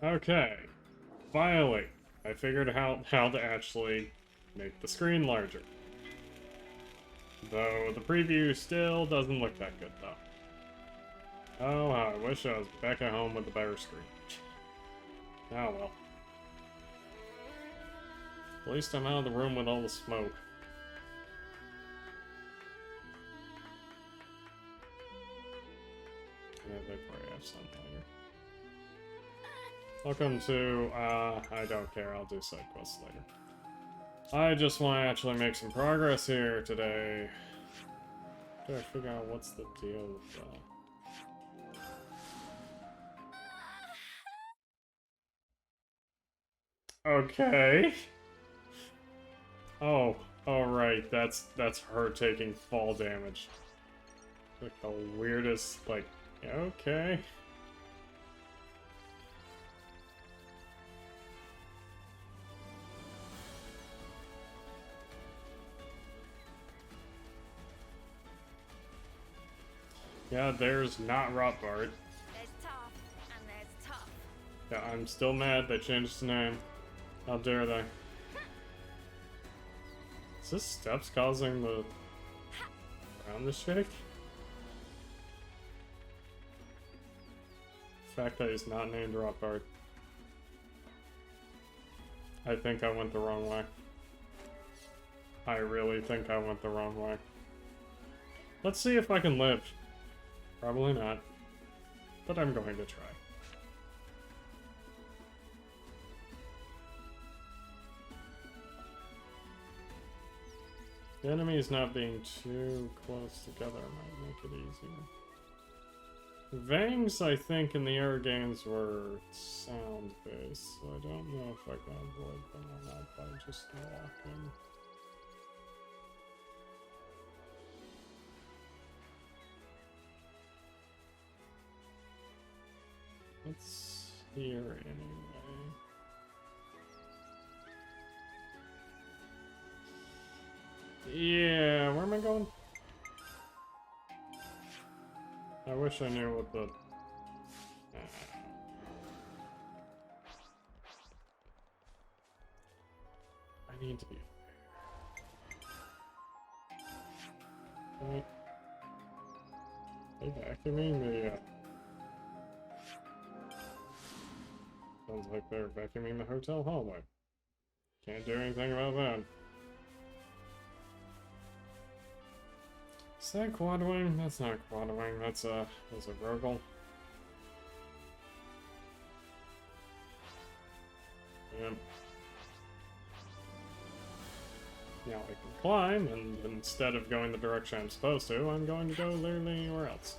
Okay. Finally, I figured out how to actually make the screen larger. Though the preview still doesn't look that good, though. Oh, I wish I was back at home with a better screen. Oh well. At least I'm out of the room with all the smoke. Yeah, they probably have some later. Welcome to, I don't care, I'll do side quests later. I just want to actually make some progress here today. Gotta figure out what's the deal with that. Okay. Oh, right, that's her taking fall damage. Like the weirdest, like, okay. Yeah, there's not Rothbard. There's tough, and there's tough. Yeah, I'm still mad they changed the name. How dare they? Is this steps causing the ground to shake? The fact that he's not named Rothbard. I think I went the wrong way. I really think I went the wrong way. Let's see if I can live. Probably not. But I'm going to try. The enemies not being too close together might make it easier. Vangs, I think, in the air games were sound-based, so I don't know if I can avoid them or not by just walking. It's here anyway. Yeah, where am I going? I wish I knew what the... I need to be fair. Right. They vacuuming the... Sounds like they're vacuuming the hotel hallway. Can't do anything about that. Is that Quadwing? That's not Quadwing, that's a Rogel. Yep. Now I can climb, and instead of going the direction I'm supposed to, I'm going to go literally anywhere else.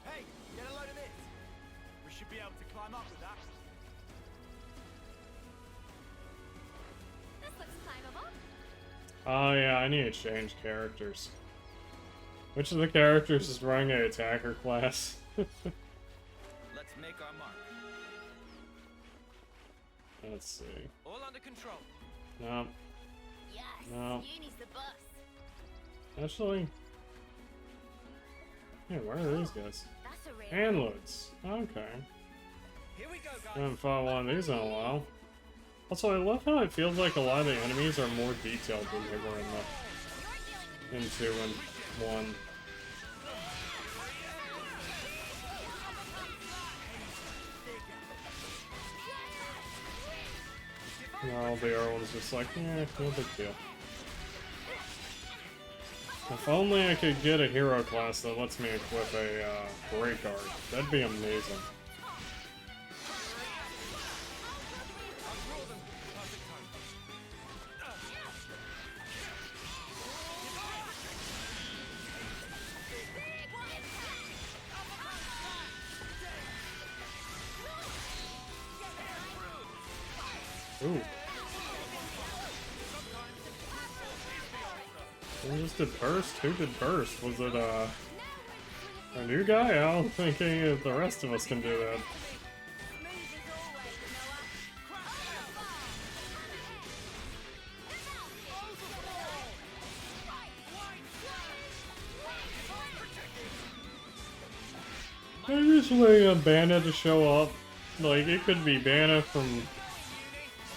Hey, get a load of this. We should be able to climb up with that. This looks climbable. Oh yeah, I need to change characters. Which of the characters is running an attacker class? Let's make our mark. Let's see. All under control. No. Yes, No. Uni's the boss. Actually... Hey, where are these guys? That's a real. Handloods. Okay. Here we go, I guys. haven't fought one of these in a while. Also, I love how it feels like a lot of the enemies are more detailed than they were in 2 and 1. No, the other one's just like, yeah, no big deal. If only I could get a hero class that lets me equip a Great Guard. That'd be amazing. Ooh. Who just did burst? Who did burst? Was it a new guy? I don't think any of the rest of us can do that. I just waiting on Bandit to show up. Like, it could be Banna from,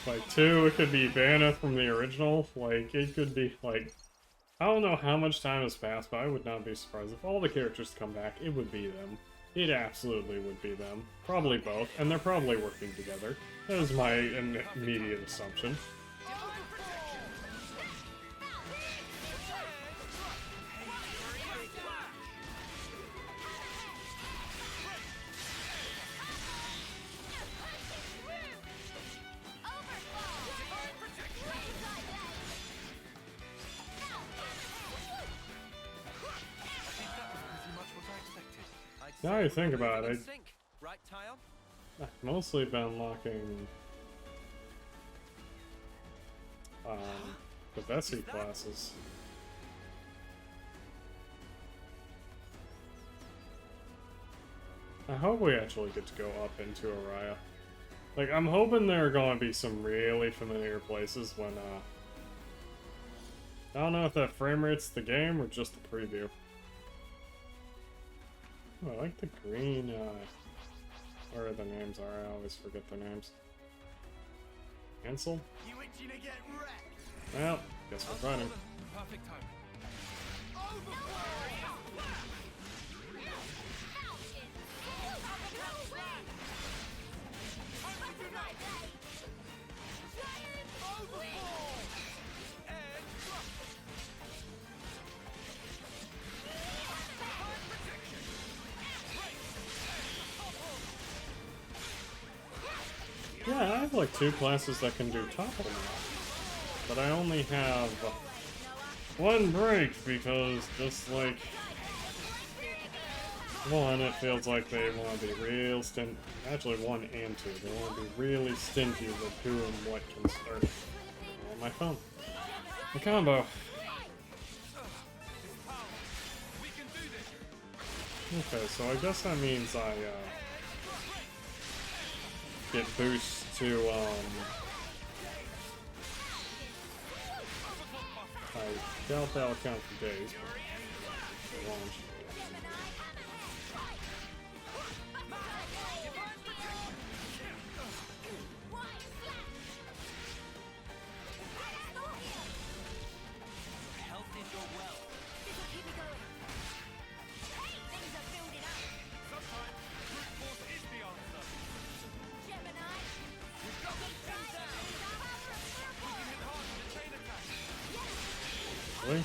like, 2, it could be Banna from the original, like, it could be, like, I don't know how much time has passed, but I would not be surprised if all the characters come back, it would be them. It absolutely would be them. Probably both, and they're probably working together. That is my immediate assumption. Now you think about it, Right, Tyon? I've mostly been unlocking the Vessi classes. I hope we actually get to go up into Araya. Like, I'm hoping there are going to be some really familiar places when, I don't know if that frame rate's the game or just the preview. Oh, I like the green, where the names are, I always forget the names. Cancel? You itching to get wrecked? Well, guess we're fighting. Perfect timing. Yeah, I have like 2 classes that can do topple now. But I only have 1 break because just like 1, it feels like they want to be real stingy. Actually 1 and 2. They want to be really stingy with who and what can start on my phone. The combo. Okay, so I guess that means I get boost to I doubt that'll count for days, but for launch. Really?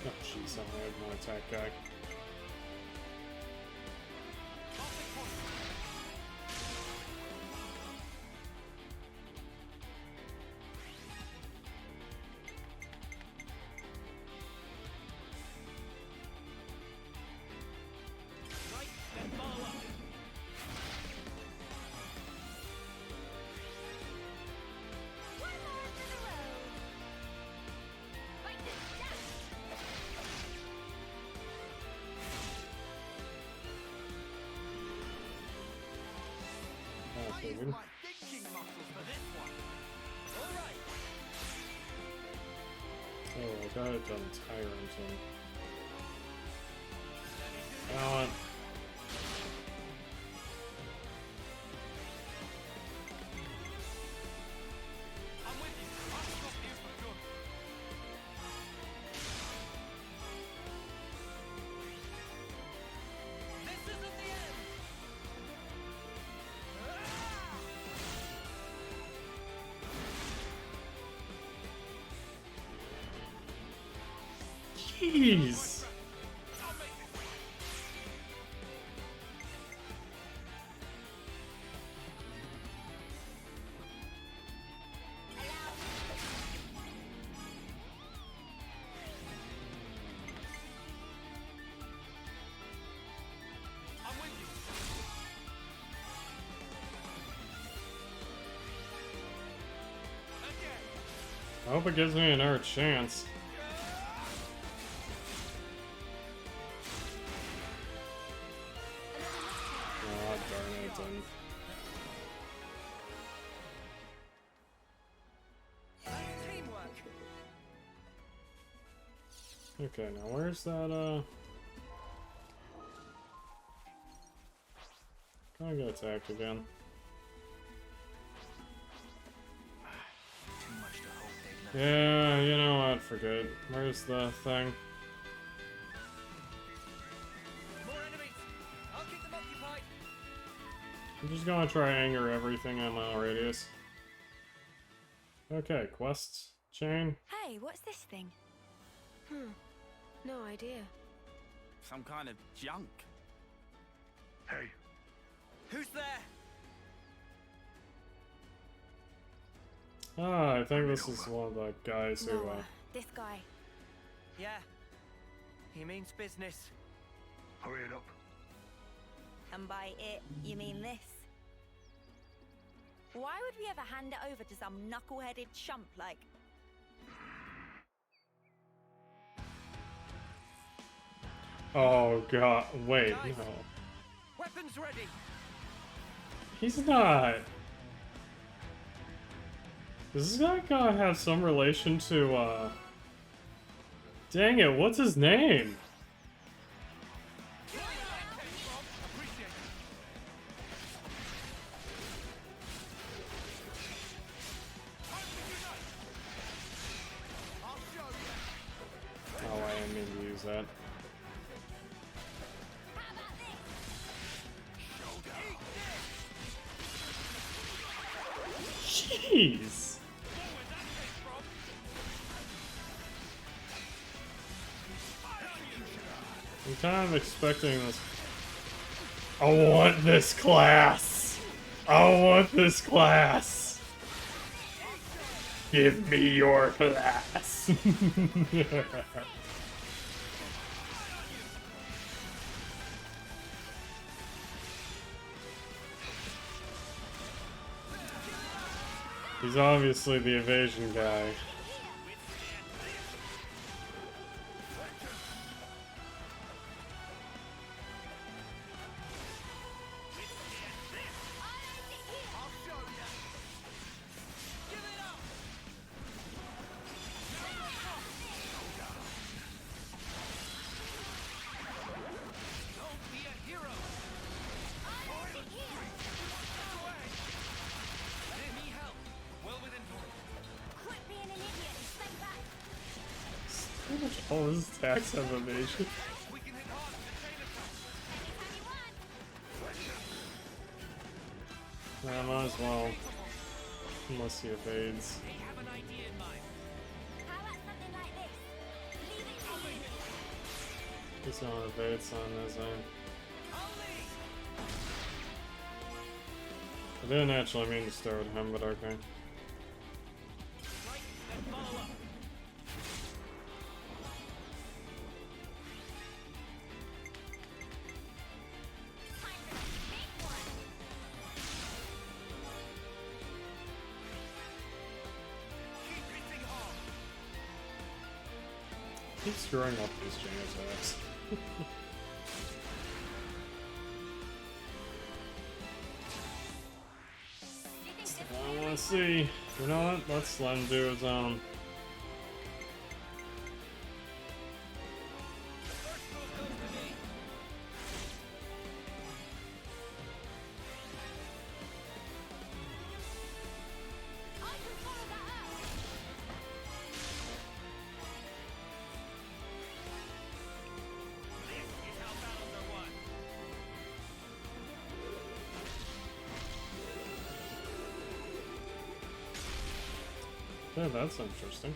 Oh jeez, I have my attack guy. My thinking muscles for this one. All right. Oh, I got it done Tyrant and... You know what? I'm with you. I'll stop you for good. This isn't the end. Jeez! I'm with you. Again. I hope it gives me another chance. Oh, darn it, it didn't. Okay, now where's that, Can I get attacked again? Too much to hope they'd let Yeah, you know what, forget. Where's the thing? more enemies. I'll keep them occupied. I'm just gonna try anger everything in my radius. Okay, quests chain. Hey, what's this thing? No idea. Some kind of junk. Hey, Who's there? Ah, I think this is one of the guys who, Noah, this guy. Yeah. He means business. hurry it up. And by it, you mean this? Why would we ever hand it over to some knuckle-headed chump like... Oh god, wait, Guys. no. Weapons ready. He's not. Does this guy gotta have some relation to, Dang it, what's his name? Appreciate it. I'll show you. Oh, I didn't mean to use that. How about this? Jeez! I'm kind of expecting this. I want this class! I want this class! Give me your class! He's obviously the evasion guy. I'll show you. Give it up. Don't be a hero. Need help. Well within Quit being an idiot and stay back. How much all his attacks have evasion? we can hit hard with the chain attack. Anytime you want. I might as well. Unless he evades. They have an idea in mind. How about something like this? Leave it to me. He's gonna evade on his own. I didn't actually mean to start with him, but okay. Right, then follow up. Time for the big one. Keep hitting hard. Keep screwing up these chain attacks. Do you think this I wanna see. You know what? Let's let him do his own. First move goes to me. I can follow that up. This is how battles are won. Yeah, that's interesting.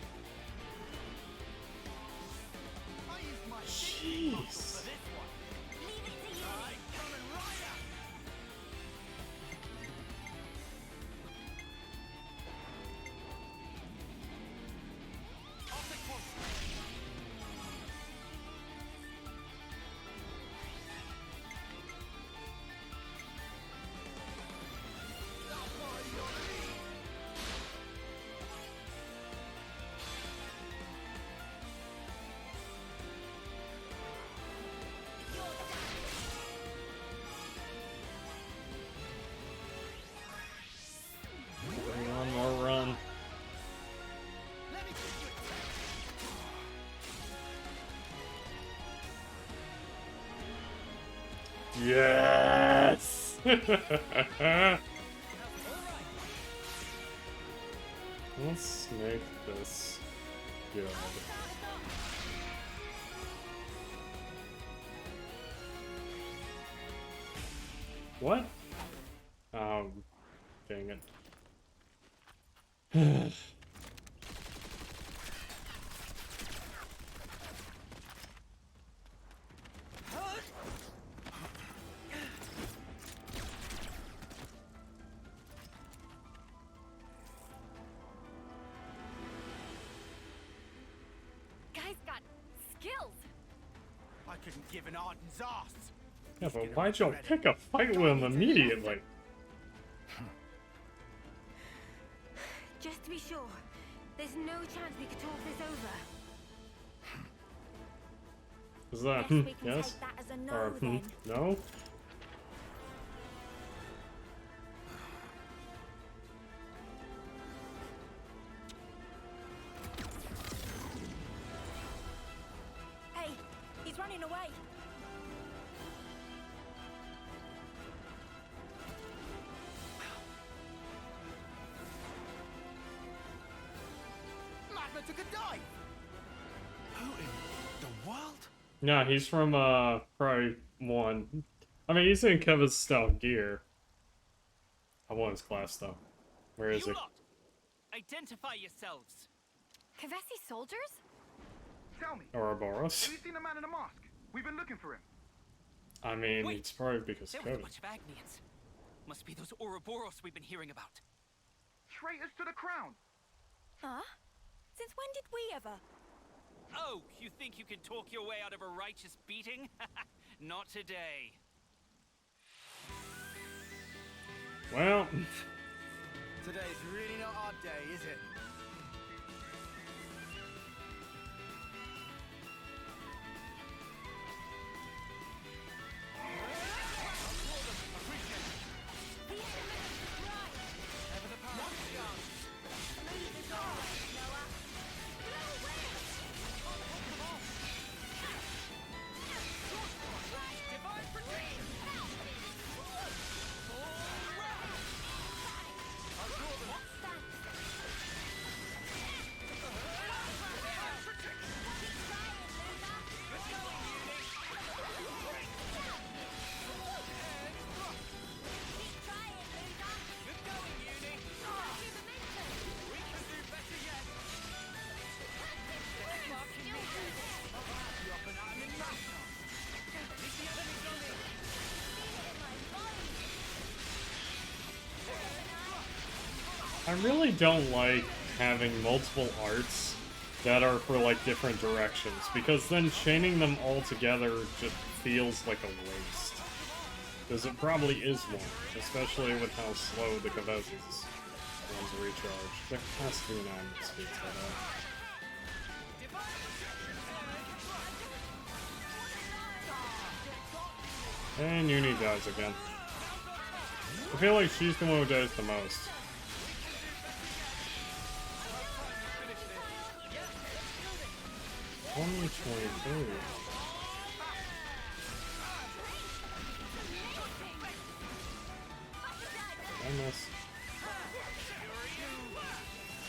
I used my Jeez. for this one. Leave it to you. Alright, coming right up. Optic force. Yes! Let's make this good. What? Oh, dang it. Guy's got skills. I couldn't give an Arden's ass. Yeah, but why'd y'all pick a fight with him immediately? Just to be sure, there's no chance we could talk this over. Is that Guess we can yes? take that as a no Or then. no? Hey, he's running away. Magna took a dive. Who in the world? Nah, he's from probably one. I mean, he's in Kevin's style gear. I want his class though. Where is You it? lot, identify yourselves. Kavesi soldiers? Tell me, Ouroboros. have you seen a man in a mask? We've been looking for him. I mean, Wait, it's probably because There was a Kevin. bunch of Agnians. Must be those Ouroboros we've been hearing about. Traitors to the crown. Huh? Since when did we ever? Oh, you think you can talk your way out of a righteous beating? Not today. Well, Today's really not our day, is it? I really don't like having multiple arts that are for like different directions, because then chaining them all together just feels like a waste. Because it probably is one, especially with how slow the Kavesis ones recharge. There has to be an item that speaks to that. And Uni dies again. I feel like she's the one who dies the most. Only 23. I miss.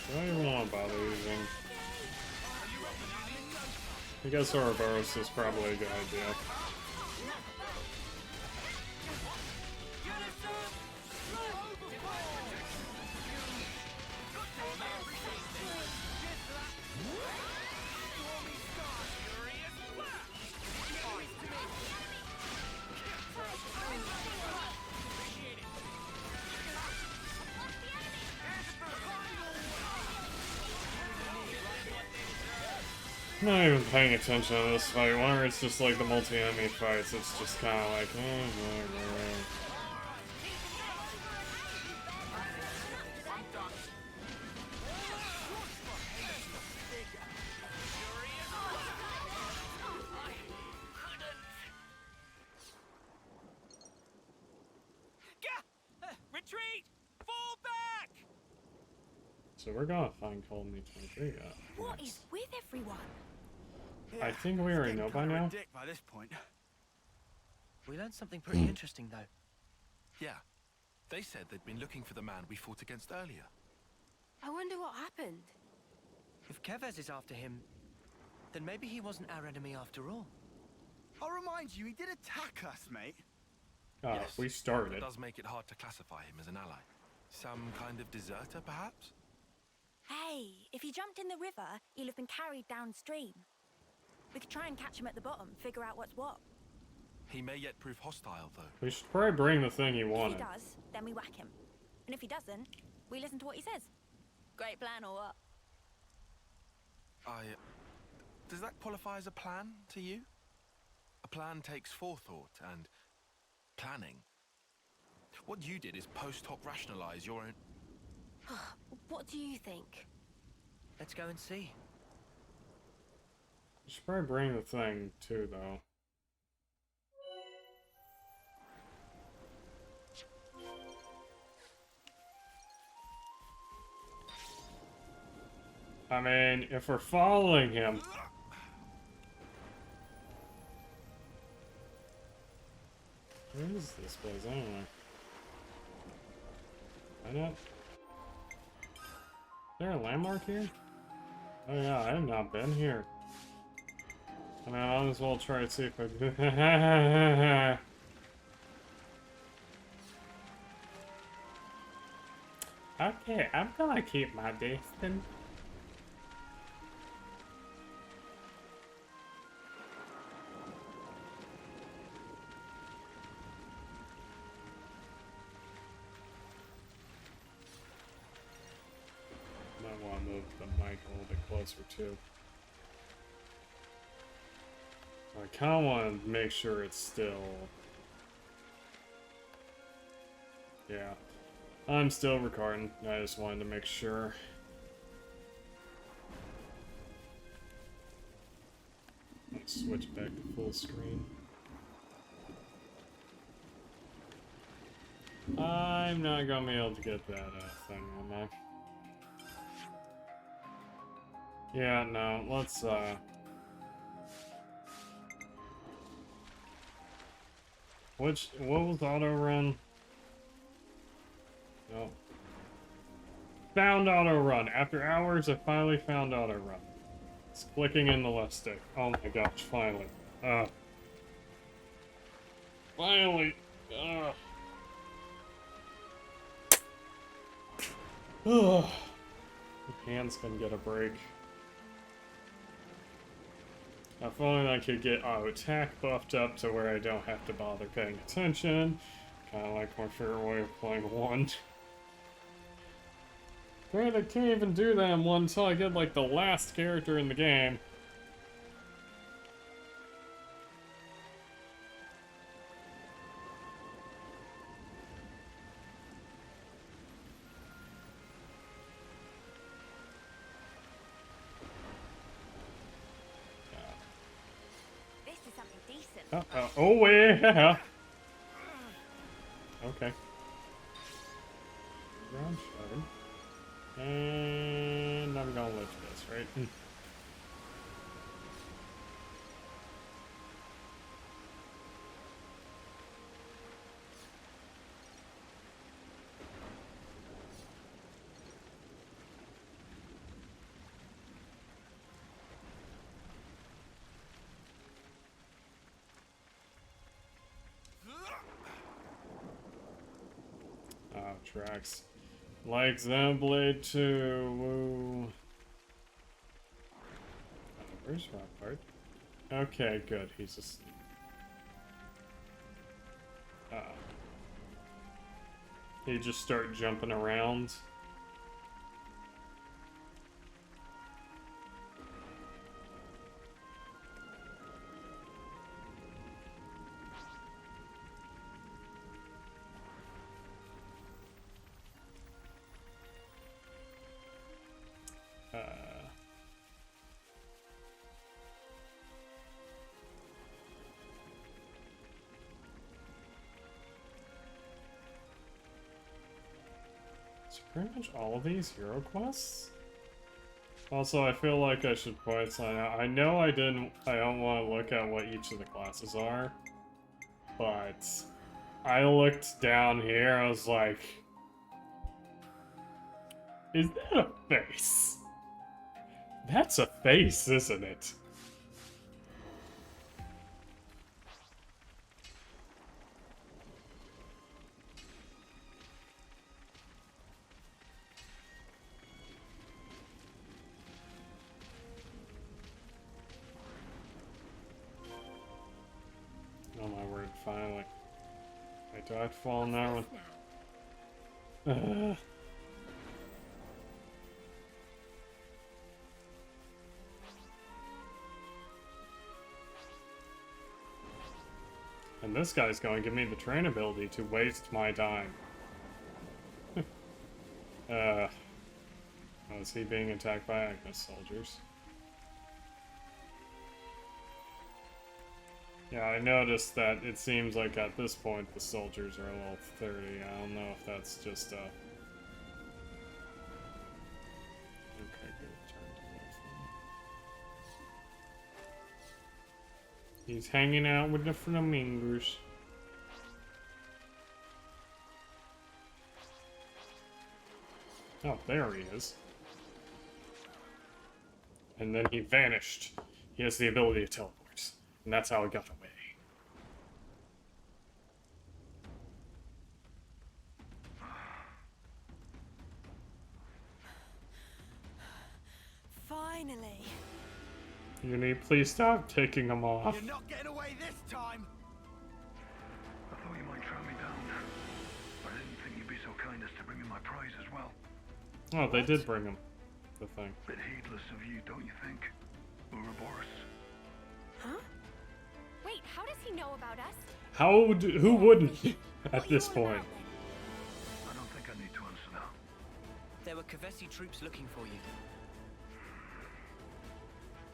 Do I even want to bother using? I guess Ouroboros is probably a good idea. Not even paying attention to this fight. Whenever it's just like the multi-enemy fights, it's just kind of like, Retreat! Fall back! So we're gonna find Colony 23 What next. is with everyone? I think we already know by now. Dick by this point. We learned something pretty interesting, though. Yeah. They said they'd been looking for the man we fought against earlier. I wonder what happened. If Kevez is after him, then maybe he wasn't our enemy after all. I'll remind you, he did attack us, mate. Oh, Yes, we started. That does make it hard to classify him as an ally. Some kind of deserter, perhaps? Hey, if he jumped in the river, he'll have been carried downstream. We could try and catch him at the bottom, figure out what's what. He may yet prove hostile, though. We should probably bring the thing he If he wanted. does, then we whack him. And if he doesn't, we listen to what he says. Great plan or what? Does that qualify as a plan to you? A plan takes forethought and planning. What you did is post hoc rationalize your own... What do you think? Let's go and see. We should probably bring the thing too, though. I mean, if we're following him... Where is this place anyway? Why not? Is there a landmark here? Oh yeah, I have not been here. I mean, I might as well try to see if I do. Okay, I'm gonna keep my distance. Might want to move the mic a little bit closer too. I kind of want to make sure it's still... Yeah. I'm still recording. I just wanted to make sure. Let's switch back to full screen. I'm not gonna be able to get that thing, am I? Yeah, no, let's, what was auto run? No. Found auto run. After hours, I finally found auto run. It's clicking in the left stick. Oh my gosh, finally. Finally. Ugh. My hands can get a break. If only I could get auto attack buffed up to where I don't have to bother paying attention. Kind of like my favorite way of playing one. Great, I can't even do that in one until I get like the last character in the game. This is something decent. Oh, yeah. Okay. Ground shard. And I'm gonna lift this, right? Tracks. Like Xenoblade 2, woo. Where's that part? Okay, good, he's asleep. He just start jumping around. Pretty much all of these hero quests? Also, I feel like I should point something out. I know I don't want to look at what each of the classes are. But I looked down here, I was like, is that a face? That's a face, isn't it? Oh my word, finally. Wait, do I have to fall on that one? And this guy's going to give me the train ability to waste my time. Oh, is he being attacked by Agnes soldiers? Yeah, I noticed that it seems like at this point the soldiers are level 30. I don't know if that's just Okay, good. Turned away from. He's hanging out with the flamingos. Oh, there he is. And then he vanished. He has the ability to teleport. And that's how he got away. Finally. You need please stop taking them off. You're not getting away this time. I thought you might track me down. But I didn't think you'd be so kind as to bring me my prize as well. Oh, they did bring him. The thing. Bit heedless of you, don't you think? Ouroboros. Huh? Wait, how does he know about us? Who wouldn't at What are you this all point? about, then? I don't think I need to answer now. There were Kavesi troops looking for you.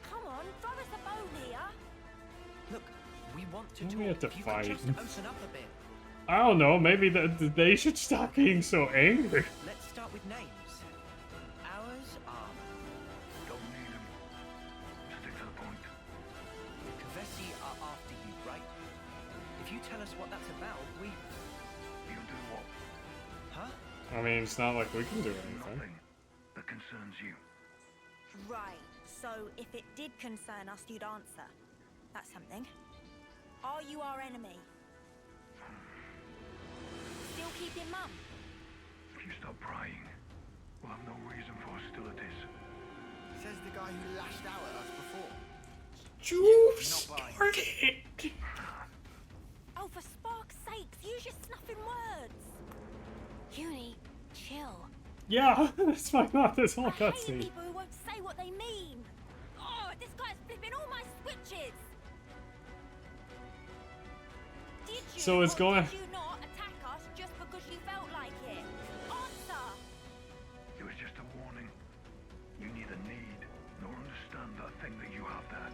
Come on, throw us a bone here. Look, we want to We talk. have to If you fight. could just open up a bit. I don't know, maybe they should stop being so angry. Let's start with names. Ours are Don't need him. Stick to the point. Kavesi are after you, right? If you tell us what that's about, we... You do what? Huh? I mean, it's not like we can do anything. Nothing that concerns you. Right, so if it did concern us, you'd answer. That's something. Are you our enemy? Still keeping mum? If you stop prying, we'll have no reason for hostilities. Says the guy who lashed out at us before. You Not buying. started! Oh, for spark's sakes, use your snuffing words. Uni, chill. Yeah, that's my thought this whole I hate cutscene. people who won't say what they mean. Oh, this guy's flipping all my switches. Did you So it's or going- did you not attack us just because you felt like it? Answer. It was just a warning. You neither need nor understand that thing that you have there.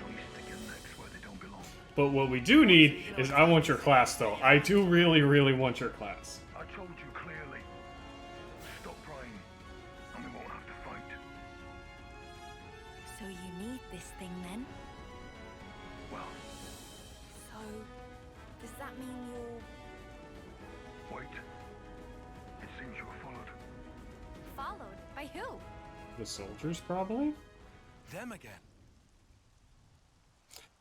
Don't you stick your necks where they don't belong. But what we do need is I want your class, though. I do really, really want your class. I told you clearly. Stop prying, and we won't have to fight. So you need this thing then? Well, So, does that mean you're wait. It seems you were followed. followed? By who? The soldiers, probably? Them again.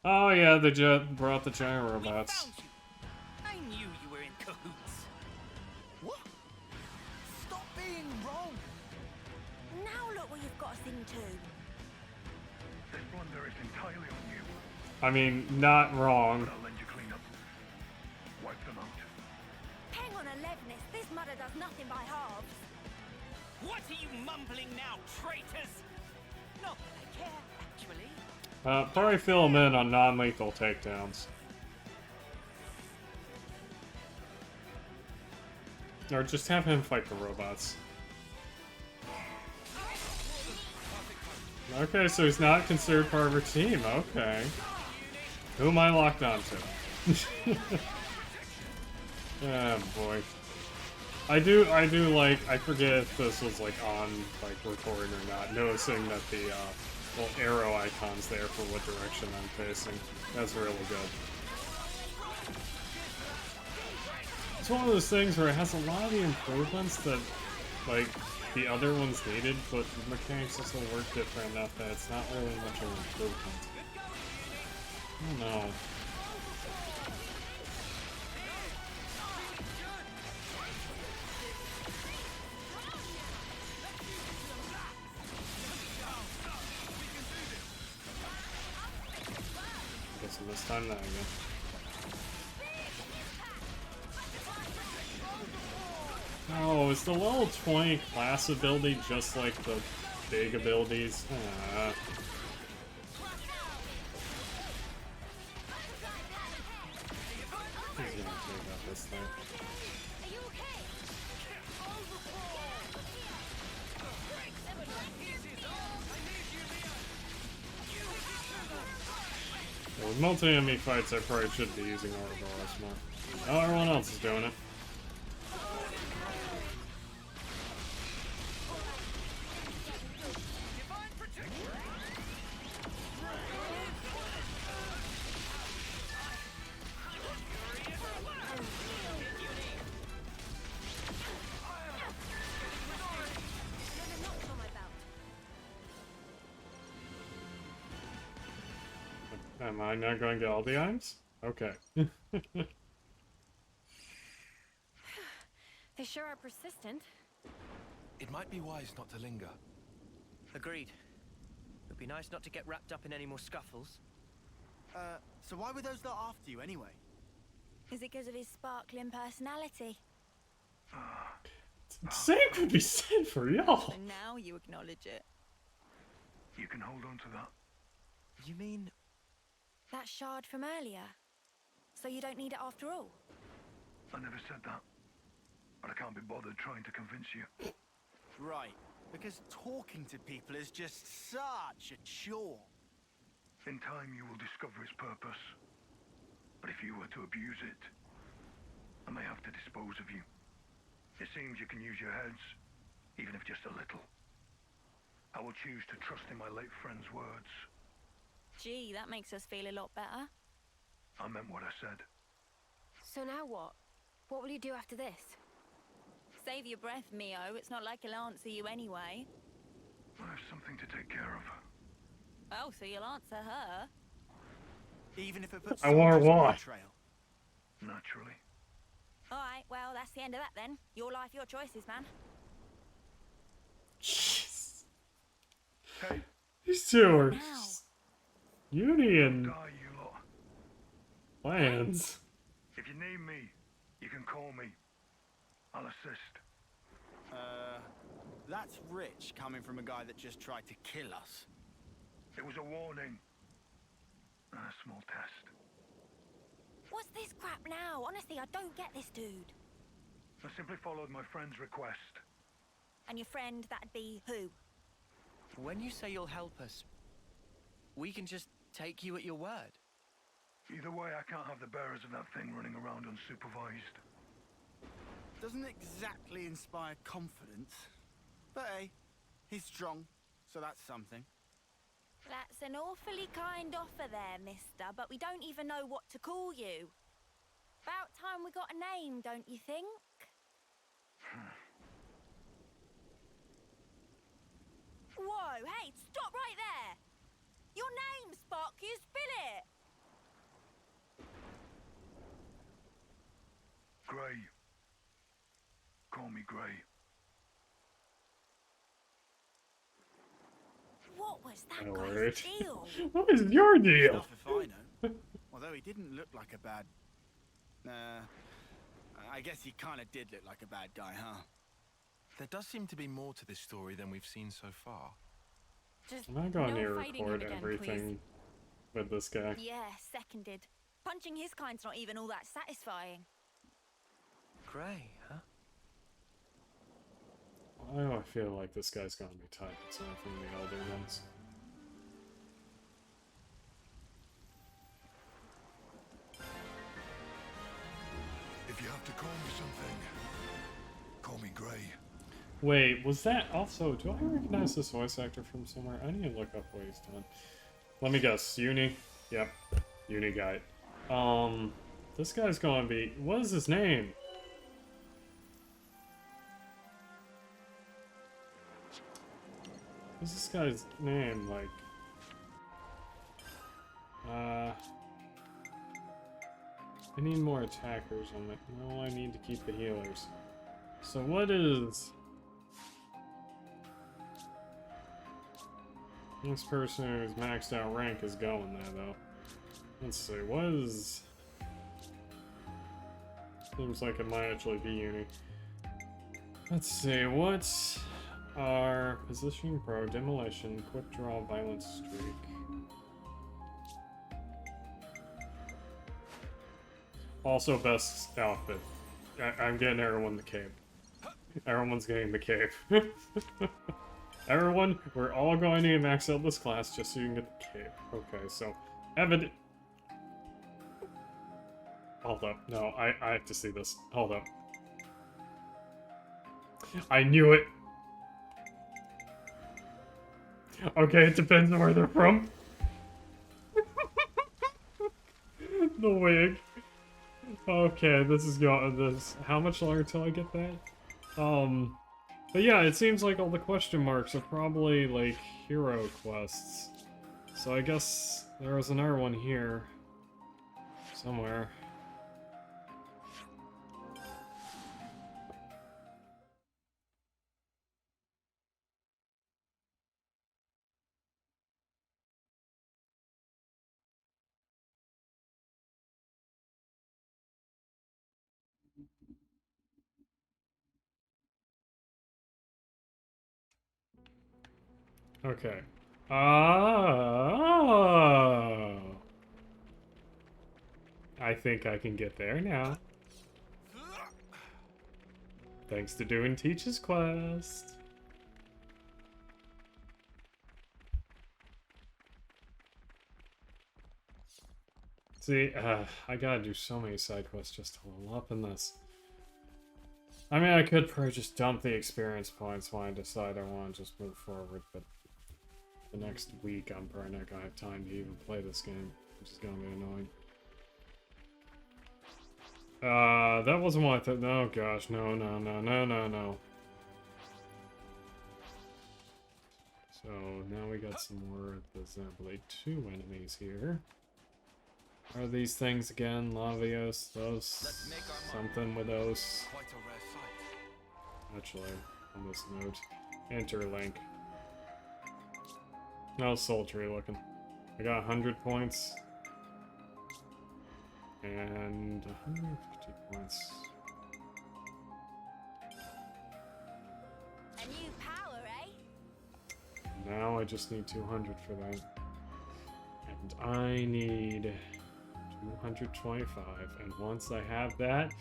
Oh yeah, they just brought the giant We robots. found you. I knew you were in cahoots. What? Stop being wrong. Now look what you've got us into. This blunder is entirely on you. I mean, not wrong. But I'll lend you clean up. Wipe them out. Hang on, Alevnis, this mother does nothing by halves. What are you mumbling now, traitors? Not that I care, actually. Probably fill them in on non-lethal takedowns. Or just have him fight the robots. Okay, so he's not considered part of her team. Okay. Who am I locked onto? Oh boy. I do like, I forget if this was like on like recording or not, noticing that the little arrow icon's there for what direction I'm facing. That's really good. It's one of those things where it has a lot of the improvements that, like, the other ones needed, but the mechanics also work different enough that it's not really much of an improvement. I don't know. Guessing this time not again. Oh, is the level 20 class ability just like the big abilities? He's gonna care about this thing. Yeah, with multi-enemy fights, I probably should be using Ouroboros more. Oh, everyone else is doing it. Am I not going to get all the items? Okay. They sure are persistent. It might be wise not to linger. Agreed. It'd be nice not to get wrapped up in any more scuffles. So why were those lot after you anyway? Is it because of his sparkling personality? Same could be said for y'all. And now you acknowledge it. You can hold on to that. You mean... That shard from earlier. So you don't need it after all? I never said that. But I can't be bothered trying to convince you. Right, because talking to people is just such a chore. In time, you will discover its purpose. But if you were to abuse it, I may have to dispose of you. It seems you can use your heads, even if just a little. I will choose to trust in my late friend's words. Gee, that makes us feel a lot better. I meant what I said. So now what? What will you do after this? Save your breath, Mio. It's not like he'll answer you anyway. I have something to take care of. Oh, so you'll answer her? Even if it puts I wonder soldiers on why. the trail. Naturally. Alright, well, that's the end of that then. Your life, your choices, man. Jeez. Hey, These two are Now. Union die, you lot. plans. If you need me, you can call me. I'll assist. That's rich coming from a guy that just tried to kill us. It was a warning. A small test. What's this crap now? Honestly, I don't get this dude. I simply followed my friend's request. And your friend, that'd be who? When you say you'll help us, we can just take you at your word. Either way, I can't have the bearers of that thing running around unsupervised. Doesn't exactly inspire confidence. But hey, he's strong, so that's something. That's an awfully kind offer there, mister, but we don't even know what to call you. About time we got a name, don't you think? Whoa, hey, stop right there! Your name, Sparky, spill it! Gray. Call me Gray. What was that Alright. guy's deal? What is your deal? Stuff if I know. Although he didn't look like a bad... I guess he kind of did look like a bad guy, huh? There does seem to be more to this story than we've seen so far. Just Am I going no to fighting him record again, everything with this guy? please. Yeah, seconded. Punching his kind's not even all that satisfying. Gray, huh? Why do I feel like this guy's gonna be tight from the older ones? If you have to call me something, call me Gray. Wait, was that also... Do I recognize this voice actor from somewhere? I need to look up what he's done. Let me guess. Uni? Yep. Uni guy. This guy's gonna be... What is his name? What's this guy's name? Like, I need more attackers on it. No, I need to keep the healers. So what is... This person who's maxed out rank is going there, though. Let's see, what is... Seems like it might actually be uni. Let's see, what's our positioning pro, demolition, quick draw, violence streak? Also best outfit. I'm getting everyone the cape. Everyone's getting the cape. Everyone, we're all going to max out this class just so you can get the cape. Okay, so evident. Hold up. No, I have to see this. Hold up. I knew it. Okay, it depends on where they're from. The wig. Okay, this is going. This. How much longer till I get that? But yeah, it seems like all the question marks are probably like hero quests. So I guess there was another one here somewhere. Okay. Oh. I think I can get there now. Thanks to doing Teach's Quest. See, I gotta do so many side quests just to level up in this. I mean, I could probably just dump the experience points when I decide I want to just move forward, but the next week I'm probably not gonna have time to even play this game, which is gonna be annoying. That wasn't what I thought. Oh gosh, no. So now we got some more of the Xenoblade 2 enemies here. Are these things again? Lavios? Those? Something with those? Quite a rare sight. Actually, on this note. Interlink. No, sultry looking. I got 100 points. And 150 points. A new power, eh? Now I just need 200 for that. And I need 225. And once I have that,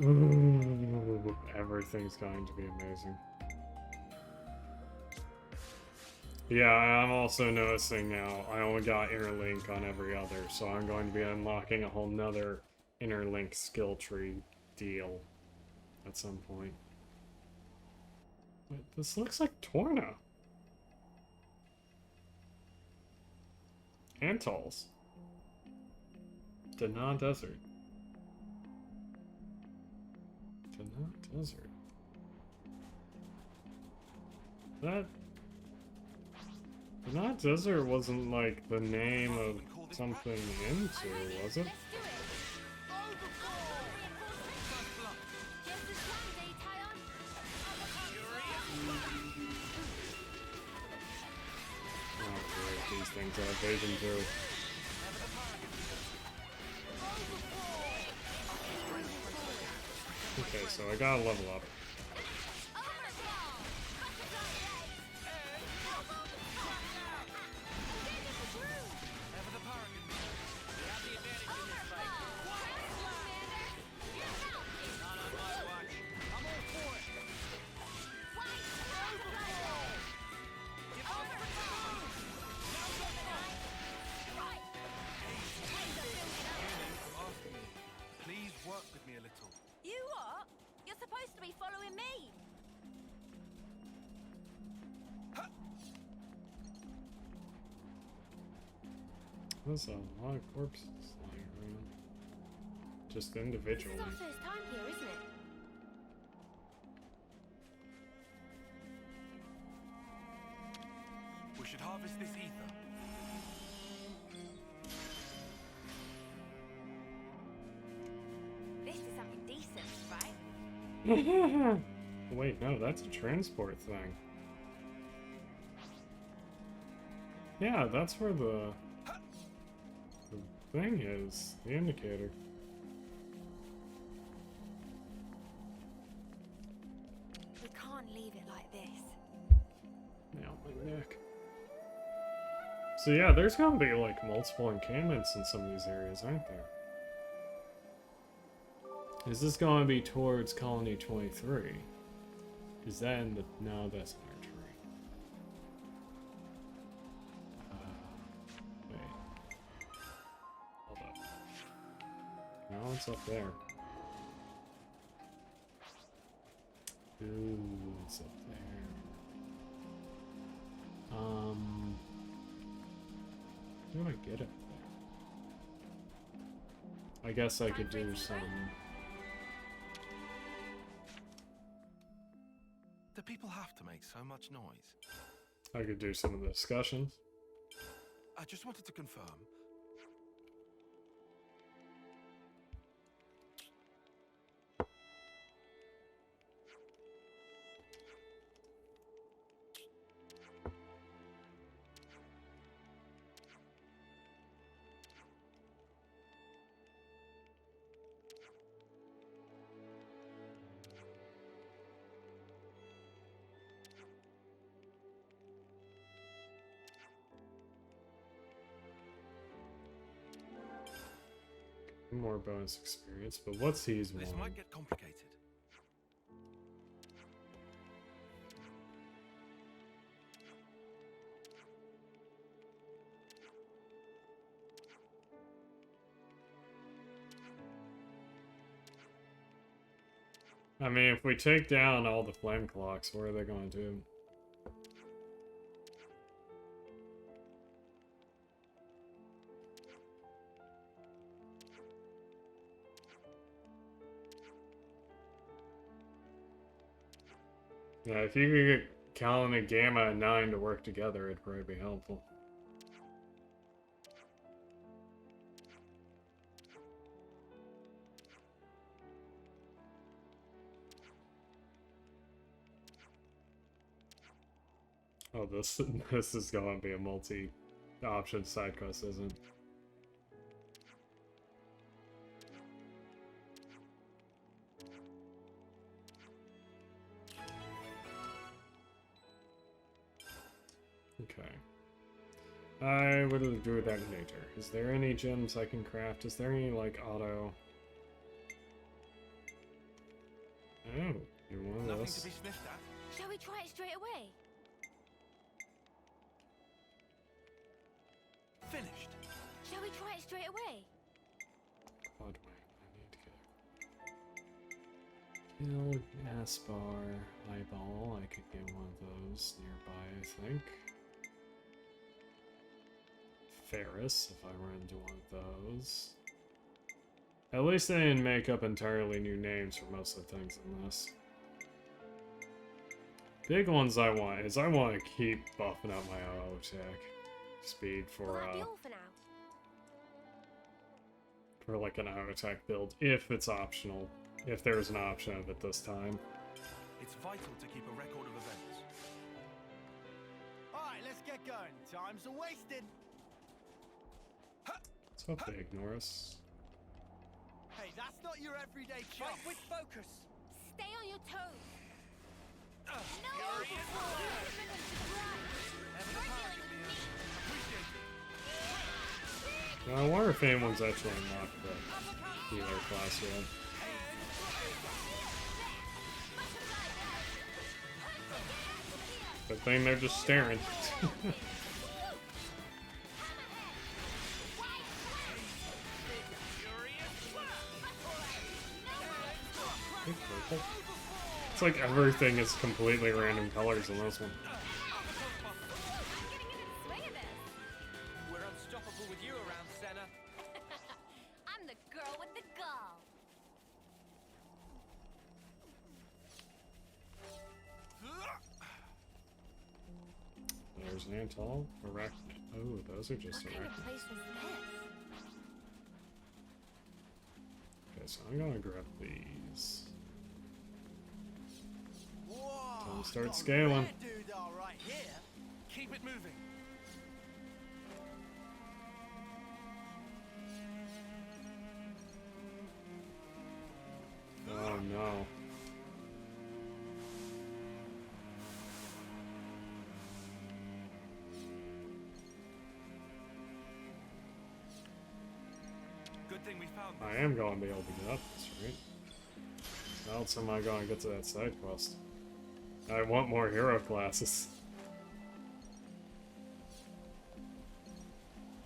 ooh, everything's going to be amazing. Yeah, I'm also noticing now I only got interlink on every other, so I'm going to be unlocking a whole nother interlink skill tree deal at some point. Wait, this looks like Torna. Antals. Dana Desert. Dana Desert. That... Dana Desert wasn't like the name of something into, was it? Oh great, these things are evasion too. Okay, so I gotta level up. Please work with me a little. You what? You're supposed to be following me. There's a lot of corpses lying around. Just individually. This is our first time here, isn't it? should harvest this ether. This is something decent, right? Wait, no, that's a transport thing. Yeah, that's where the thing is, the indicator. We can't leave it like this. Now my neck. So yeah, there's gonna be like multiple encampments in some of these areas, aren't there? Is this going to be towards Colony 23? Is that in the... No, that's an archery. Wait. Hold up. No, it's up there. Ooh, it's up there. How do I get up there? I guess I could do some... Do people have to make so much noise? I could do some of the discussions. I just wanted to confirm. More bonus experience, but what's these This one? might get complicated. I mean, if we take down all the flame clocks, what are they going to do? Yeah, if you could get Colony Gamma and 9 to work together, it'd probably be helpful. Oh, this is going to be a multi-option side quest, isn't it? Okay. I will do that later. Is there any gems I can craft? Is there any, like, auto... Oh, you want Nothing this? to be sniffed at. Shall we try it straight away? Finished. Shall we try it straight away? Quad wing. I need to get... Kill, Aspar, Eyeball. I could get one of those nearby, I think. Ferris, if I run into one of those. At least they didn't make up entirely new names for most of the things in this. Big ones I want is I want to keep buffing up my auto attack speed Will for that be all for now? like an auto attack build if it's optional. If there's an option of it this time. It's vital to keep a record of events. All right, let's get going. Time's a wasted. Let's hope they ignore us. Hey, that's not your everyday chump. Fight with focus. Stay on your toes. No! Furious. Now, I wonder if anyone's actually unlocked the healer class yet. Good thing they're just staring. It's like everything is completely random colors in this one. We're unstoppable with you around, Senna. I'm the girl with the gall. there's an Antal, erect. Oh, those are just What kind erect. of place was this? Okay, so I'm gonna grab these. Whoa! Time to start got a scaling. rare doodah right here. Keep it moving. Oh no. Good thing we found this. I am going to be able to get up this, right? How else am I going to get to that side quest? I want more hero classes.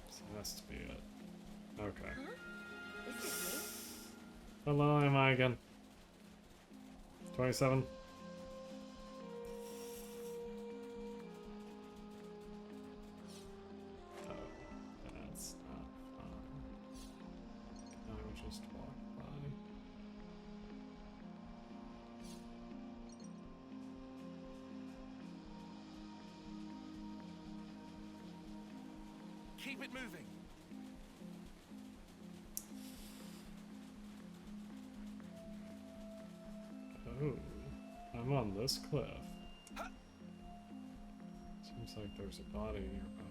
This has to be it. Okay. This is new. Hello, am I again? 27? Oh, that's not fun. I would just walk by. Keep it moving. Oh, I'm on this cliff. Seems like there's a body nearby.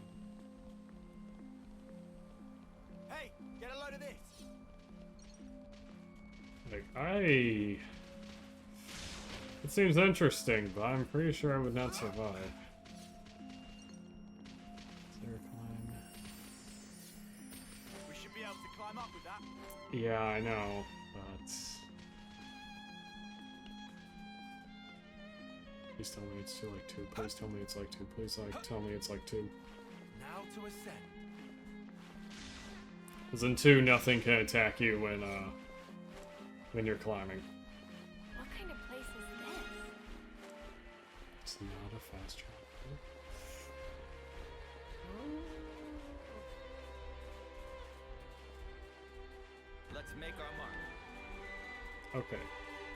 Hey, get a load of this. Like, it seems interesting, but I'm pretty sure I would not survive. Is there a climb? We should be able to climb up with that. Yeah, I know, but... Please tell me it's like 2. Please tell me it's like 2. Please tell me it's like 2. Now to ascend. Because in 2, nothing can attack you when you're climbing. What kind of place is this? It's not a fast travel. Let's make our mark. Okay.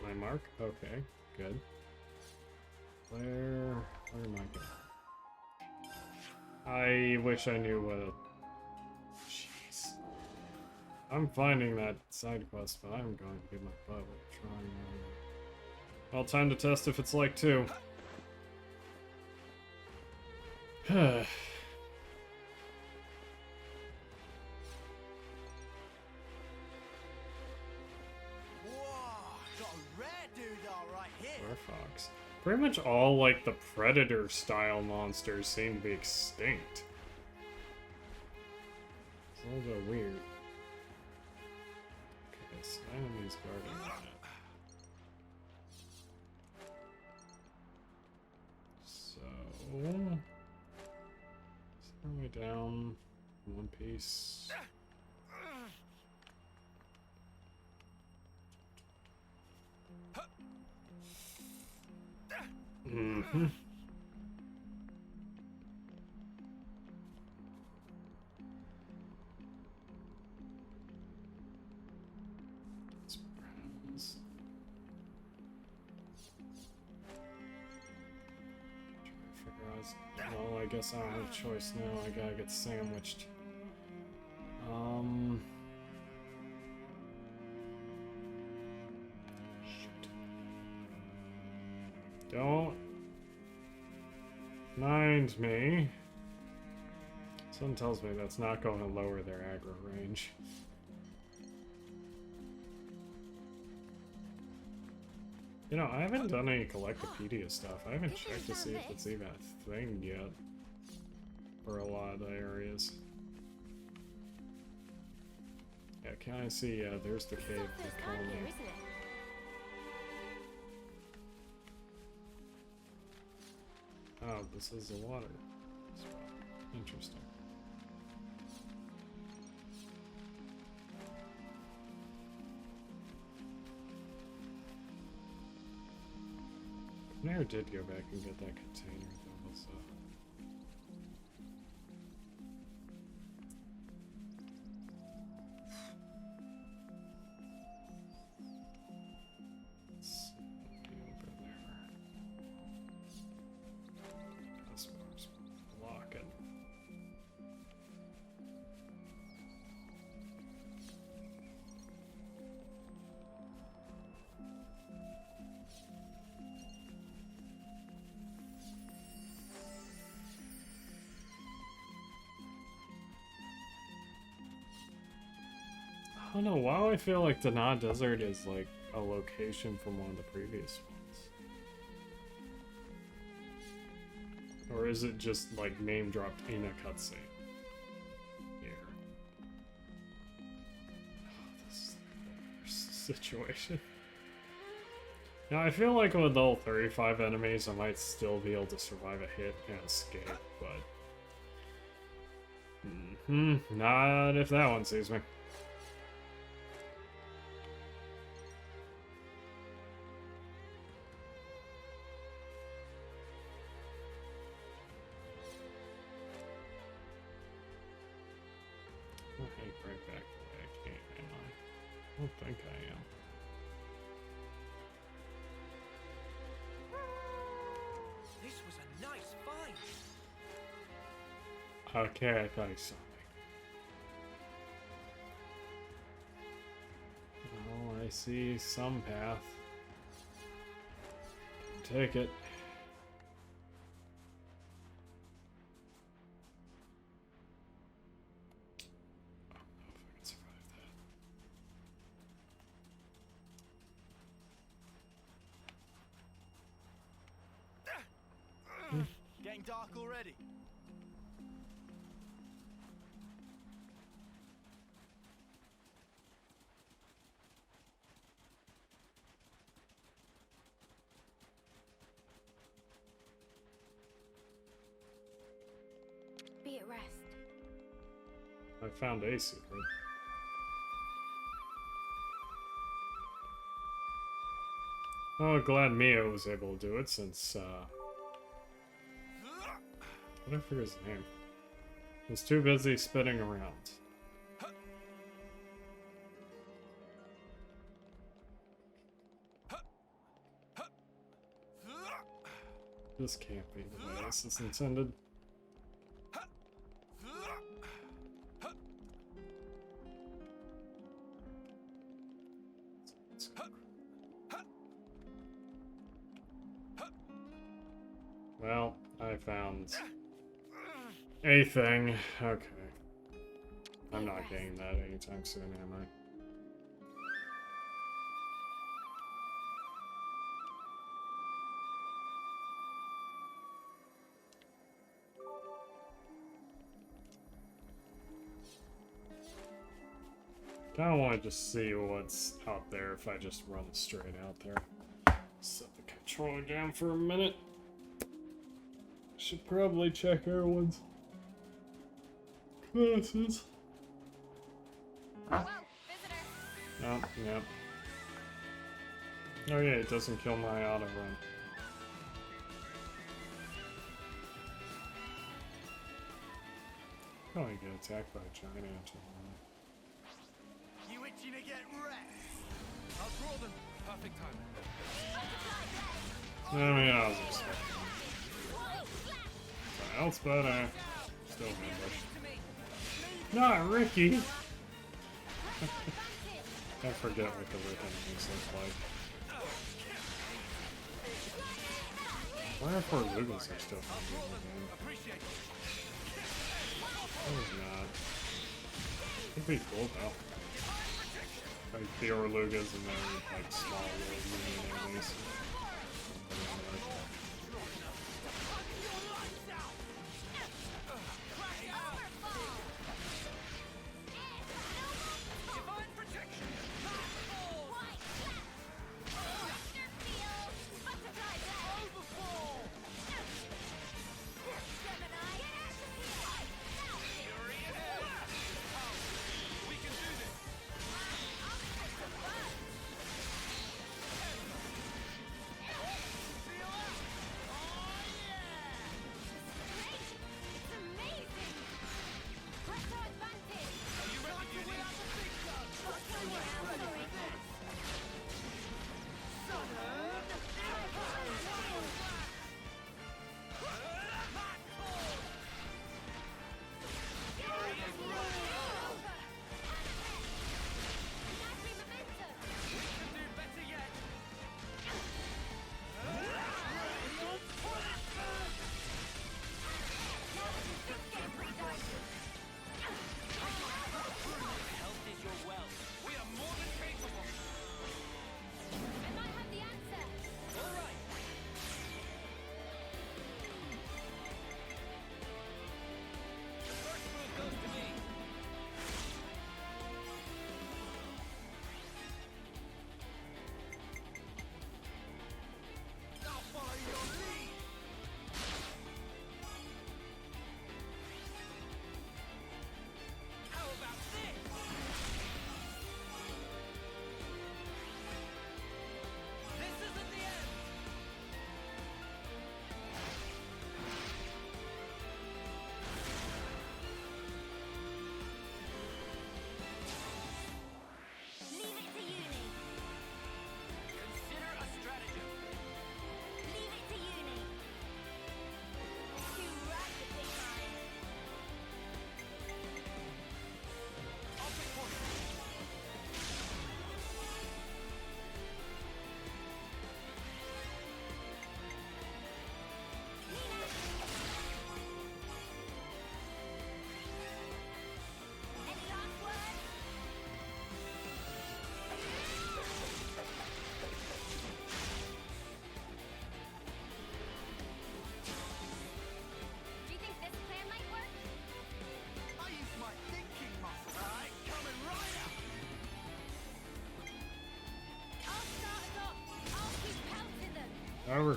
My mark? Okay, good. Where am I going? I wish I knew what a... Jeez. I'm finding that side quest, but I'm going to get my butt trying. Well, time to test if it's like 2. Whoa! Got a rare doodah right here. Or fox. Pretty much all, like, the predator-style monsters seem to be extinct. It's a little bit weird. Okay, so enemies guarding that. So... Is there a way down in one piece? Mm-hmm. Well, I guess I don't have a choice now. I gotta get sandwiched. Shoot. Don't mind me. Something tells me that's not going to lower their aggro range. You know, I haven't done any Collectopedia stuff. I haven't checked to see if it's even a thing yet. For a lot of the areas. Yeah, can I see? There's the cave. Stuff They're down calling here, me. isn't it? Oh, this is the water spot. Interesting. I never did go back and get that container though, so. Let's be over there. That's what I was blocked. don't know, why do I feel like the Nah Desert is like a location from one of the previous ones? Or is it just like name dropped in a cutscene? Here. Oh, this is the worst situation. Now I feel like with all 35 enemies I might still be able to survive a hit and escape, but... not if that one sees me. I hate right back the way I came, am I? I don't think I am. This was a nice find. Okay, I thought he saw me. Oh, I see some path. Take it. I don't know if I can survive that. Getting dark already. Be at rest. I found a secret. Oh, glad Mia was able to do it since, I don't forget his name. He was too busy spinning around. This can't be the way this is intended. Well, I found a thing. Okay. I'm not getting that anytime soon, am I? Kinda wanna just see what's out there if I just run straight out there. Set the controller down for a minute. Should probably check everyone's classes. Whoa, visitor. Oh, yep. Oh yeah, it doesn't kill my auto run. Probably get attacked by a giant ant. You itching to get wrecked? I'll draw them. Perfect time. I mean, I was expecting something else, but still ambushed. Not Ricky! I forget what the Rick enemies look like. Why are four Lugas are still in the game? Probably not. It'd be cool though. Like the Orlugas and then like small little mini enemies.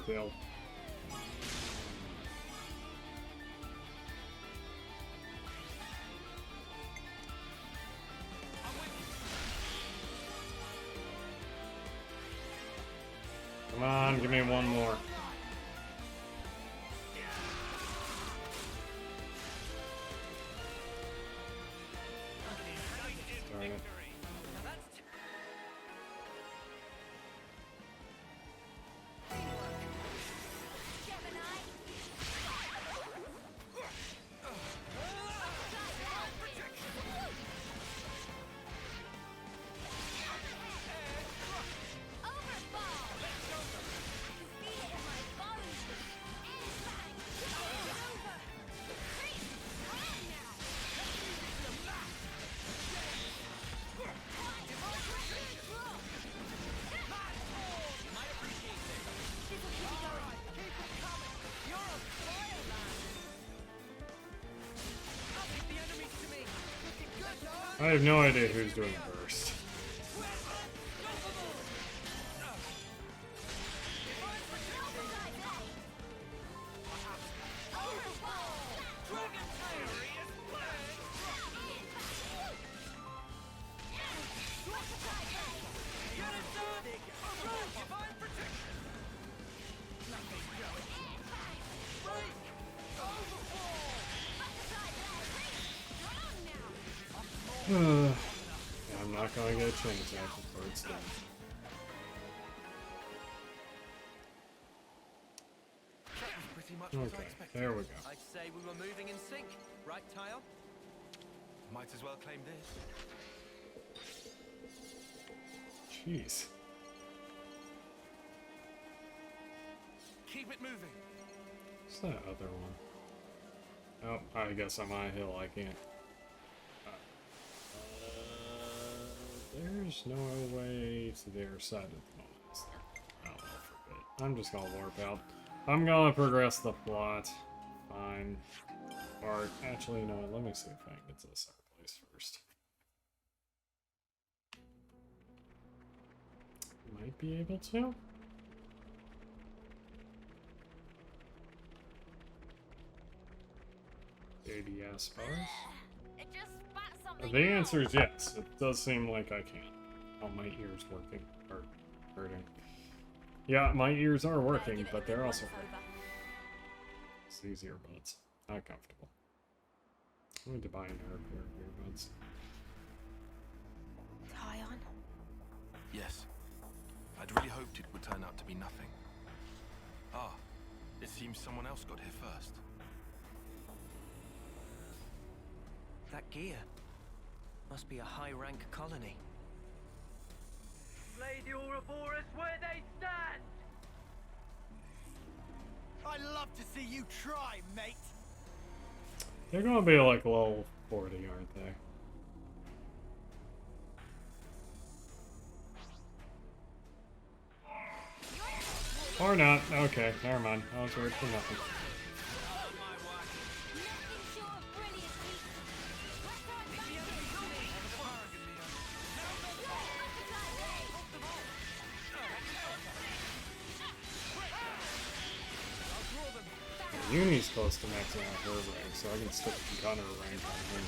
overkill. Come on, give me one more. Darn it. I have no idea who's doing first. Yeah, I'm not gonna get a chance after before it's done. Pretty much what I Okay, expected. there we go. I'd say we were moving in sync, right, Tile? Might as well claim this. Jeez. Keep it moving. What's that other one? Oh, I guess I'm on a hill, I can't. There's no way to their side at the moment, is there? Oh, well, forget it. I'm just gonna warp out. I'm gonna progress the plot. Fine. Or, actually, no, let me see if I can get to this other place first. Might be able to? ADS bars? It just spat something The out. answer is yes. It does seem like I can. Oh, my ears working. Or hurting. Yeah, my ears are working, but they're also hurting. It's these earbuds. Not comfortable. I need to buy another pair of earbuds. Tyon? Yes. I'd really hoped it would turn out to be nothing. Ah, it seems someone else got here first. That gear must be a high-rank colony. Lay the Ouroboros where they stand! I'd love to see you try, mate. They're gonna be like level 40, aren't they? Or not. Okay, never mind. I was worried for nothing. Uni's close to maxing out her rank, so I can stick Gunner rank on him.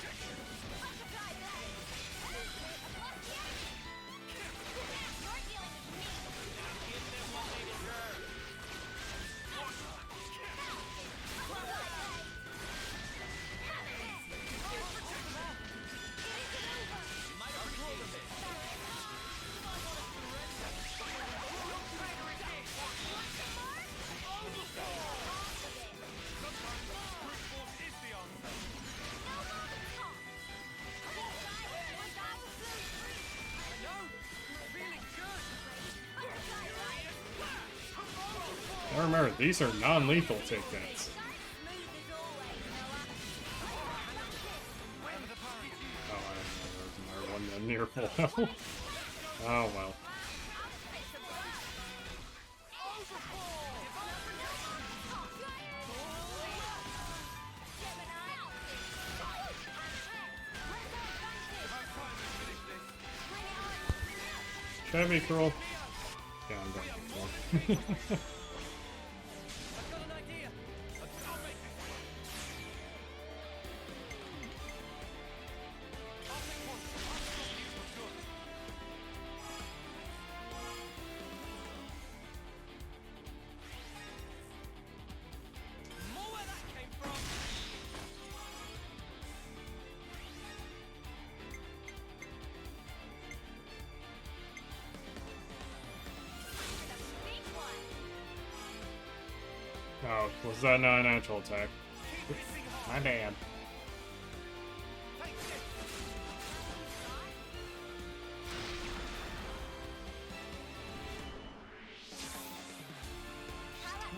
Now remember, these are non-lethal takedowns. Oh, I didn't know there was another one that near full health. Oh well. Should I be cruel? Yeah, I'm going to be cruel. was that not a natural attack? My bad.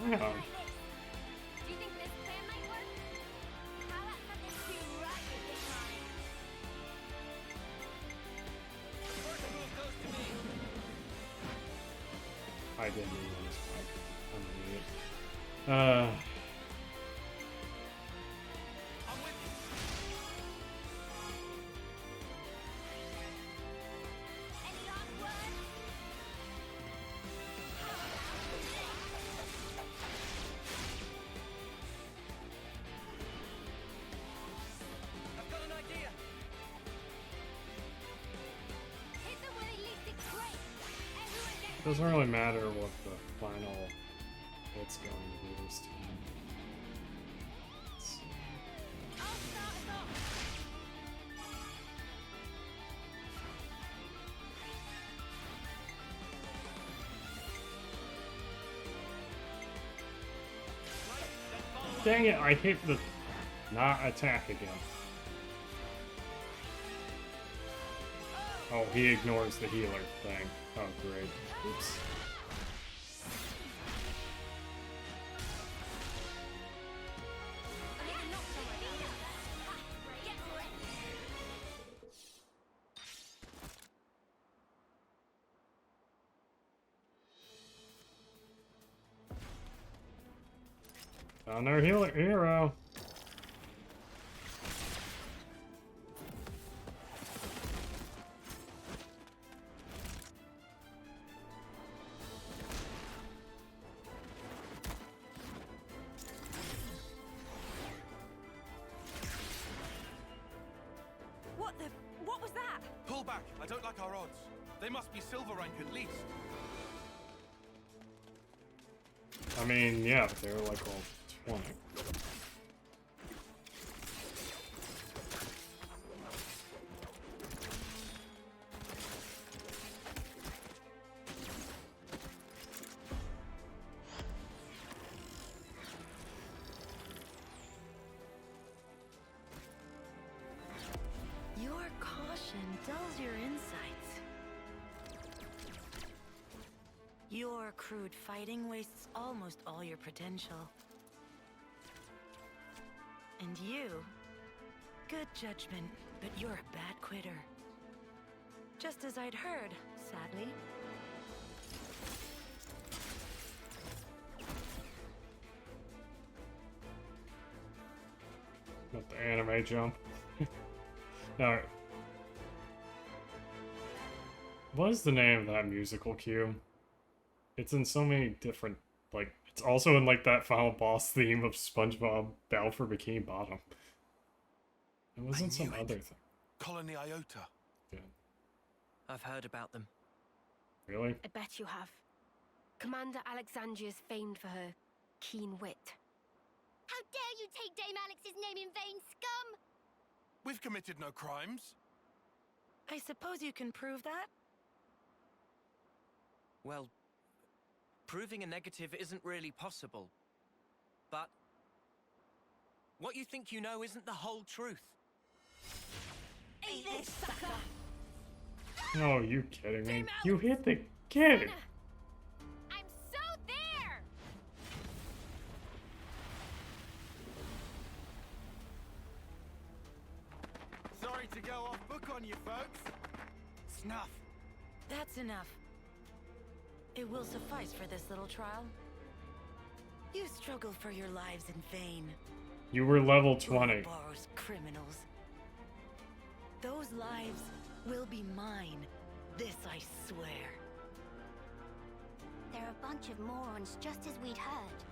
Yeah. Do you think this plan might work? How about something too rugged this time? First move goes to me. I didn't even spike. I'm an idiot. I'm with you. Any last words? I've got an idea. Hit them where they least expect. Everyone gets Doesn't really matter what the final hit's going to be this time. Let's see. I'll start us off. Dang it, I hit the not attack again. Oh, he ignores the healer thing. Oh, great. Oops. Found our hero. What was that? Pull back. I don't like our odds. They must be silver rank at least. I mean, yeah, but they were like all 20. Your caution dulls your insights. Your crude fighting wastes almost all your potential. And you, good judgment, but you're a bad quitter. Just as I'd heard, sadly. Got the anime jump. Alright. What is the name of that musical cue? It's in so many different, like, it's also in, like, that final boss theme of SpongeBob Battle for Bikini Bottom. It wasn't some other thing. Colony Iota. Yeah. I've heard about them. Really? I bet you have. Commander Alexandria's famed for her keen wit. How dare you take Dame Alex's name in vain, scum! We've committed no crimes. I suppose you can prove that? Well, proving a negative isn't really possible. But what you think you know isn't the whole truth. Eat this, sucker! Oh, you kidding me? You hit the kid! I'm so there! Sorry to go off book on you folks. Snuff. That's enough. It will suffice for this little trial. You struggled for your lives in vain. You were level 20. Ouroboros criminals. Those lives will be mine. This I swear. They're a bunch of morons, just as we'd heard.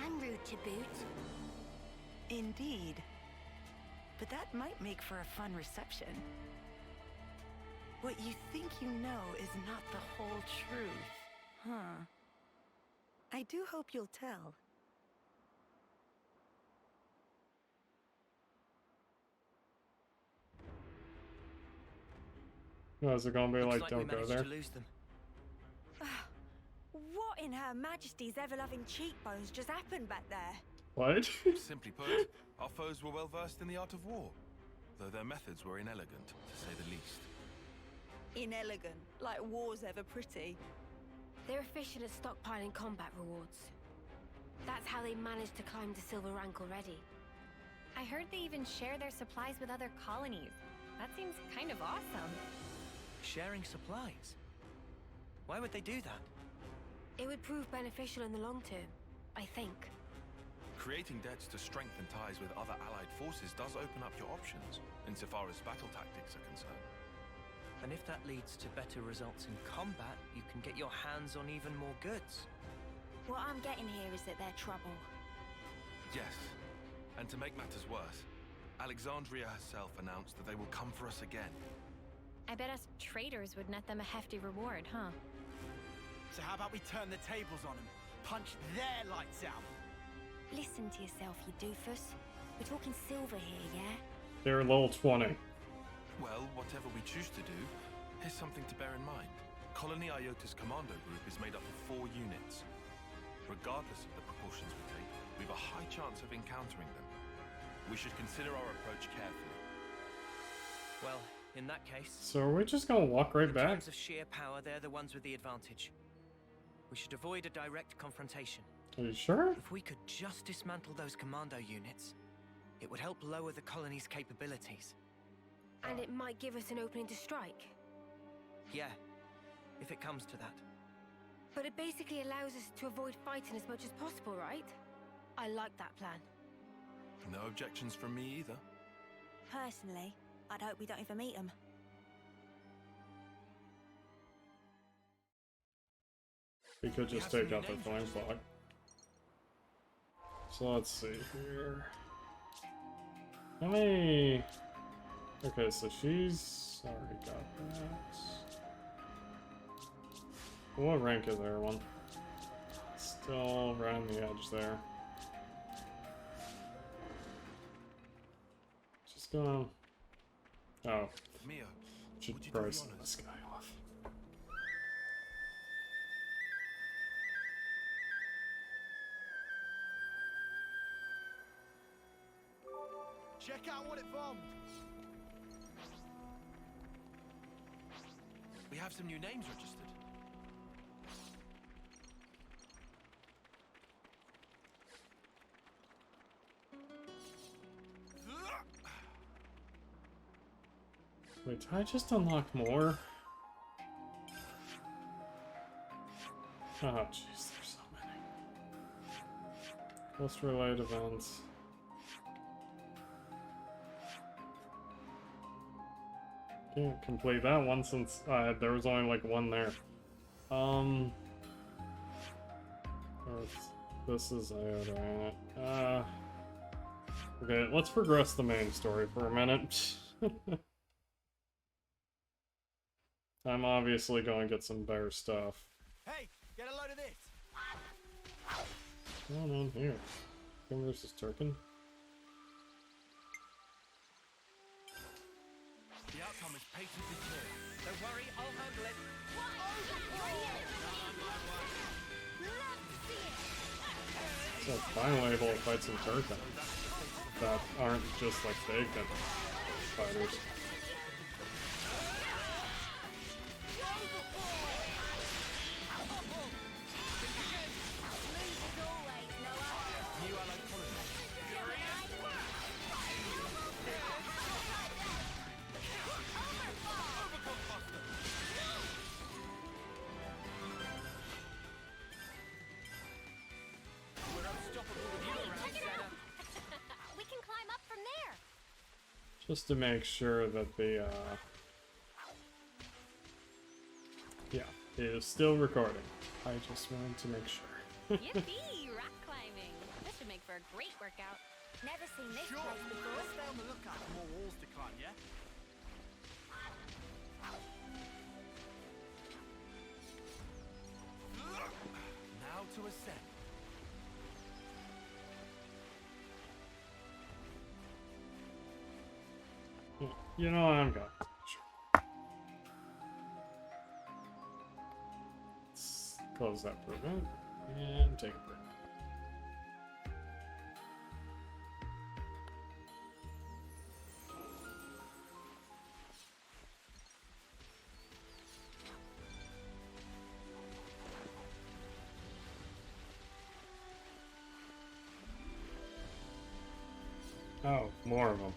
And rude to boot. Indeed. But that might make for a fun reception. What you think you know is not the whole truth. Huh. I do hope you'll tell. No, is it gonna be Looks like, we don't go managed there? to lose them. What betting Her Majesty's ever-loving cheekbones just happened back there. What? Simply put, our foes were well versed in the art of war, though their methods were inelegant, to say the least. Inelegant, like war's ever pretty. They're efficient at stockpiling combat rewards. That's how they managed to climb to silver rank already. I heard they even share their supplies with other colonies. That seems kind of awesome. Sharing supplies? Why would they do that? It would prove beneficial in the long term, I think. Creating debts to strengthen ties with other allied forces does open up your options, insofar as battle tactics are concerned. And if that leads to better results in combat, you can get your hands on even more goods. What I'm getting here is that they're trouble. Yes. And to make matters worse, Alexandria herself announced that they will come for us again. I bet us traitors would net them a hefty reward, huh? So how about we turn the tables on them? Punch their lights out? Listen to yourself, you doofus. We're talking silver here, yeah? They're level 20. Well, whatever we choose to do, here's something to bear in mind. Colony Iota's commando group is made up of 4 units. Regardless of the proportions we take, we've a high chance of encountering them. We should consider our approach carefully. Well, in that case... So are we just gonna walk right back? In terms of sheer power, they're the ones with the advantage. We should avoid a direct confrontation. Are you sure? If we could just dismantle those commando units, it would help lower the colony's capabilities. And it might give us an opening to strike. Yeah, if it comes to that. But it basically allows us to avoid fighting as much as possible, right? I like that plan. No objections from me either. Personally, I'd hope we don't even meet them. We could just take out the flank block. So let's see here. How many... Okay, so she's already got that. What rank is everyone? Still around the edge there. Just gonna... Oh. Mia, Should price this guy off. Check out what it bombed! We have some new names registered. Wait, did I just unlock more? Oh jeez, there's so many. Quest related events. Can't complete that one since there was only like one there. This is Iota. Okay, let's progress the main story for a minute. I'm obviously going to get some better stuff. Hey, get a load of this! What's going on here? Kim versus Turkin? The outcome is patently clear. Don't worry, I'll handle it. So finally able to fight some Turkin that aren't just like bacon fighters. Just to make sure that the, yeah, it is still recording. I just wanted to make sure. Yippee! Rock climbing! This should make for a great workout. Never seen this Sure, place before. let's stay on the lookout for more walls to climb, yeah? Now to ascend. You know, I'm going. Sure. Close that improvement. And take a break. Oh, more of them.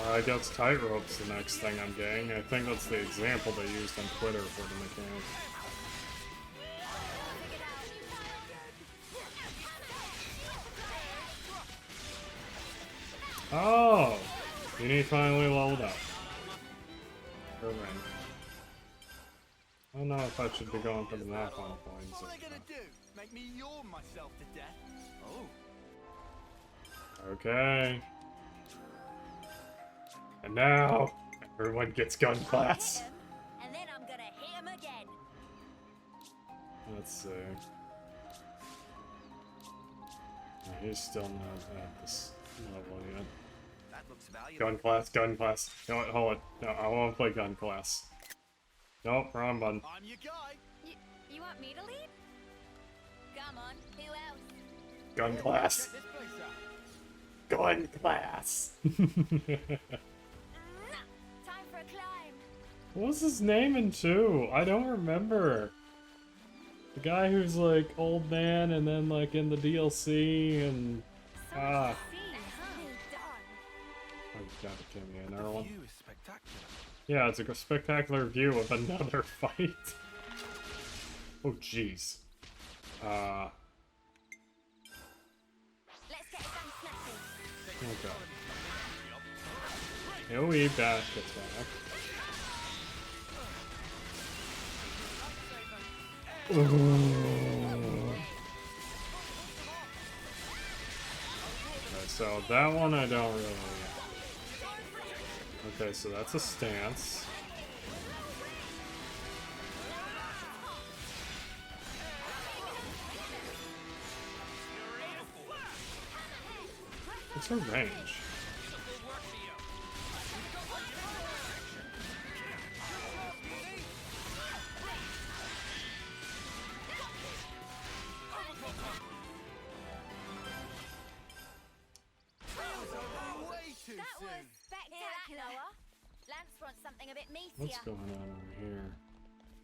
I guess tightrope's the next thing I'm getting. I think that's the example they used on Twitter for the mechanic. Oh! You need finally leveled up. For rank. I don't know if I should be going for the map on points. What are they gonna do? Make me yawn myself to death? Oh. Okay. And now, everyone gets gun class. And then I'm gonna hit him again. Let's see. He's still not at this level yet. That looks valuable. Gun class, gun class. No, hold it. No, I won't play gun class. Nope, wrong button. I'm your guy. You want me to lead? Come on, who else? Gun class. Check this place out. Gun class. Time for a climb. What was his name in 2? I don't remember. The guy who's like old man and then like in the DLC and So ah. much to see, huh? Oh, you gotta give me another one. View is spectacular. Yeah, it's a spectacular view of another fight. Oh jeez. Let's get it done snappy. Okay. AoE bash attack. Okay, so that one I don't really. Okay, so that's a stance. What's her range? That was spectacular. Lance wants something a bit meatier. What's going on over here?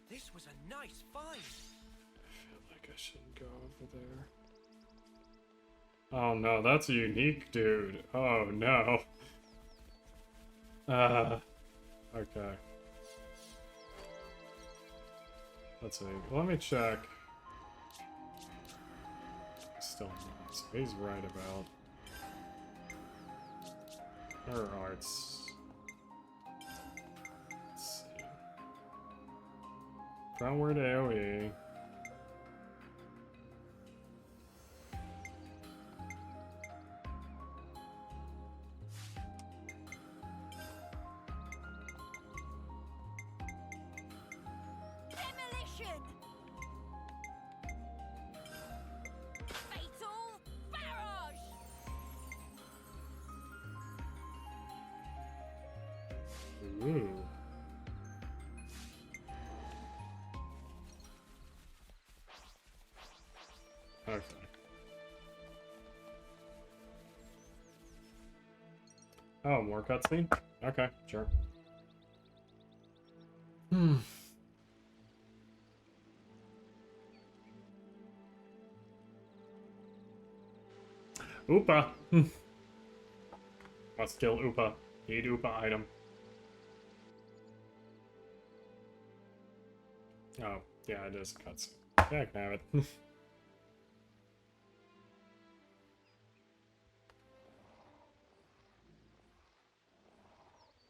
This was a nice fight. I feel like I shouldn't go over there. Oh no, that's a unique dude. Oh no. Okay. Let's see. Let me check. Still not. So he's right about her arts. Let's see. Frontward AoE. Demolition! Fatal barrage! Ooh. Okay. Oh, more cutscene? Okay, sure. Oopa! Must kill Oopa. Need Oopa item. Oh, yeah, it is a cutscene. Yeah, I can have it.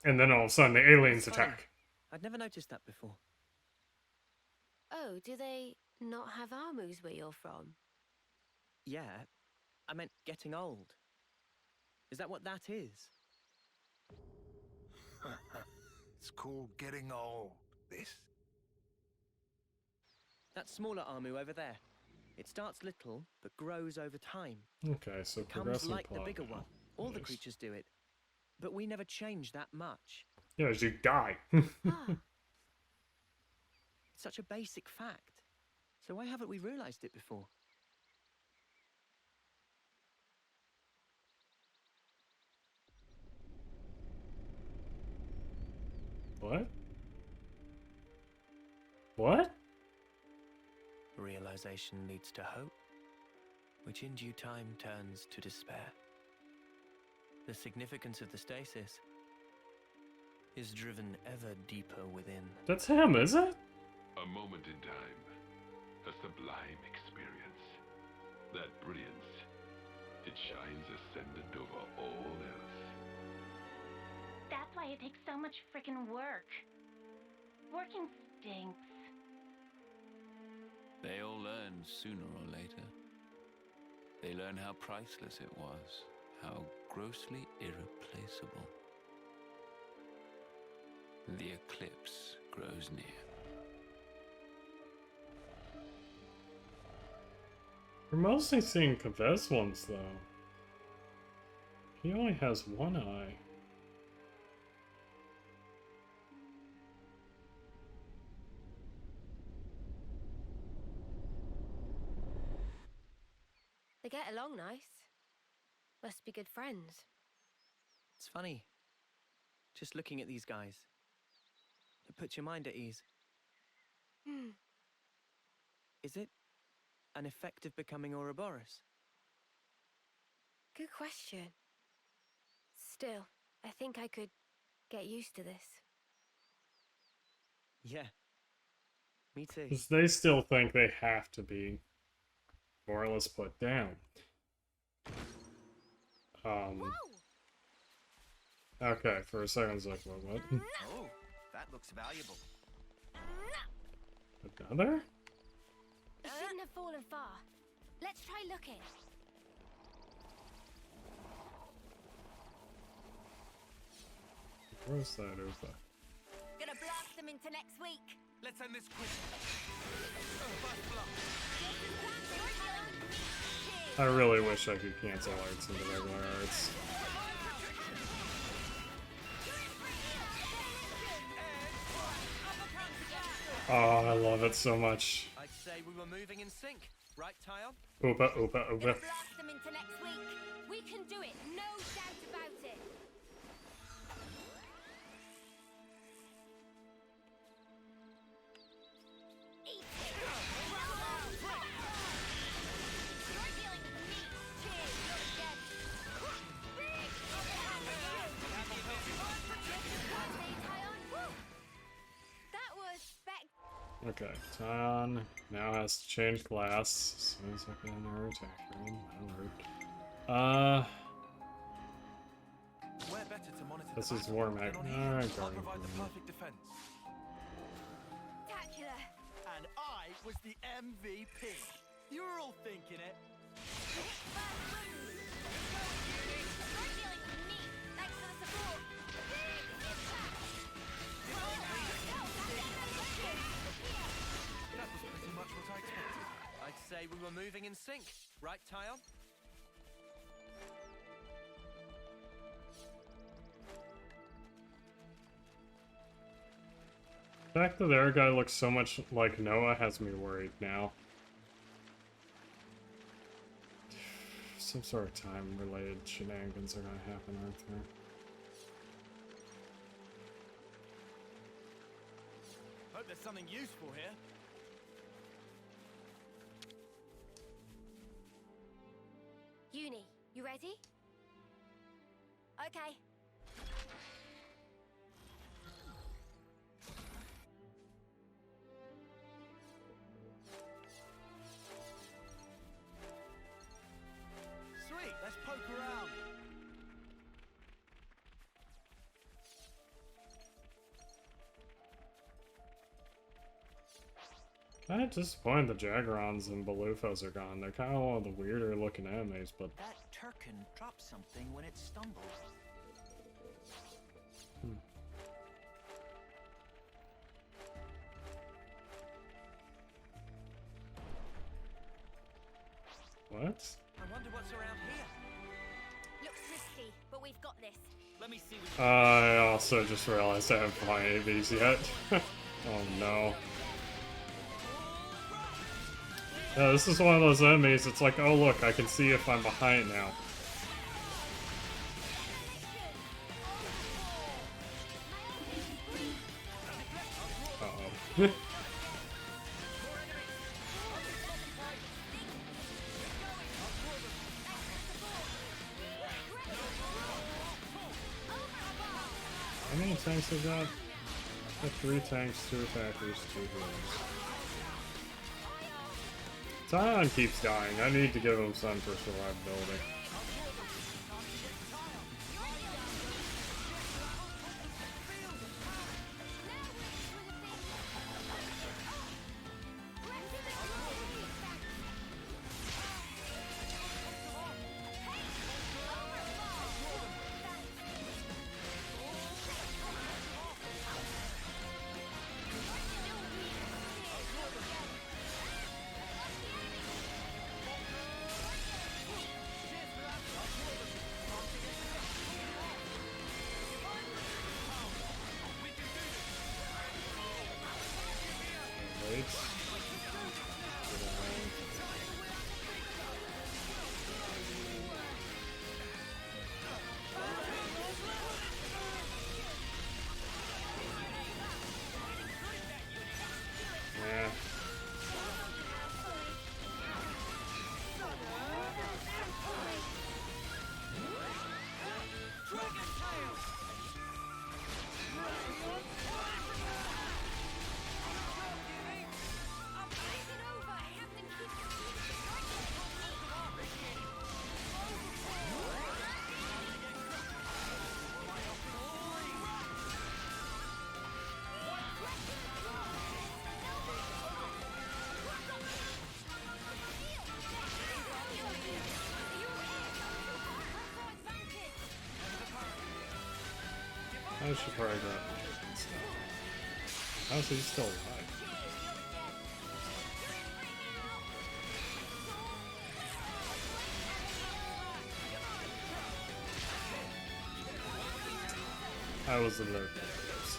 And then all of a sudden the aliens It's funny. attack. I'd never noticed that before. Oh, do they not have armors where you're from? Yeah, I meant getting old. Is that what that is? It's called getting old, this. That smaller Amu over there. It starts little, but grows over time. Okay, so Becomes progressing like the plot bigger now. one. All the Nice. creatures do it. But we never change that much. Yeah, as you die. It's such a basic fact. So why haven't we realized it before? What? What? Realization leads to hope, which in due time turns to despair. The significance of the stasis is driven ever deeper within. That's him, is it? A moment in time. A sublime experience. That brilliance, it shines ascendant over all else. That's why it takes so much frickin' work. Working stinks. They all learn sooner or later. They learn how priceless it was, how grossly irreplaceable. The eclipse grows near. We're mostly seeing Kavez ones, though. He only has one eye. They get along nice. Must be good friends. It's funny. Just looking at these guys. It puts your mind at ease. Is it an effect of becoming Ouroboros? Good question. Still, I think I could get used to this. Yeah. Me too. 'Cause they still think they have to be more or less put down. Okay, for a second I was like, what? Oh, that looks valuable. Another? It shouldn't have fallen far. Let's try looking. Where's that over? Gonna blast them into next week. Let's end this quick. I really wish I could cancel arts into regular arts. Oh, I love it so much. I'd say we were moving in sync, right, Tyon? Oopa, oopa, oopa. Blast them into next week. We can do it, no doubt about it. Okay, Tyon now has to change class as soon as I get in her attack room. Alert. Where better to monitor This the is battle Warmack. than on Alright, Eve? I'll Guardian. provide the perfect defense. Spectacular. And I was the MVP. You were all thinking it. That was pretty much what I expected. I'd say we were moving in sync, right, Tyon? The fact that their guy looks so much like Noah has me worried now. Some sort of time-related shenanigans are gonna happen, aren't there? Hope there's something useful here. Uni, you ready? Okay. Sweet, let's poke around. Kinda disappointed the Jagrons and Balufos are gone. They're kinda one of the weirder looking enemies, but That Turkin dropped something when it stumbled. Let me see what I also just realized I haven't put my ABs yet. Oh no. Yeah, this is one of those enemies, it's like, oh look, I can see if I'm behind now. Uh-oh. How many tanks have got? Got 3 tanks, 2 attackers, 2 healers. Zion keeps dying. I need to give him some for survivability. I should probably grab the stuff. How's he still alive? I was a little close.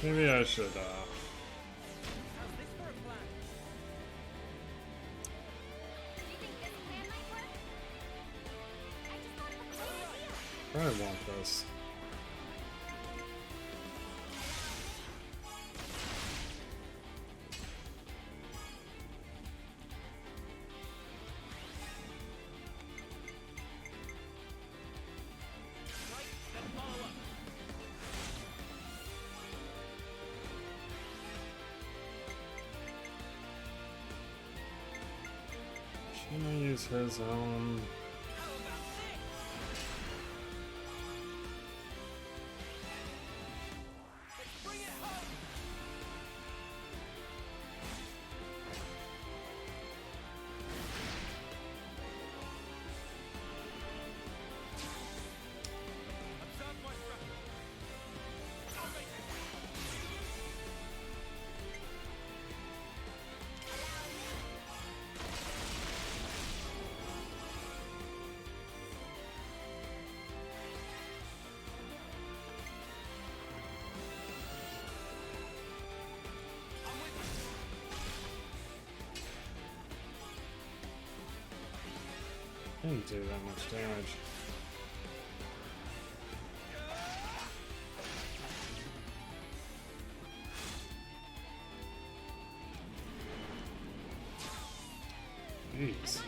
Maybe I should, probably want this. Shouldn't I use his own? Didn't do that much damage. Jeez.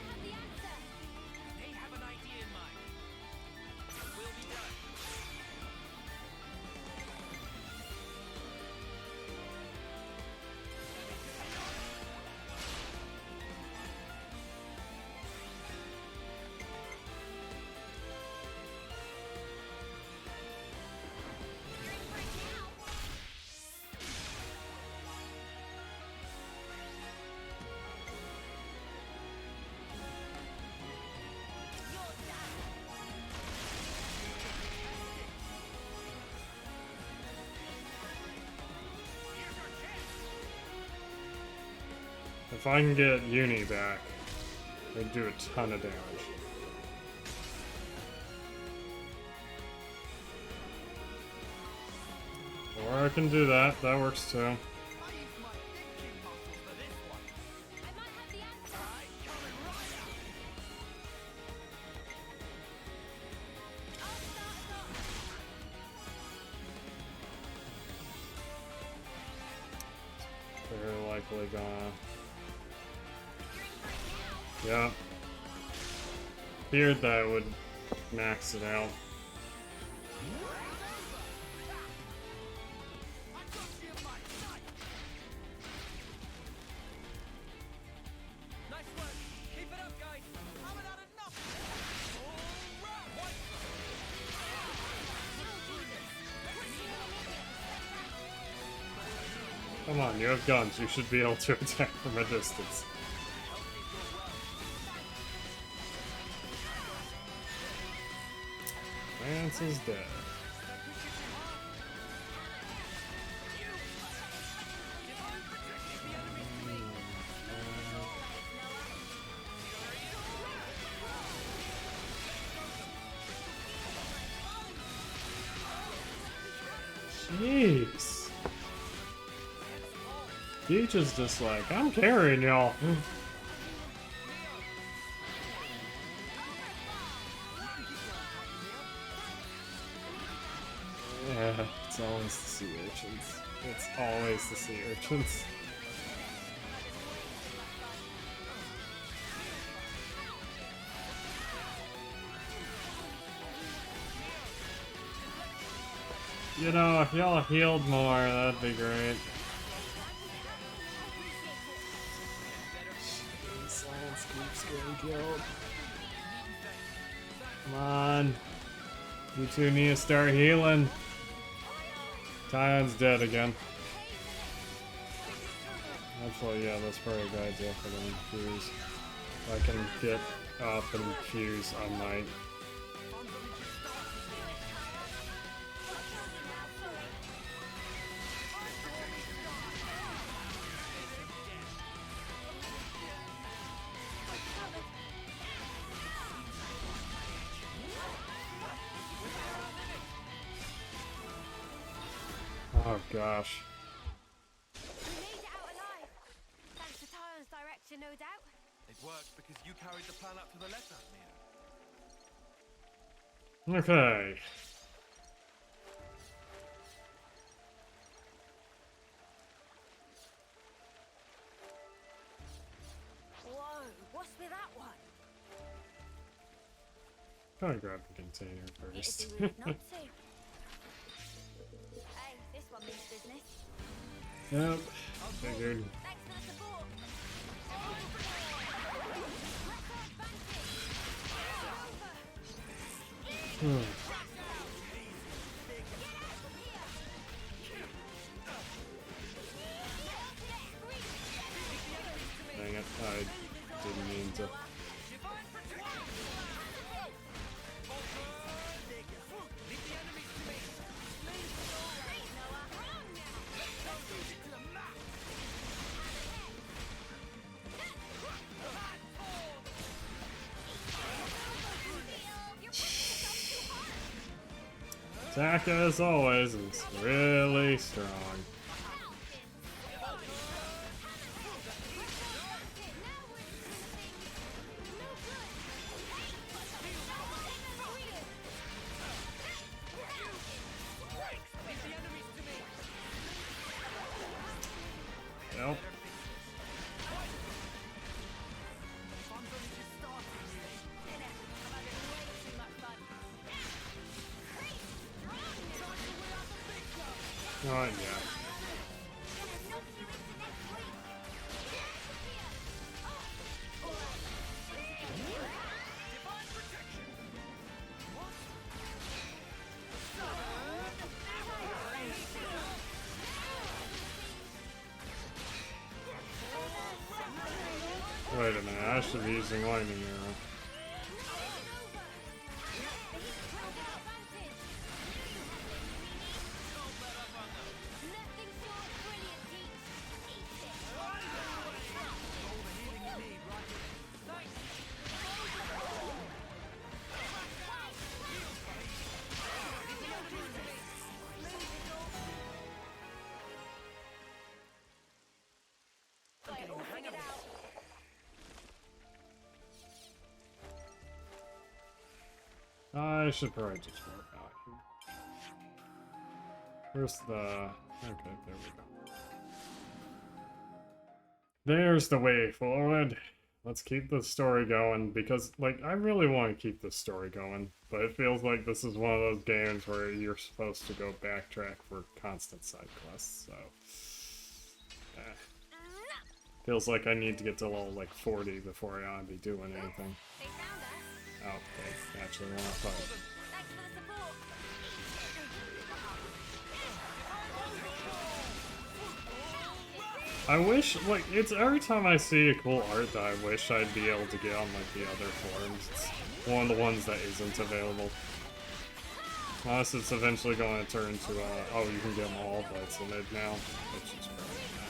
If I can get Uni back, it'd do a ton of damage. Or I can do that. That works too. They're likely gonna... Yeah. Feared that would max it out. Come on, you have guns. You should be able to attack from a distance. Lance is dead. Jeez. Peach is just like, I'm carrying y'all. Yeah, it's always the sea urchins. It's always the sea urchins. You know, if y'all healed more, that'd be great. Silence keeps getting killed. Come on. You two need to start healing. Tion's dead again. Actually, yeah, that's probably a good idea for them to fuse. If I can get up and fuse, I might. Oh gosh. We made it out alive. Thanks to Tion's direction, no doubt. It worked because you carried the plan up to the letter, Mia. Okay. Whoa, what's with that one? Gotta grab the container first. It'd be rude not to. Hey, this one means business. Yep, figured. Thanks for the support. Dang it, I didn't mean to. Attack as always is really strong. Nope. Oh, yeah. Wait a minute, I should be using lightning arrow. I should probably just work out here. Where's the... Okay, there we go. There's the way forward. Let's keep the story going, because, like, I really want to keep the story going, but it feels like this is one of those games where you're supposed to go backtrack for constant side quests, so... Feels like I need to get to level, like, 40 before I ought to be doing anything. Oh, they actually want to fight. I wish, like, it's every time I see a cool art that I wish I'd be able to get on, like, the other forums. It's one of the ones that isn't available. Unless it's eventually going to turn to, oh, you can get them all, but it's limited now, which is probably not.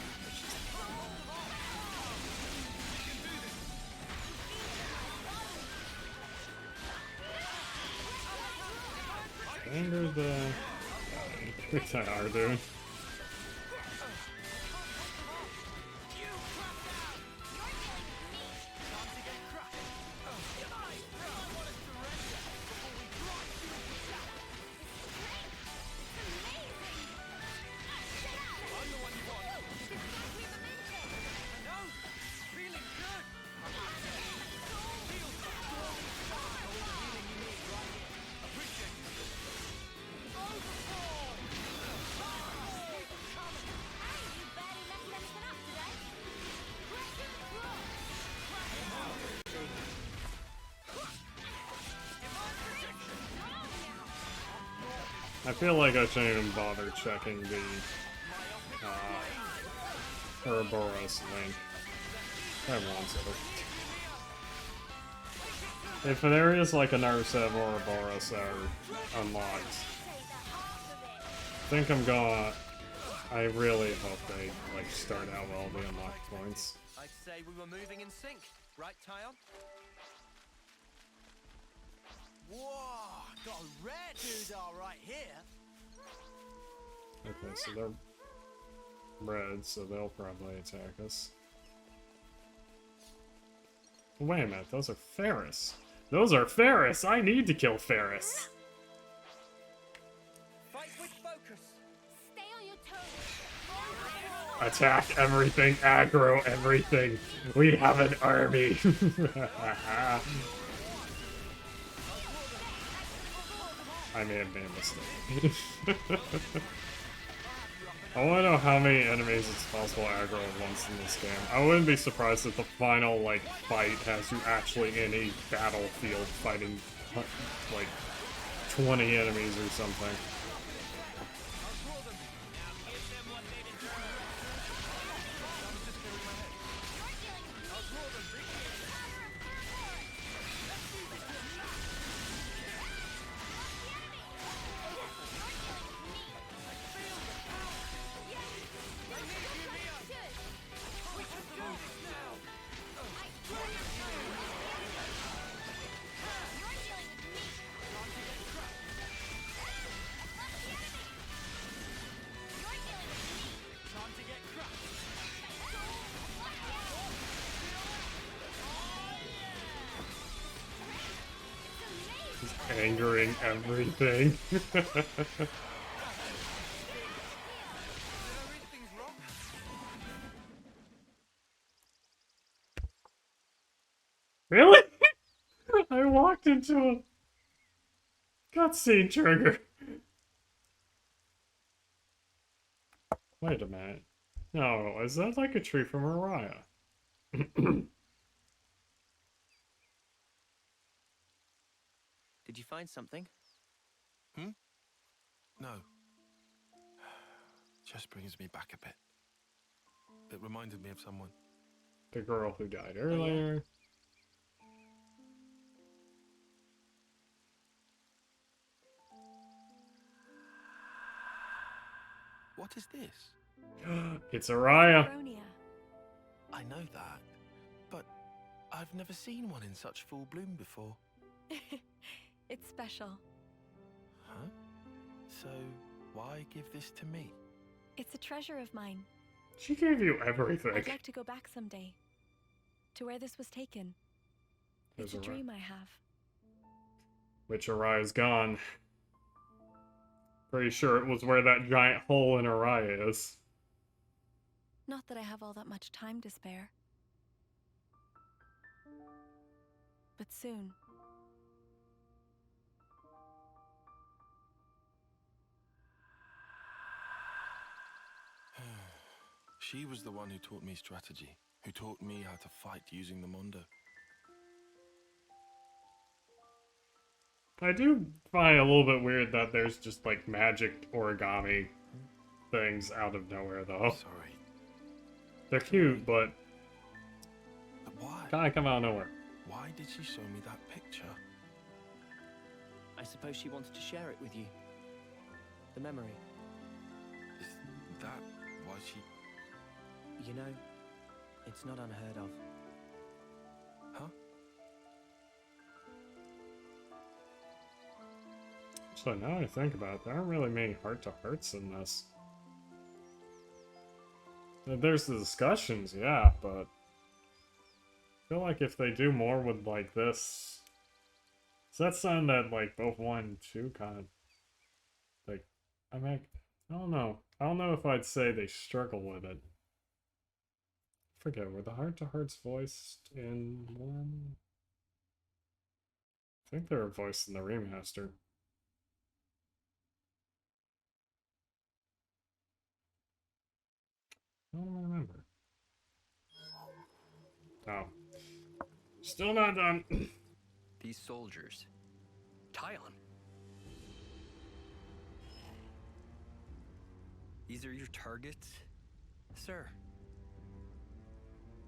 Anger the... that are doing. I feel like I shouldn't even bother checking the Ouroboros link. I want to. If an area's like another set of Ouroboros are unlocked, I think I'm gonna... I really hope they like start out with all the unlocked points. I'd say we were moving in sync, right, Tyon? Whoa, got a rare doodah right here. Okay, so they're red, so they'll probably attack us. Wait a minute, those are Ferris. Those are Ferris! I need to kill Ferris! Fight with focus. Stay on your toes. Attack everything, aggro everything. We have an army. I may have made a mistake. I want to know how many enemies it's possible to aggro at once in this game. I wouldn't be surprised if the final, like, fight has you actually in a battlefield fighting, like, 20 enemies or something. Angering everything. Really? I walked into a cutscene trigger. Wait a minute. No, is that like a tree from Mariah? Did you find something? No. Just brings me back a bit. It reminded me of someone. The girl who died earlier. What is this? It's Araya. I know that, but I've never seen one in such full bloom before. It's special. Huh? So, why give this to me? It's a treasure of mine. She gave you everything. I'd like to go back someday. To where this was taken. There's It's a a dream I have. Which Arai's gone. Pretty sure it was where that giant hole in Arai is. Not that I have all that much time to spare. But soon. She was the one who taught me strategy, who taught me how to fight using the Mondo. I do find it a little bit weird that there's just like magic origami things out of nowhere though. Sorry. They're cute, but why? Kinda come out of nowhere. Why did she show me that picture? I suppose she wanted to share it with you. The memory. Is that why she... You know, it's not unheard of. Huh? So now I think about it, there aren't really many heart-to-hearts in this. There's the discussions, yeah, but I feel like if they do more with like this, does that sound that like both 1 and 2 kind of like, I mean, I don't know. I don't know if I'd say they struggle with it. I forget, were the heart-to-hearts voiced in 1? I think they were voiced in the remaster. I don't remember. Oh. Still not done. These soldiers. Tyon. These are your targets, sir.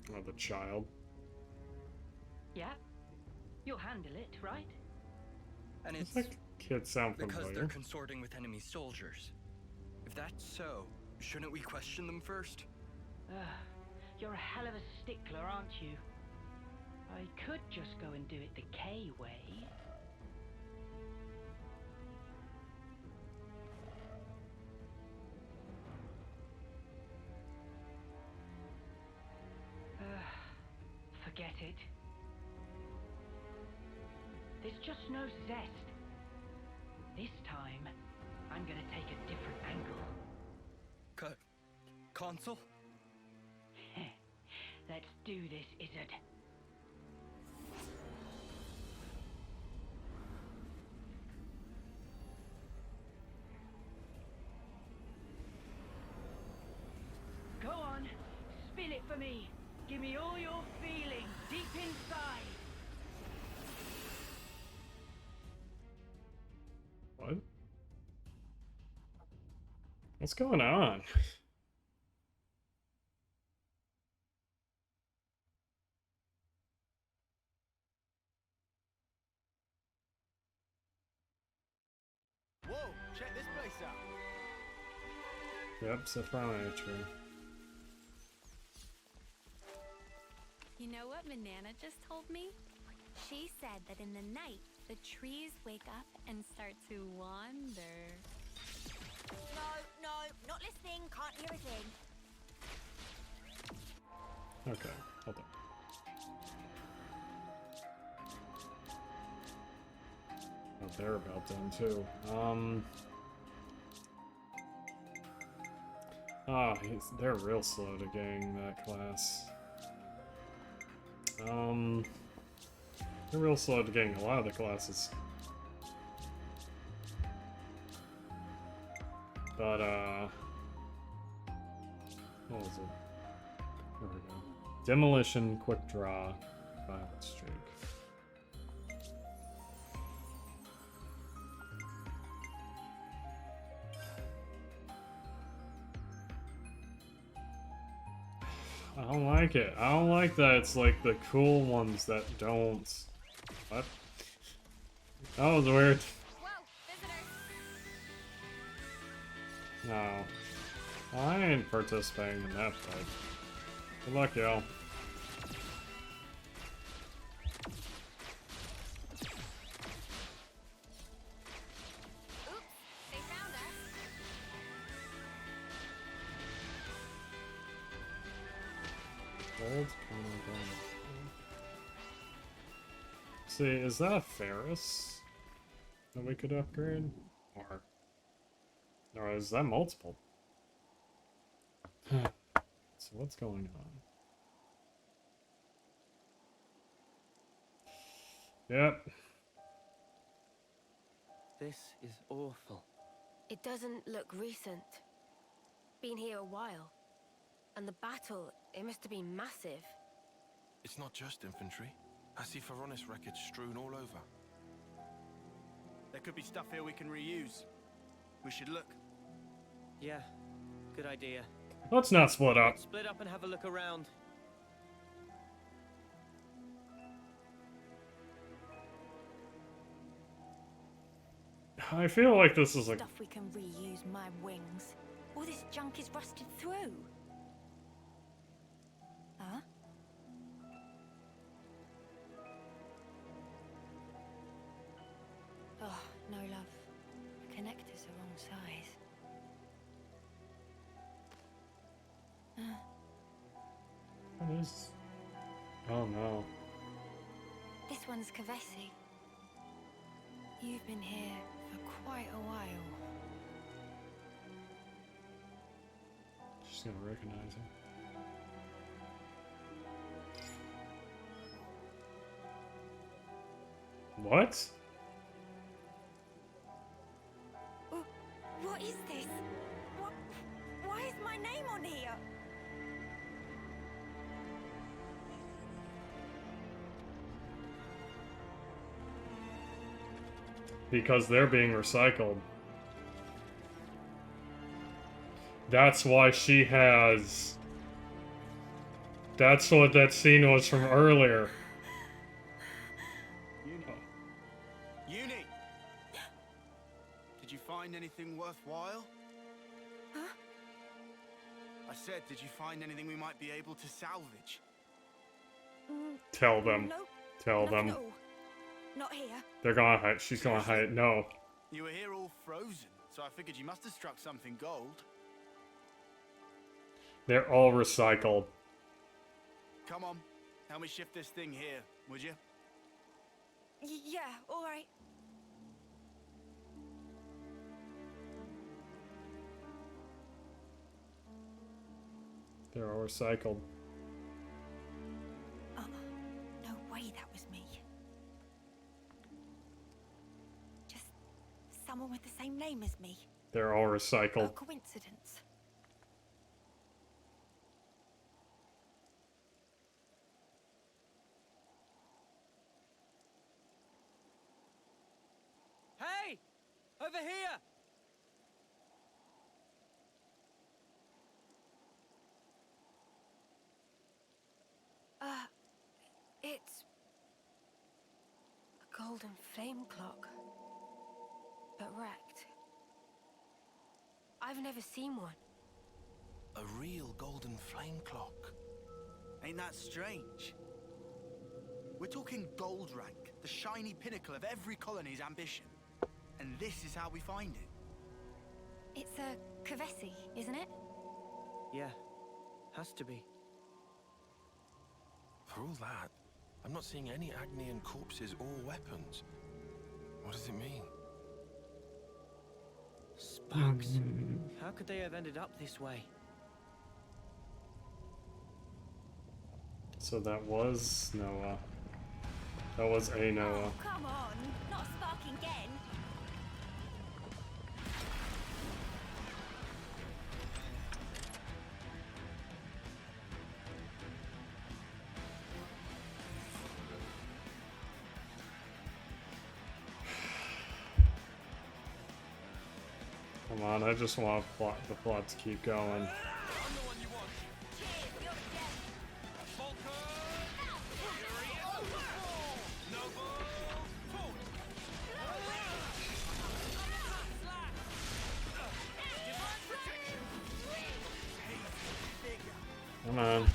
Oh, the child. Yeah. You'll handle it, right? And it's like kids sound because familiar. they're consorting with enemy soldiers. If that's so, shouldn't we question them first? You're a hell of a stickler, aren't you? I could just go and do it the K way. Forget it. There's just no zest. This time, I'm gonna take a different angle. Consul? Let's do this, Izzard. Go on, spill it for me. Give me all your feelings deep inside. What? What's going on? Whoa, check this place out. Yep, Sapphire tree. You know what Manana just told me? She said that in the night, the trees wake up and start to wander. No, not listening. Can't hear a thing. Okay, hold on. Oh, they're about done too. They're real slow to getting that class. They're real slow to getting a lot of the classes. But, what was it? There we go. Demolition, quick draw, violent streak. I don't like it. I don't like that it's like the cool ones that don't. What? That was weird. No. I ain't participating in that fight. Good luck, y'all. See, is that a Ferris? that we could upgrade? Or is that multiple? So what's going on? Yep. This is awful. It doesn't look recent. Been here a while. And the battle, it must have been massive. It's not just infantry. I see Feronis wreckage strewn all over. There could be stuff here we can reuse. We should look. Yeah, good idea. Let's not split up. Split up and have a look around. I feel like this is like Stuff we can reuse, my wings. All this junk is rusted through. Huh? Oh, no love. The connector's the wrong size. what is? Oh no. This one's Kavesi. You've been here for quite a while. She's gonna recognize him. What? What is this? Why is my name on here? Because they're being recycled. That's why she has... That's what that scene was from earlier. Uni! Did you find anything worthwhile? Huh? I said, did you find anything we might be able to salvage? Tell them. Nope. Tell Nothing them. at all. Not here. They're gonna hide. She's gonna hide. No. You were here all frozen, so I figured you must have struck something gold. They're all recycled. Come on, help me shift this thing here, would you? Yeah, all right. They're all recycled. No way that was me. Just someone with the same name as me. They're all recycled. A coincidence. Hey! Over here! It's a golden flame clock, but wrecked. I've never seen one. A real golden flame clock. Ain't that strange? We're talking gold rank, the shiny pinnacle of every colony's ambition. And this is how we find it. It's a Kavesi, isn't it? Yeah, has to be. For all that, I'm not seeing any Agnian corpses or weapons. What does it mean? Sparks. How could they have ended up this way? So that was Noah. That was a Noah. Oh, come on. Not sparking again. Come on, I just want the plot to keep going. Come on.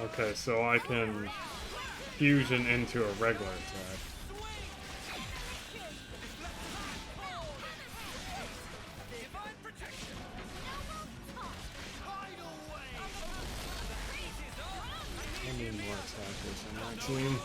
Okay, so I can fusion into a regular attack. I need more attackers on my team.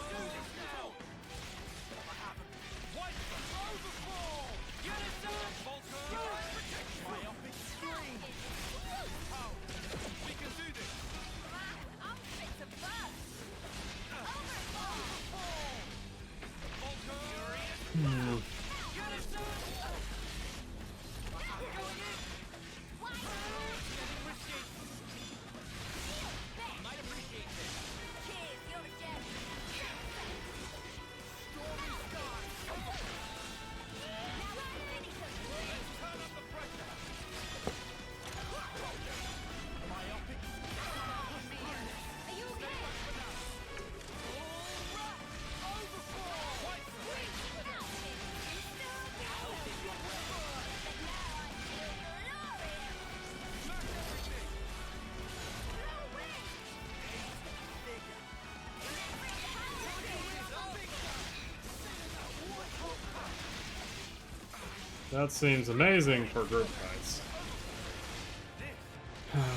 That seems amazing for group fights.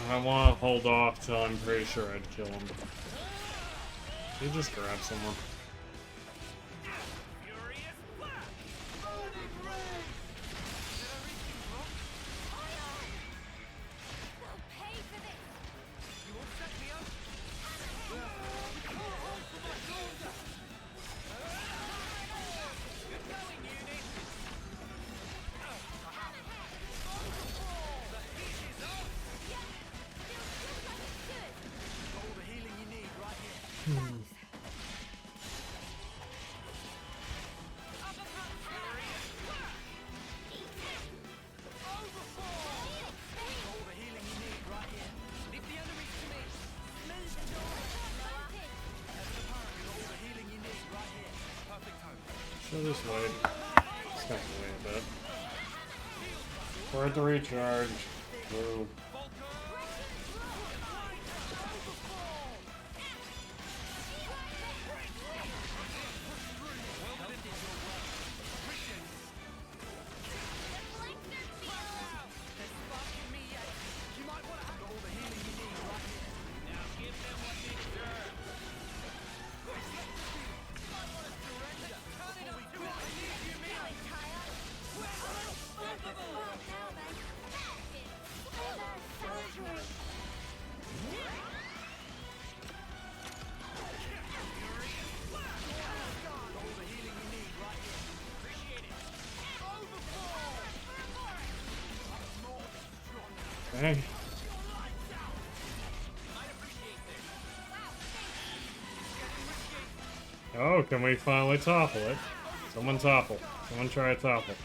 I want to hold off till I'm pretty sure I'd kill him. He just grabbed someone. So this way. It's gonna wait a bit. We're at the recharge. Whoa. Okay. Oh, can we finally topple it? Someone topple. Someone try a topple.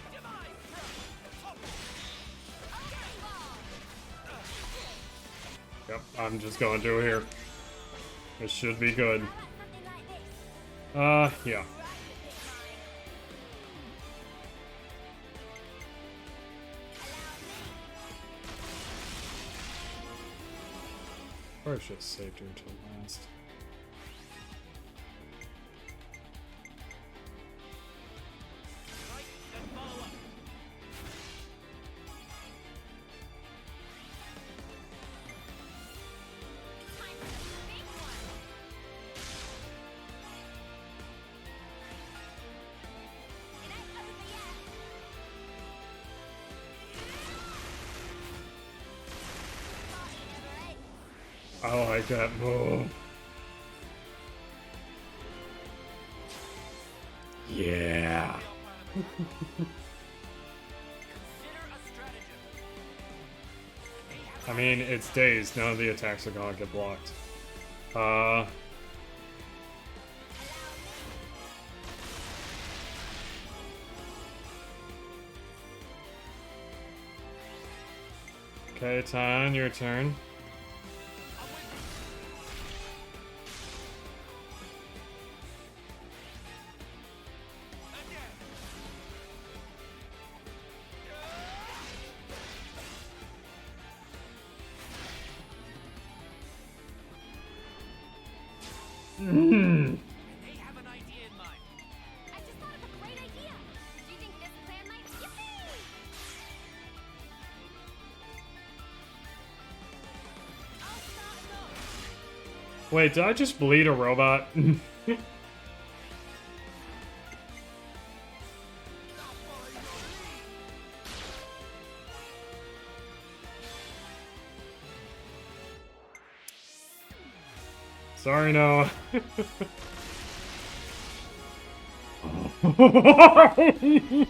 Yep, I'm just going through here. This should be good. Yeah. Or I should have saved her until last. I like that move. Yeah. I mean, it's dazed. None of the attacks are gonna get blocked. Okay, Tan, your turn. Mm. They have an idea in mind. I just thought of a great idea. Do you think this plan might... Yippee! I'll start us off. Wait, did I just bleed a robot? Sorry, Noah. Woo!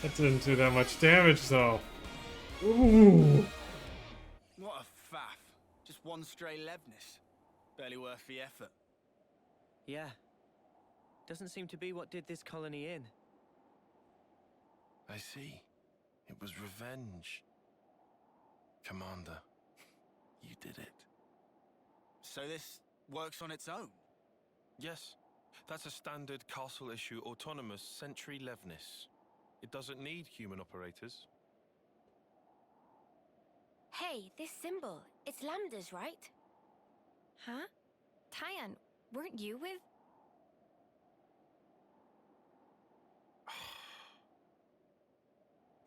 That didn't do that much damage, though. Ooh. What a faff. Just one stray Levnis. Barely worth the effort. Yeah. Doesn't seem to be what did this colony in. I see. It was revenge. Commander, you did it. So this works on its own? Yes. That's a standard castle-issue autonomous Sentry Levnis. It doesn't need human operators. Hey, this symbol. It's Lambda's, right? Huh? Tyan, weren't you with...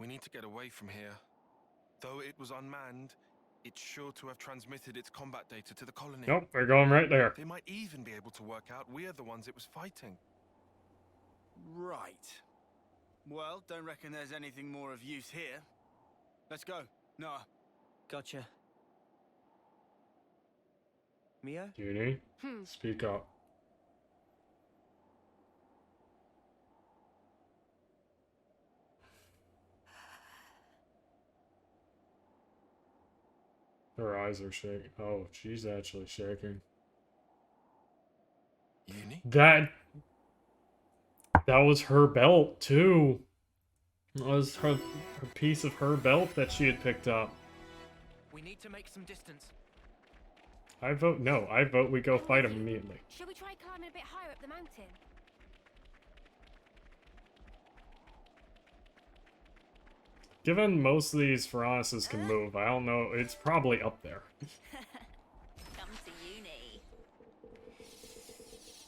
We need to get away from here. Though it was unmanned, it's sure to have transmitted its combat data to the colony. Nope, they're going right there. They might even be able to work out we're the ones it was fighting. Right. Well, don't reckon there's anything more of use here. Let's go. Noah. Gotcha. Mia? Uni, speak up. Her eyes are shaking. Oh, she's actually shaking. Uni? That was her belt, too. That was her piece of her belt that she had picked up. We need to make some distance. I vote no. I vote we go fight him immediately. Shall we try climbing a bit higher up the mountain? Given most of these Ferocious can move, I don't know. It's probably up there. Come to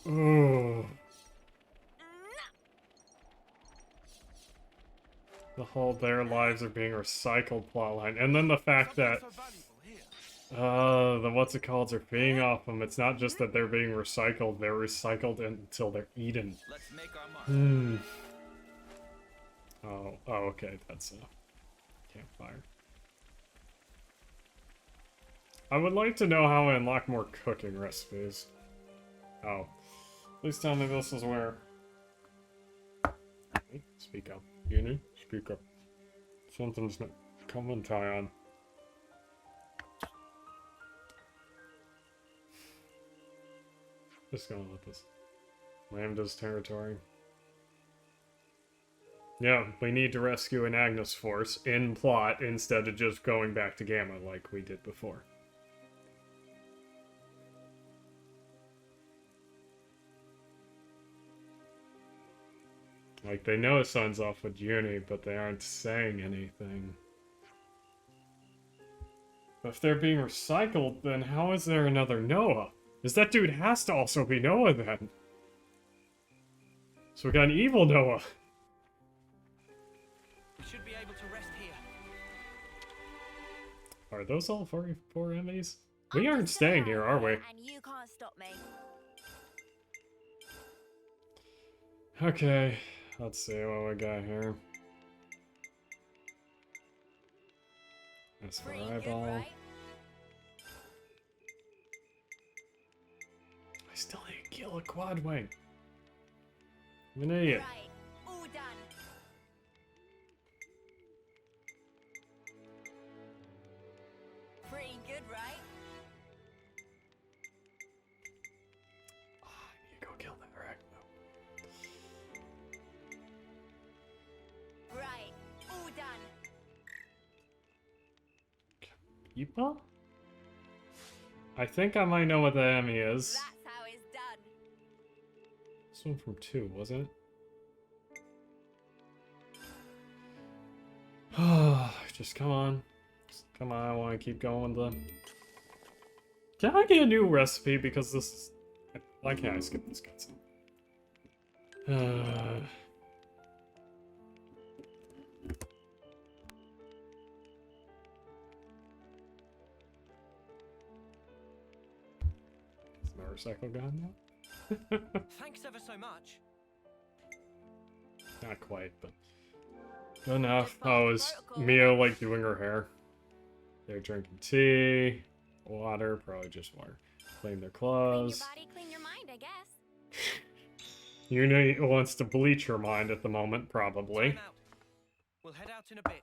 uni. Ooh. The whole their lives are being recycled plotline. And then the fact that the what's it called are feeding off them. It's not just that they're being recycled, they're recycled until they're eaten. Let's make our mark. Oh, okay, that's a campfire. I would like to know how I unlock more cooking recipes. Oh. Please tell me this is where. Speak up. Uni? Speak up. Something's not coming, Tyan. Just gonna let this. Lambda's territory. Yeah, we need to rescue an Agnes Force in plot instead of just going back to Gamma like we did before. Like, they know Sun's off with Uni, but they aren't saying anything. But if they're being recycled, then how is there another Noah? Because that dude has to also be Noah, then. So we got an evil Noah. We should be able to rest here. Are those all 44 enemies? We aren't staying here, are we? And you can't stop me. Okay, let's see what we got here. That's for eyeball. Right? I still need to kill a quad wing. I'm an idiot. Right. All done. Pretty good, right? Oh, I need to go kill that arachno. Right. All done. Peepa? I think I might know what the enemy is. That's how it's done. This one from 2, wasn't it? Just come on. Just come on, I want to keep going with the... Can I get a new recipe? Because this is... Why can't I skip this cutscene? Is motorcycle gone now? Thanks ever so much. Not quite, but... Good enough. Oh, is Mia, like, doing her hair? They're drinking tea, water, probably just water. Clean their clothes. Clean your body, clean your mind, I guess. Uni wants to bleach her mind at the moment, probably. Time out. We'll head out in a bit.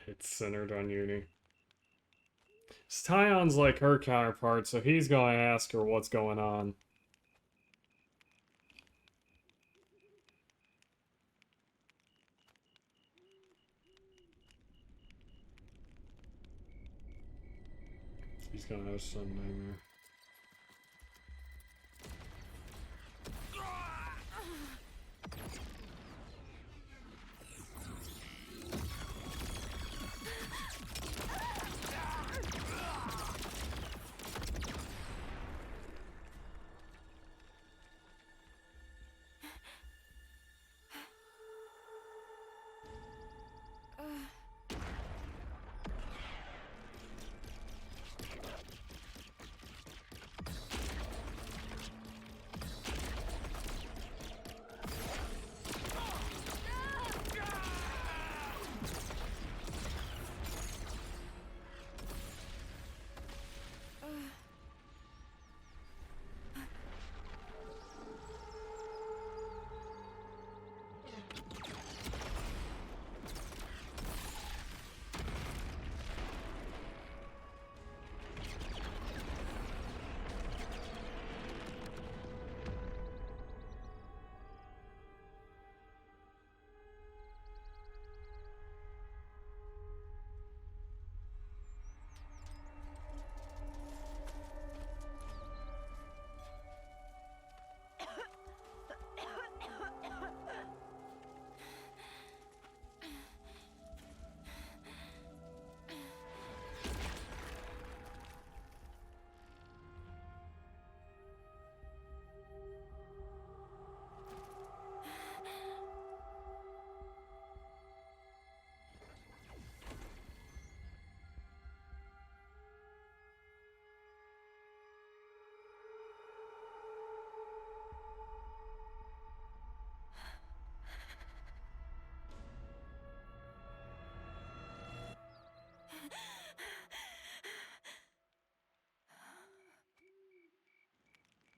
It's centered on Uni. Styon's like her counterpart, so he's going to ask her what's going on. He's gonna have some nightmare.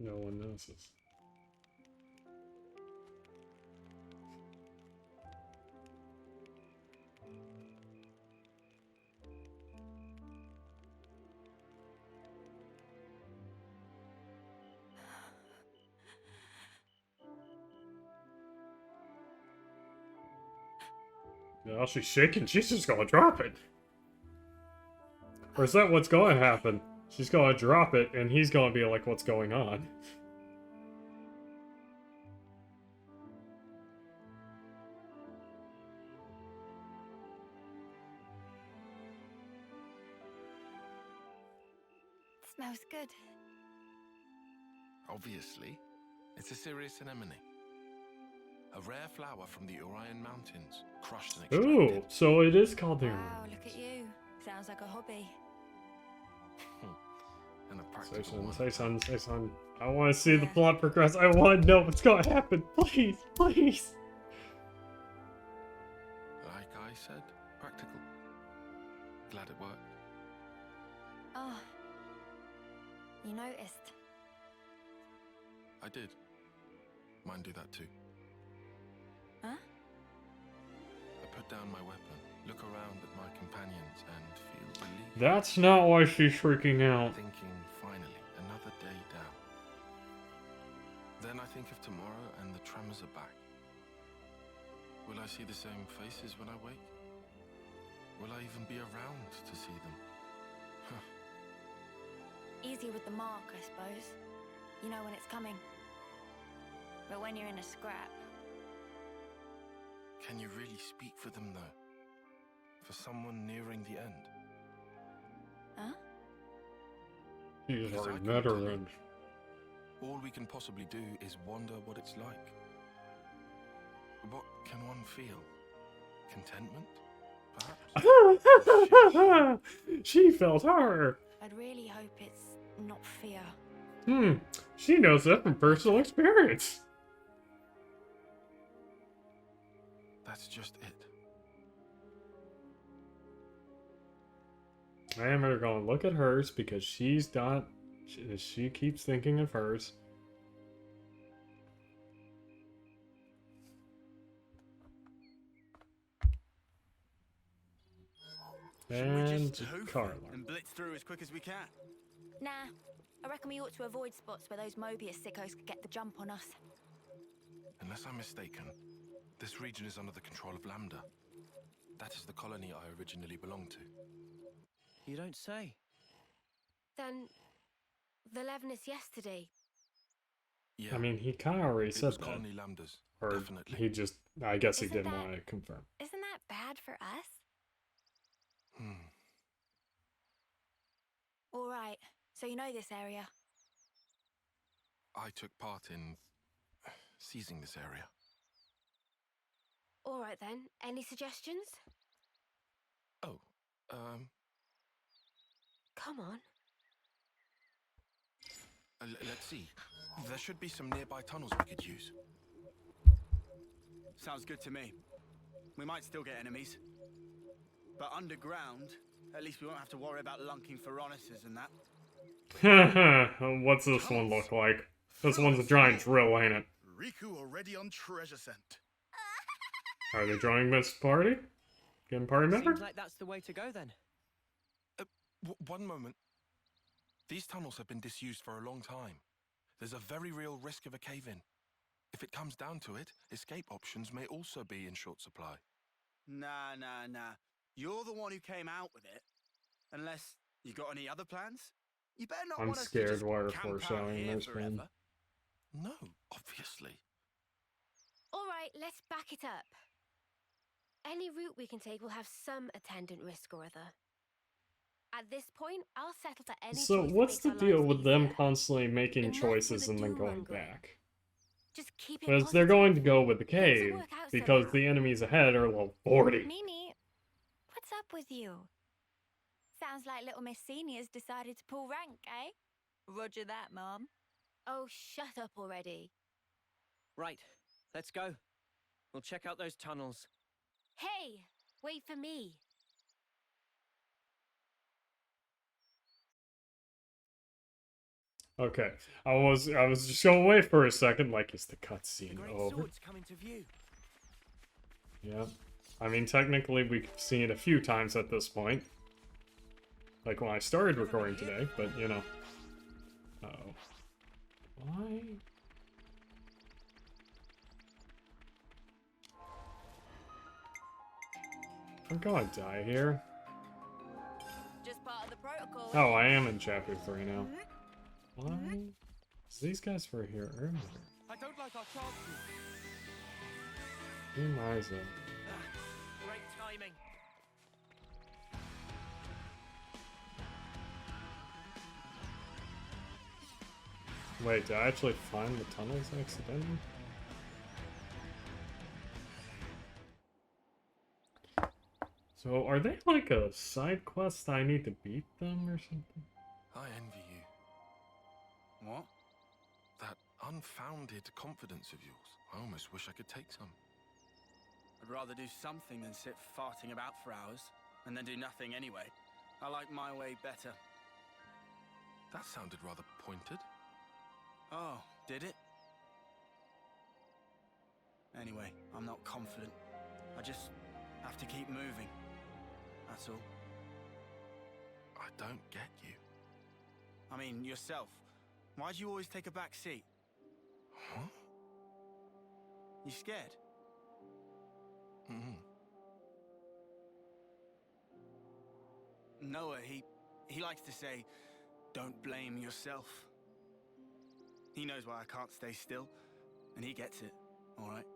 No one notices. Now she's shaking, she's just gonna drop it. Or is that what's going to happen? She's gonna drop it, and he's gonna be like, what's going on? Smells good. Obviously, it's a serious anemone. A rare flower from the Orion Mountains, crushed and extracted. Ooh, so it is called the Wow, look at you. Sounds like a hobby. And a practical one. Say son. I want to see the plot progress. I want to know what's going to happen. Please, please. Like I said, practical. Glad it worked. Oh. You noticed? I did. Mine do that too. Huh? I put down my weapon, look around at my companions, and feel relieved. That's not why she's freaking out. Thinking, finally, another day down. Then I think of tomorrow and the tremors are back. Will I see the same faces when I wake? Will I even be around to see them? Huh. Easy with the mark, I suppose. You know when it's coming. But when you're in a scrap... Can you really speak for them, though? For someone nearing the end? Huh? These Because are I can veterans. All we can possibly do is wonder what it's like. What can one feel? Contentment, perhaps? She felt horror. I'd really hope it's not fear. She knows that from personal experience. That's just it. I am gonna go and look at hers because she's not. She keeps thinking of hers. Should we And just hoof Carla. it and blitz through as quick as we can? Nah, I reckon we ought to avoid spots where those Mobius sickos could get the jump on us. Unless I'm mistaken, this region is under the control of Lambda. That is the colony I originally belonged to. You don't say. Then, the Levinus yesterday. Yeah. I mean, he kind of already It said was that. Colony Lambda's, Or definitely. he just, I guess he Isn't didn't that- want to confirm. Isn't that bad for us? All right, so you know this area. I took part in seizing this area. All right then. Any suggestions? Oh, Come on. let's see. There should be some nearby tunnels we could use. Sounds good to me. We might still get enemies. But underground, at least we won't have to worry about lunking for Oronuses and that. What's this one look like? This one's a giant drill, ain't it? Riku already on treasure scent. Are they joining this party? Getting party member? Seems like that's the way to go then. One moment. These tunnels have been disused for a long time. There's a very real risk of a cave-in. If it comes down to it, escape options may also be in short supply. Nah. You're the one who came out with it. Unless you got any other plans? You better not I'm want us to scared just why we're camp out foreshadowing here this one. forever. No, obviously. All right, let's back it up. Any route we can take will have some attendant risk or other. At this point, I'll settle for any So choice that what's makes the our deal lives with them easier. constantly making Enough for choices the and then doom going mongering. back? Just keep it Because they're positive. going to go with the Things will cave, work out because somehow. the enemies ahead are level 40. Mimi, what's up with you? Sounds like little Miss Senior's decided to pull rank, eh? Roger that, Mom. Oh, shut up already. Right, let's go. We'll check out those tunnels. Hey, wait for me. Okay, I was just gonna wait for a second, like, is the The cutscene great over? sword's coming to view. Yeah. I mean, technically, we've seen it a few times at this point. Like when I started recording today, but, you know. Uh-oh. Why? I'm gonna die here. Just part of the protocol. Oh, I am in chapter 3 now. Why? 'Cause these guys were here earlier. I don't like our chances. Who am I, though? Great timing. Wait, did I actually find the tunnels accidentally? So, are they like a side quest? I need to beat them or something? I envy you. What? That unfounded confidence of yours. I almost wish I could take some. I'd rather do something than sit farting about for hours, and then do nothing anyway. I like my way better. That sounded rather pointed. Oh, did it? Anyway, I'm not confident. I just have to keep moving. That's all. I don't get you. I mean, yourself. Why do you always take a back seat? Huh? You scared? Noah, he likes to say, don't blame yourself. He knows why I can't stay still. And he gets it, all right?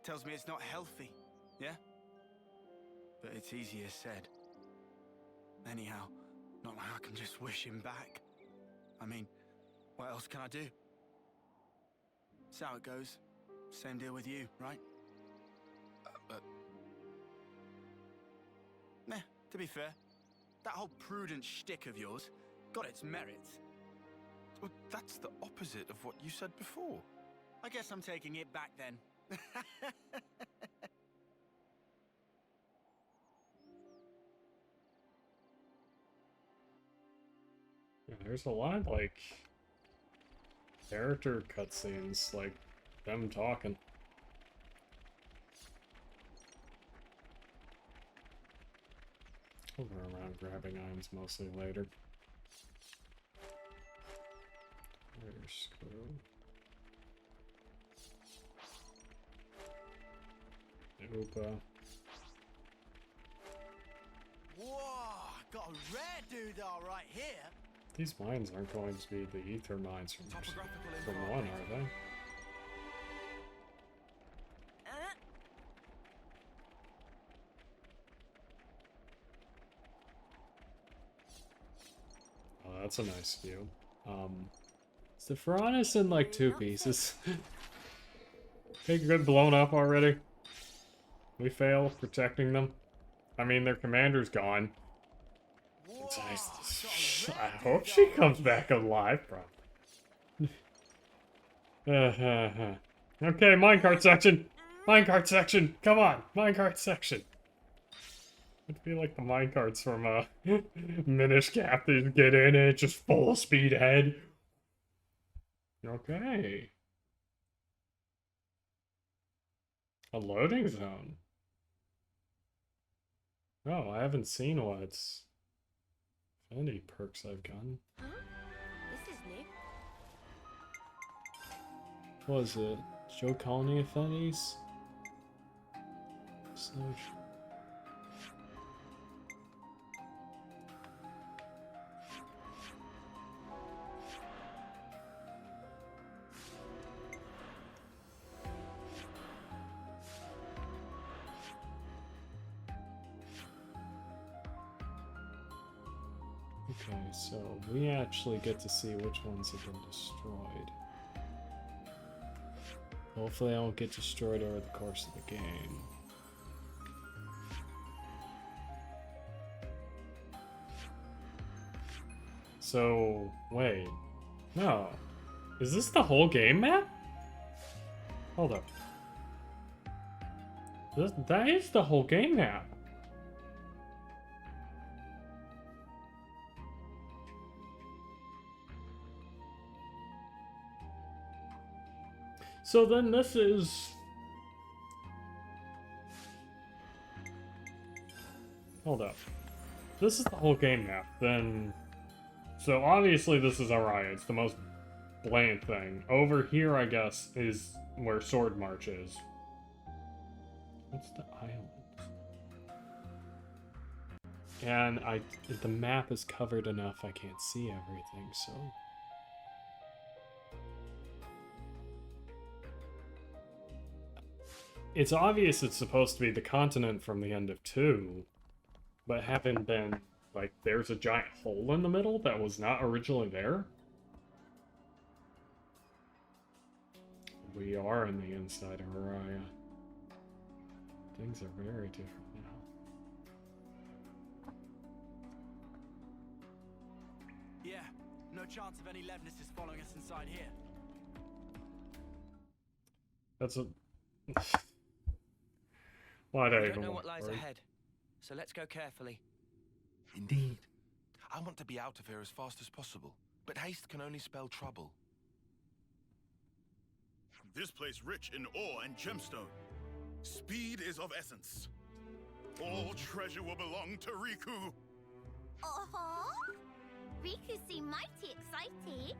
Tells me it's not healthy, yeah? But it's easier said. Anyhow, not like I can just wish him back. I mean, what else can I do? That's how it goes. Same deal with you, right? Nah, to be fair, that whole prudent shtick of yours got its merits. Well, that's the opposite of what you said before. I guess I'm taking it back then. Yeah, there's a lot, like, character cutscenes, like, them talking. I'll go around grabbing items mostly later. There's screw. Oopa. Whoa, got a rare dude all right here. These mines aren't going to be the ether mines from one, are they? Oh, that's a nice view. Is the Piranhas in like 2 pieces? Okay, good, blown up already. We fail protecting them. I mean, their commander's gone. I hope she comes back alive, probably. Okay, minecart section! Minecart section! Come on! Minecart section! It'd be like the minecarts from Minish Cap. They get in it, just full speed ahead. Okay. A loading zone. Oh, I haven't seen what's... any perks I've gotten. Huh? This is new. What was it? Show colony affinities? Okay, so we actually get to see which ones have been destroyed. Hopefully I won't get destroyed over the course of the game. So, wait. No. Is this the whole game map? Hold up. That is the whole game map. So then this is... hold up. This is the whole game map, then... so obviously this is Orion, it's the most blatant thing. Over here, I guess, is where Sword March is. What's the island? And the map is covered enough I can't see everything, so... it's obvious it's supposed to be the continent from the end of 2, but haven't been, like, there's a giant hole in the middle that was not originally there. We are in the inside of Araya. Things are very different now. Yeah, no chance of any Levnesses following us inside here. That's a... why'd I We even don't know want what lies to worry? ahead, so let's go carefully. Indeed. I want to be out of here as fast as possible, but haste can only spell trouble. This place rich in ore and gemstone. Speed is of essence. All treasure will belong to Riku. Uh-huh. Riku seem mighty excited.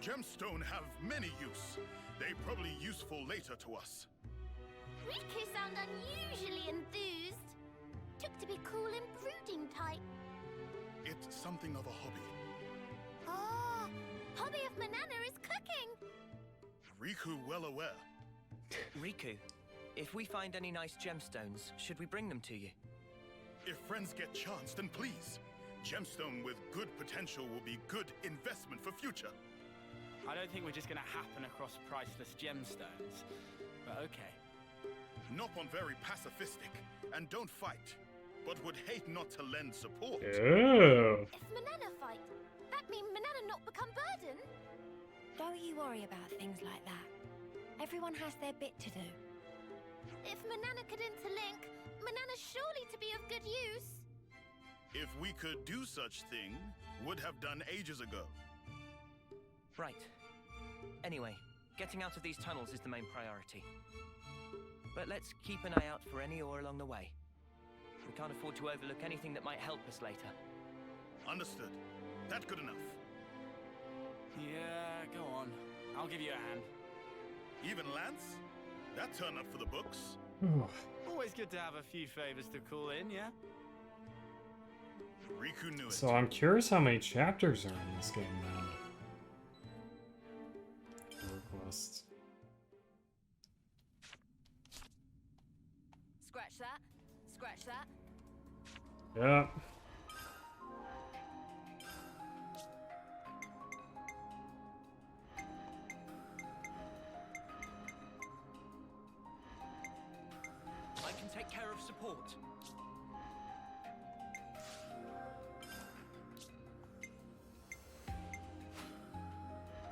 Gemstone have many use. They probably useful later to us. Riku sound unusually enthused. Took to be cool and brooding type. It's something of a hobby. Ah, hobby of Manana is attacking! Riku well aware. Riku, if we find any nice gemstones, should we bring them to you? If friends get chance, then please. Gemstone with good potential will be good investment for future. I don't think we're just gonna happen across priceless gemstones. But okay. Nopon very pacifistic, and don't fight, but would hate not to lend support. Ew. If Manana fight, that mean Manana not become burden? Don't you worry about things like that. Everyone has their bit to do. If Manana could interlink, Manana's surely to be of good use. If we could do such thing, would have done ages ago. Right. Anyway, getting out of these tunnels is the main priority. But let's keep an eye out for any ore along the way. We can't afford to overlook anything that might help us later. Understood. That good enough. Yeah, go on. I'll give you a hand. Even Lance? That turned up for the books. Always good to have a few favors to call in, yeah? Riku knew it. So I'm curious how many chapters are in this game now. Requests. Scratch that. Scratch that. Yeah. I can take care of support.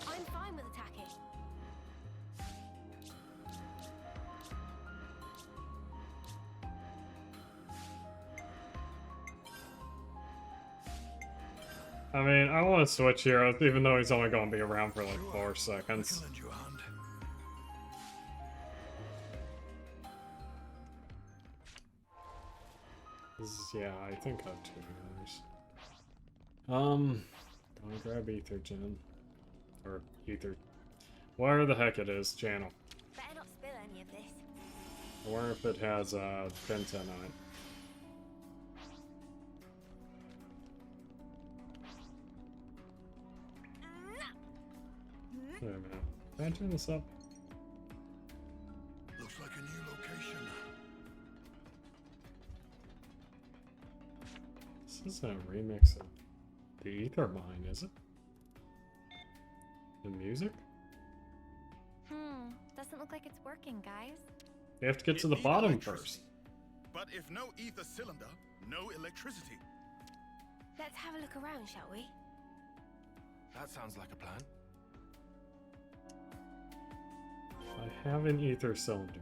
I'm fine with attacking. I mean, I want to switch heroes, even though he's only going to be around for like 4 seconds. Yeah, I think I have 2 heroes. Don't grab Ether Gen. Or Ether. Whatever the heck it is, channel. Better not spill any of this. I wonder if it has Benten on it. Wait a minute. Can I turn this up? Looks like a new location. This isn't a remix of the Ether Mine, is it? The music? Doesn't look like it's working, guys. You have to get to the bottom first. But if no ether cylinder, no electricity. Let's have a look around, shall we? That sounds like a plan. I have an ether cylinder.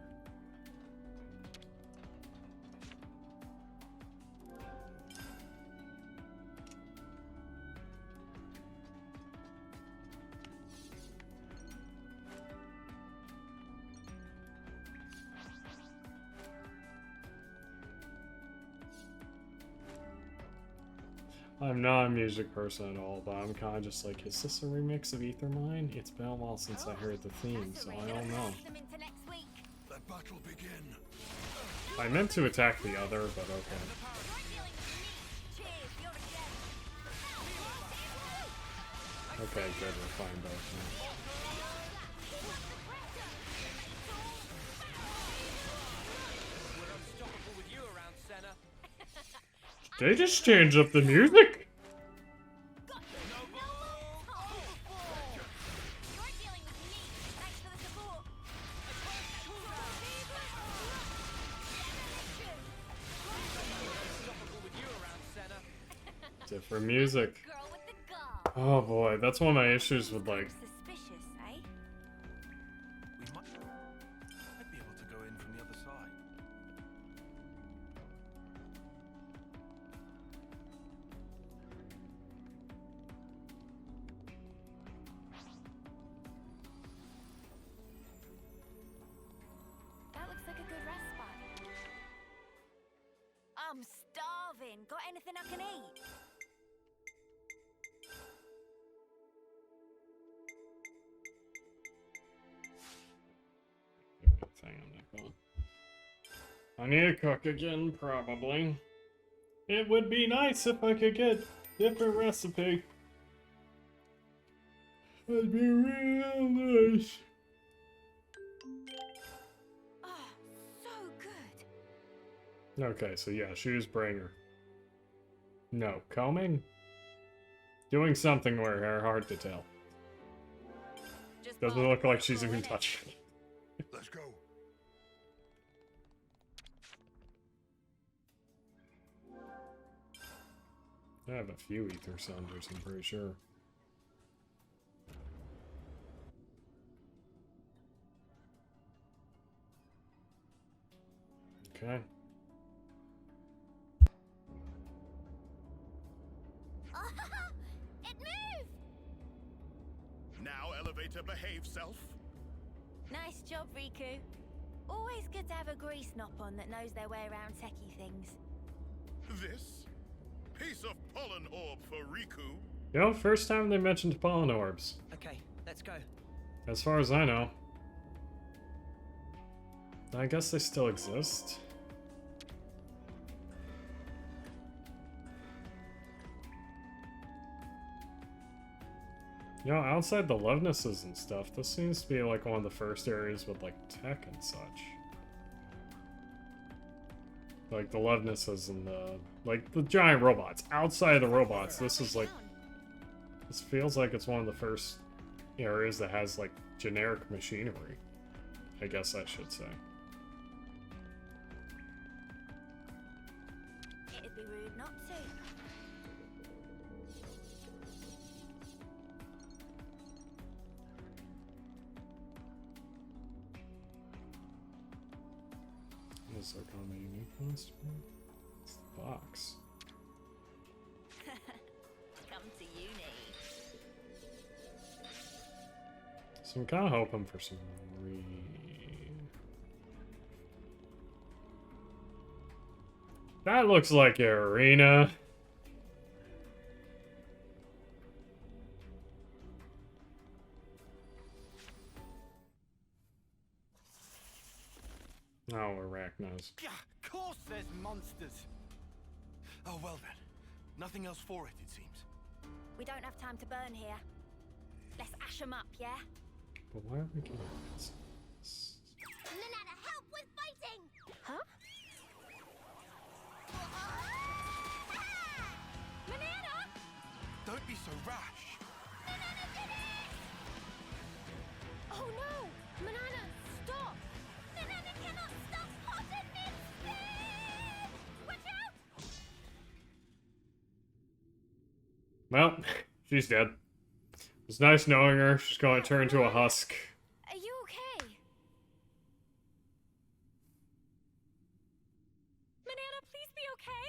I'm not a music person at all, but I'm kind of just like, is this a remix of Ether Mine? It's been a while since I heard the theme, so I don't know. Let battle begin. I meant to attack the other, but okay. Okay, good, we're fine both now. They just changed up the music. Different music. Oh boy, that's one of my issues with like. Suspicious, eh? Might be able to go in from the other side. That looks like a good rest spot. I'm starving. Got anything I can eat? I need to cook again, probably. It would be nice if I could get different recipe. That'd be real nice. Oh, so good. Okay, so yeah, shoes bringer. No, combing? Doing something where her hard to tell. Doesn't look like she's even touching. Let's go. I have a few ether cylinders, I'm pretty sure. Okay. It moved! Now, elevator, behave, self. Nice job, Riku. Always good to have a grease knop on that knows their way around techie things. This piece of pollen orb for Riku. You know, first time they mentioned pollen orbs. Okay, let's go. As far as I know. I guess they still exist. You know, outside the Lovenesses and stuff, this seems to be like one of the first areas with like tech and such. Like the Lovenesses and the giant robots. Outside of the robots, this is like, this feels like it's one of the first areas that has like generic machinery. I guess I should say. It'd be rude not to. Is there gonna be a new customer? It's the box. Come to uni. So I'm kind of hoping for some That looks like an arena. Oh, arachnos. Yeah, of course there's monsters. Oh, well then. Nothing else for it, it seems. We don't have time to burn here. Let's ash them up, yeah? But why are we getting this? Nanana, help with fighting! Huh? Manana! Don't be so rash. Manana did it! Oh no! Manana, stop! Manana cannot stop hot and mid-spin! Watch out! Well, she's dead. It was nice knowing her. She's going to turn into a husk. Are you okay? Manana, please be okay?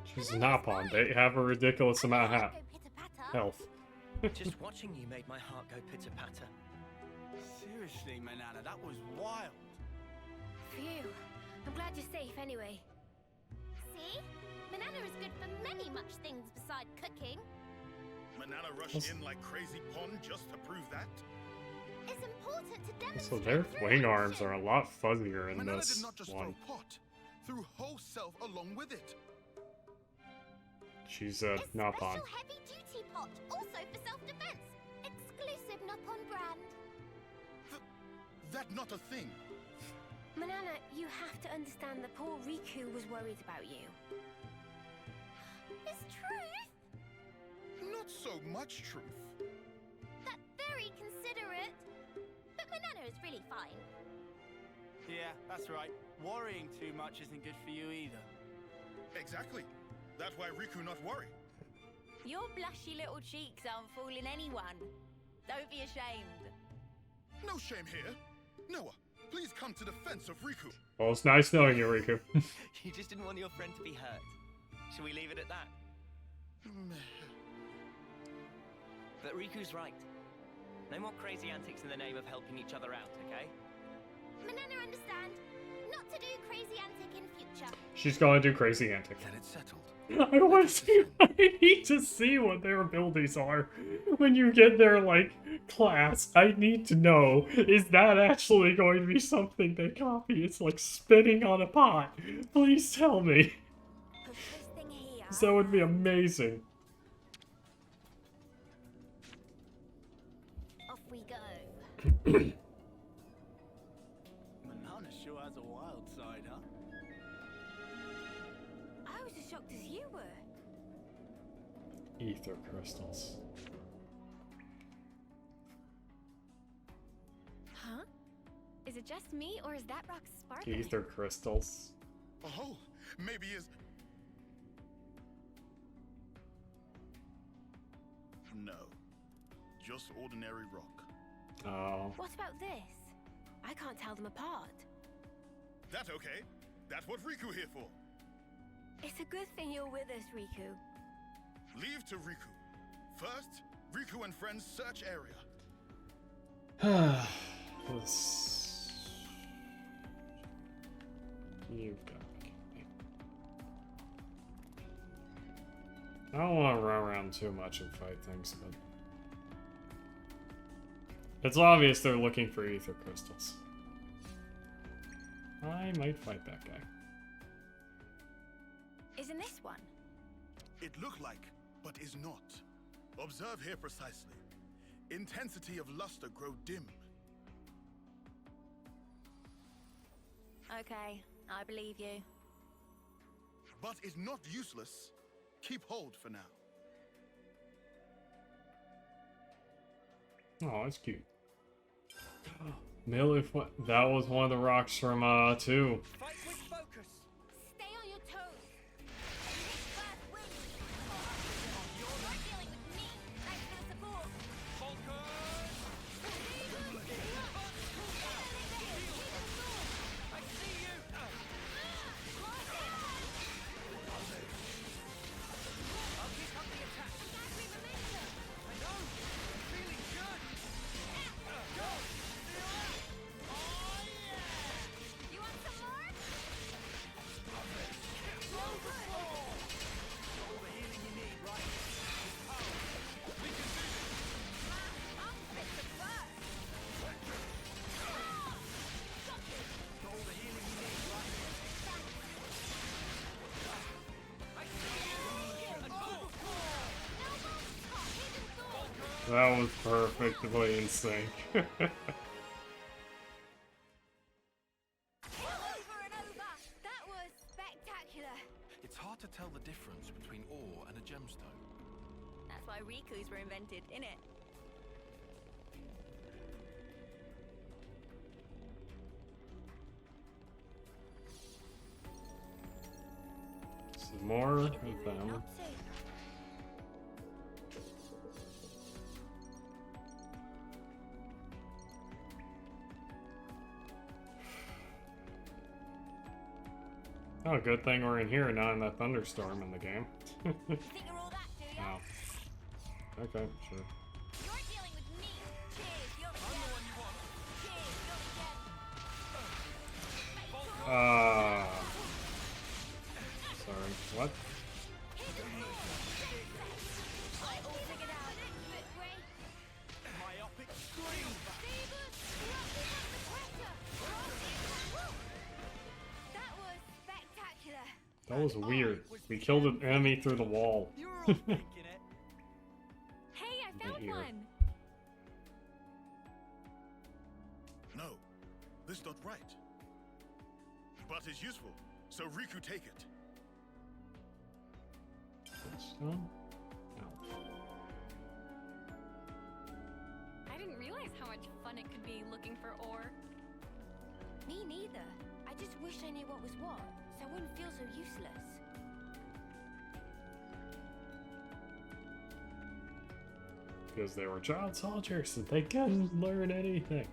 She's an Napon. They have a ridiculous amount of health. Just watching you made my heart go pitter-patter. Seriously, Manana, that was wild. Phew. I'm glad you're safe anyway. See? Manana is good for many much things beside cooking. Manana rushed in like crazy pond just to prove that. It's important to So demonstrate their through wing action. arms are a lot fuzzier in Manana this did not just one. throw pot, threw whole self along with it. She's a Napon. Special heavy-duty pot, also for self-defense. Exclusive Napon brand. That not a thing. Manana, you have to understand that poor Riku was worried about you. It's truth. Not so much truth. That's very considerate. But Manana is really fine. Yeah, that's right. Worrying too much isn't good for you either. Exactly. That's why Riku not worry. Your blushy little cheeks aren't fooling anyone. Don't be ashamed. No shame here. Noah, please come to defense of Riku. Well, it's nice knowing you, Riku. You just didn't want your friend to be hurt. Shall we leave it at that? But Riku's right. No more crazy antics in the name of helping each other out, okay? Manana understand. Not to do crazy antic in future. She's gonna do crazy antic. Then it's settled. I want to see. I need to see what their abilities are when you get their like class. I need to know, is that actually going to be something they copy? It's like spitting on a pot. Please tell me. Push this thing here. That would be amazing. Off we go. Manana sure has a wild side, huh? I was as shocked as you were. Ether crystals. Huh? Is it just me, or is that rock sparkling? Ether crystals. Oh, maybe it's... No. Just ordinary rock. Oh. What about this? I can't tell them apart. That okay? That's what Riku here for. It's a good thing you're with us, Riku. Leave to Riku. First, Riku and friends search area. This... You've got me. I don't want to run around too much and fight things, but... It's obvious they're looking for ether crystals. I might fight that guy. Isn't this one? It looked like, but is not. Observe here precisely. Intensity of luster grow dim. Okay, I believe you. But is not useless. Keep hold for now. Oh, that's cute. Millie, that was one of the rocks from 2. Fight with focus. Stay on your toes. You're dealing with me. Thanks for the support. I see you. I'll keep up the attack. I know. I'm feeling good. Go. You want some more? All the healing you need, right? We can do this. I'm fit to burst. All the healing you need, right? I see you. And That was perfectly in sync. Over and over. That was spectacular. It's hard to tell the difference between ore and a gemstone. That's why Riku's were invented, innit? Some more of them. Not to. Oh, good thing we're in here, not in that thunderstorm in the game. You think you're all that, do ya? Oh. Okay, sure. You're dealing with me. Cheers, you're the one you want. Cheers, you're the Sorry, what? I all figured out. But wait. myopic scream. That was spectacular. That was weird. We killed an enemy through the wall. You're all thinking it. Hey, I found Here. one. No, this not right. But it's useful, so Riku take it. Stone? No. I didn't realize how much fun it could be looking for ore. Me neither. I just wish I knew what was what, so I wouldn't feel so useless. Because they were child soldiers and they couldn't learn anything.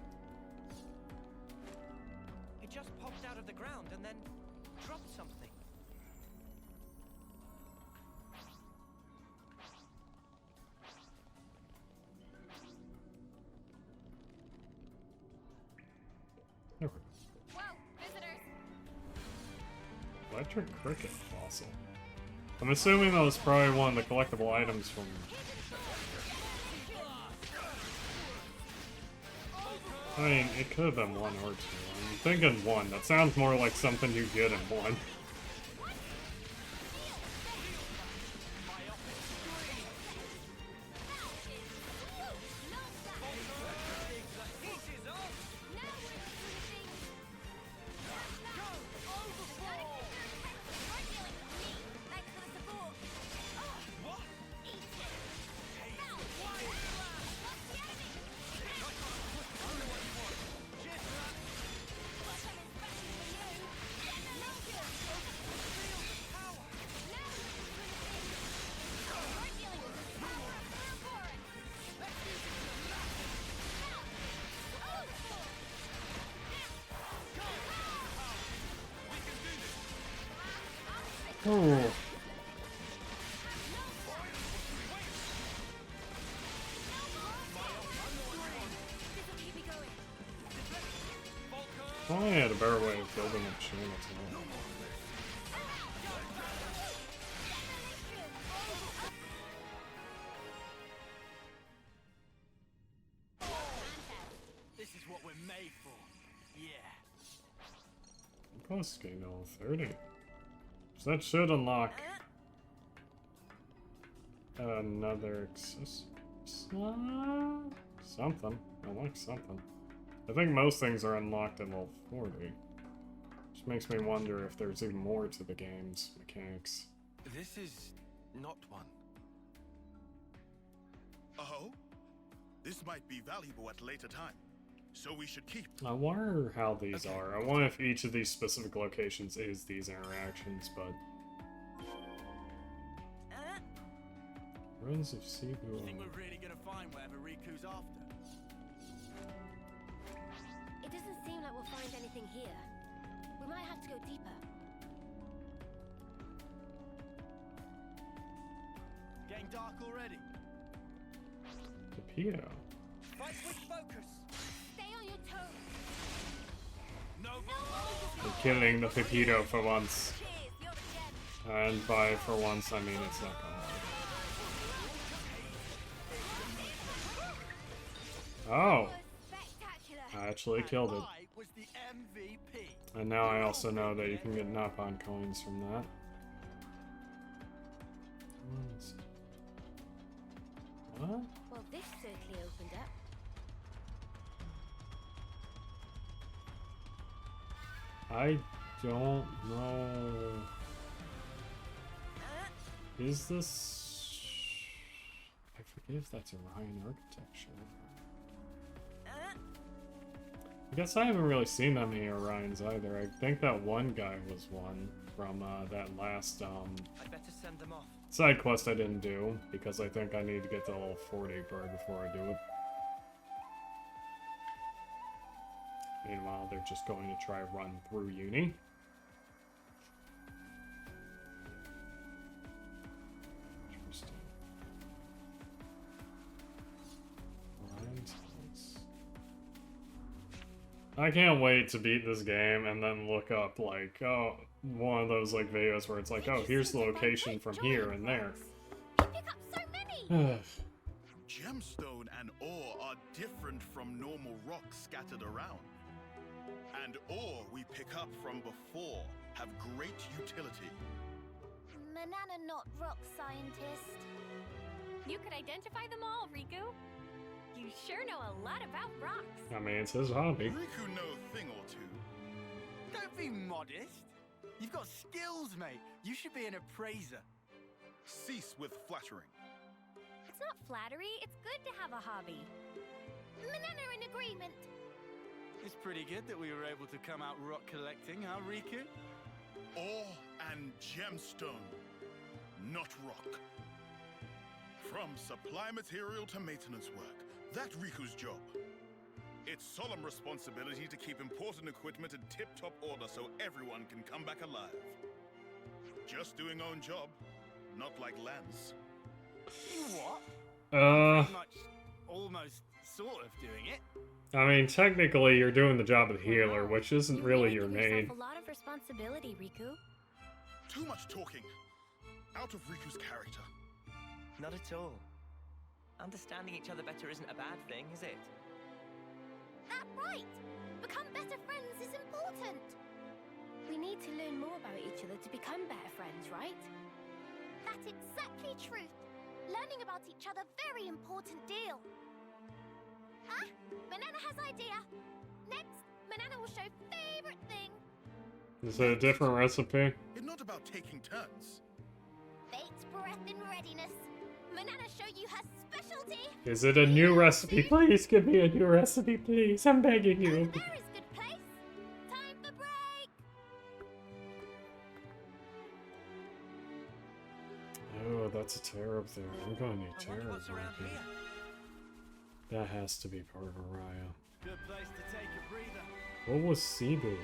It just popped out of the ground and then dropped something. Okay. Whoa, visitors. Electric cricket fossil. I'm assuming that was probably one of the collectible items from... I mean, it could have been 1 or 2. I'm thinking 1. That sounds more like something you get in 1. Oh. I had a better way of building a channel tonight. This is what we're made for. Yeah. Post game level 30. So that should unlock another something. Unlock something. I think most things are unlocked at level 40. Which makes me wonder if there's even more to the game's mechanics. This is not one. Oh? This might be valuable at a later time, so we should keep. I wonder how these are. I wonder if each of these specific locations is these interactions, but... Ruins of Cebu. You think we're really gonna find whatever Riku's after? It doesn't seem like we'll find anything here. We might have to go deeper. Getting dark already. Torpedo. Fight with focus. Stay on your toes. No. We're killing the Pepito for once. And by for once, I mean it's not gonna work. Oh! I actually killed it. Was the MVP. And now I also know that you can get Napon coins from that. What? Well, this certainly opened up. I don't know. Is this... I forget if that's Orion architecture. I guess I haven't really seen that many Orions either. I think that one guy was one from that last I'd better send them off. side quest I didn't do, because I think I need to get to level 40 before I do it. Meanwhile, they're just going to try run through uni. Interesting. Orion's House. I can't wait to beat this game and then look up, like, oh, one of those, like, videos where it's like, oh, here's the location from here and there. Gemstone and ore are different from normal rocks scattered around. And ore we pick up from before have great utility. Manana not rock scientist. You could identify them all, Riku. You sure know a lot about rocks. I mean, it's his hobby. Riku know a thing or two. Don't be modest. You've got skills, mate. You should be an appraiser. Cease with flattering. It's not flattery, it's good to have a hobby. Manana in agreement. It's pretty good that we were able to come out rock collecting, huh, Riku? Ore and gemstone, not rock. From supply material to maintenance work, that's Riku's job. It's solemn responsibility to keep important equipment in tip-top order so everyone can come back alive. Just doing own job, not like Lance. What? Uh... Pretty much, almost, sort of doing it. I mean, technically, you're doing the job of healer, which isn't really your main. A lot of responsibility, Riku. Too much talking. Out of Riku's character. Not at all. Understanding each other better isn't a bad thing, is it? That's right. Become better friends is important. We need to learn more about each other to become better friends, right? That's exactly truth. Learning about each other very important deal. Ah, Manana has idea. Next, Manana will show favorite thing. Is it a different recipe? It's not about taking turns. Fate's breath in readiness. Manana show you her specialty. Is it a new recipe? Please give me a new recipe, please. I'm begging you. There is good place. Time for break. Oh, that's a tear up there. I'm going to need tear up there. That has to be part of Araya. Good place to take a breather. What was Cebu?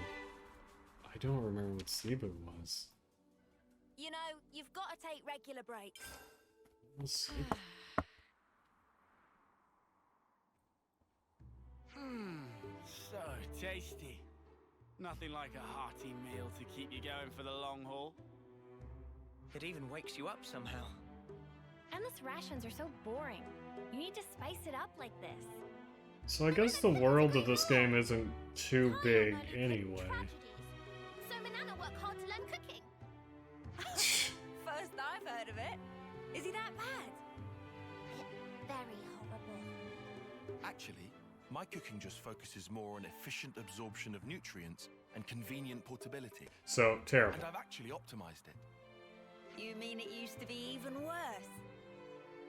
I don't remember what Cebu was. You know, you've got to take regular breaks. We'll see. So tasty. Nothing like a hearty meal to keep you going for the long haul. It even wakes you up somehow. Endless rations are so boring. You need to spice it up like this. So I guess the world of this game isn't too big anyway. So Manana worked hard to learn cooking. First I've heard of it. Is he that bad? Very horrible. Actually, my cooking just focuses more on efficient absorption of nutrients and convenient portability. So, terrible. And I've actually optimized it. You mean it used to be even worse?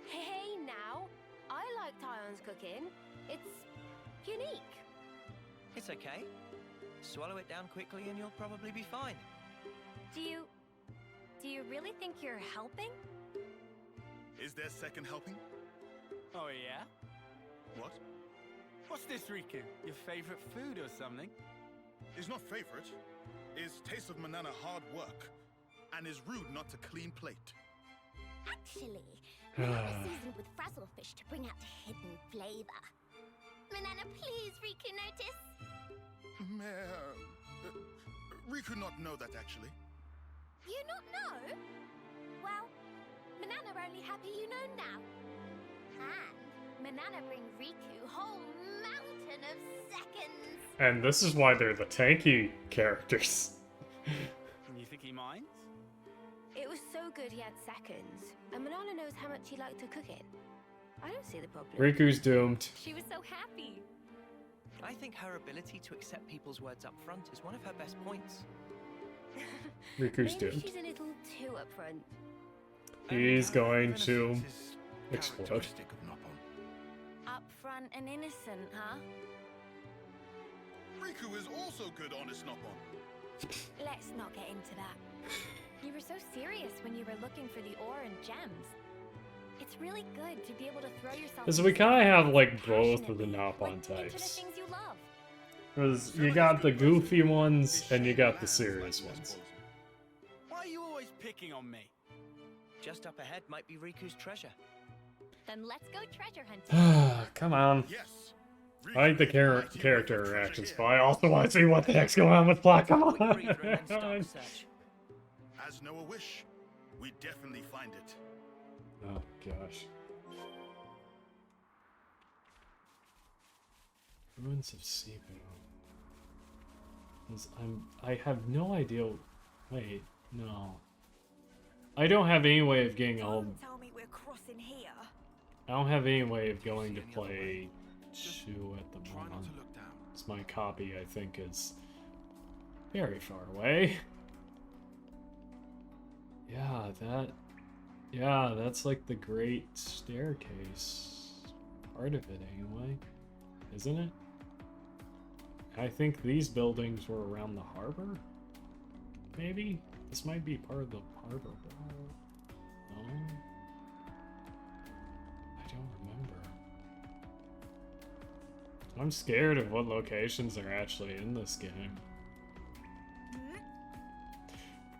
Hey now, I like Tyon's cooking. It's unique. It's okay. Swallow it down quickly and you'll probably be fine. Do you really think you're helping? Is there second helping? Oh yeah? What? What's this, Riku? Your favorite food or something? Is not favorite. Is taste of Manana hard work. And is rude not to clean plate. Actually, Manana seasoned with frazzlefish to bring out the hidden flavor. Manana, please, Riku notice. Riku not know that actually. You not know? Well, Manana only happy you know now. And Manana bring Riku whole mountain of seconds. And this is why they're the tanky characters. You think he minds? It was so good he had seconds, and Manana knows how much he liked to cook it. I don't see the problem. Riku's doomed. She was so happy. I think her ability to accept people's words up front is one of her best points. Riku's Maybe doomed. she's a little too upfront. He's going to explode. Upfront and innocent, huh? Riku is also good honest Noppon. Let's not get into that. You were so serious when you were looking for the ore and gems. It's really good to be able to throw yourself. Because we kind of have like both of the Noppon into the types. things you love. Because you got the goofy ones and you got the serious ones. Why are you always picking on me? Just up ahead might be Riku's treasure. Then let's go treasure hunting. Come on. Yes. I like the character interactions, but I also want to see what the heck's going on with plot. Come on. As Noah wish, we definitely find it. Oh gosh. Ruins of Cebu. I have no idea. Wait, no. I don't have any way of getting all. Tell me we're crossing here. I don't have any way of going to play 2 at the moment. It's my copy, I think, is very far away. Yeah, that's like the Great Staircase. Part of it, anyway. Isn't it? I think these buildings were around the harbor? Maybe? This might be part of the harbor wall. No? I don't remember. I'm scared of what locations are actually in this game.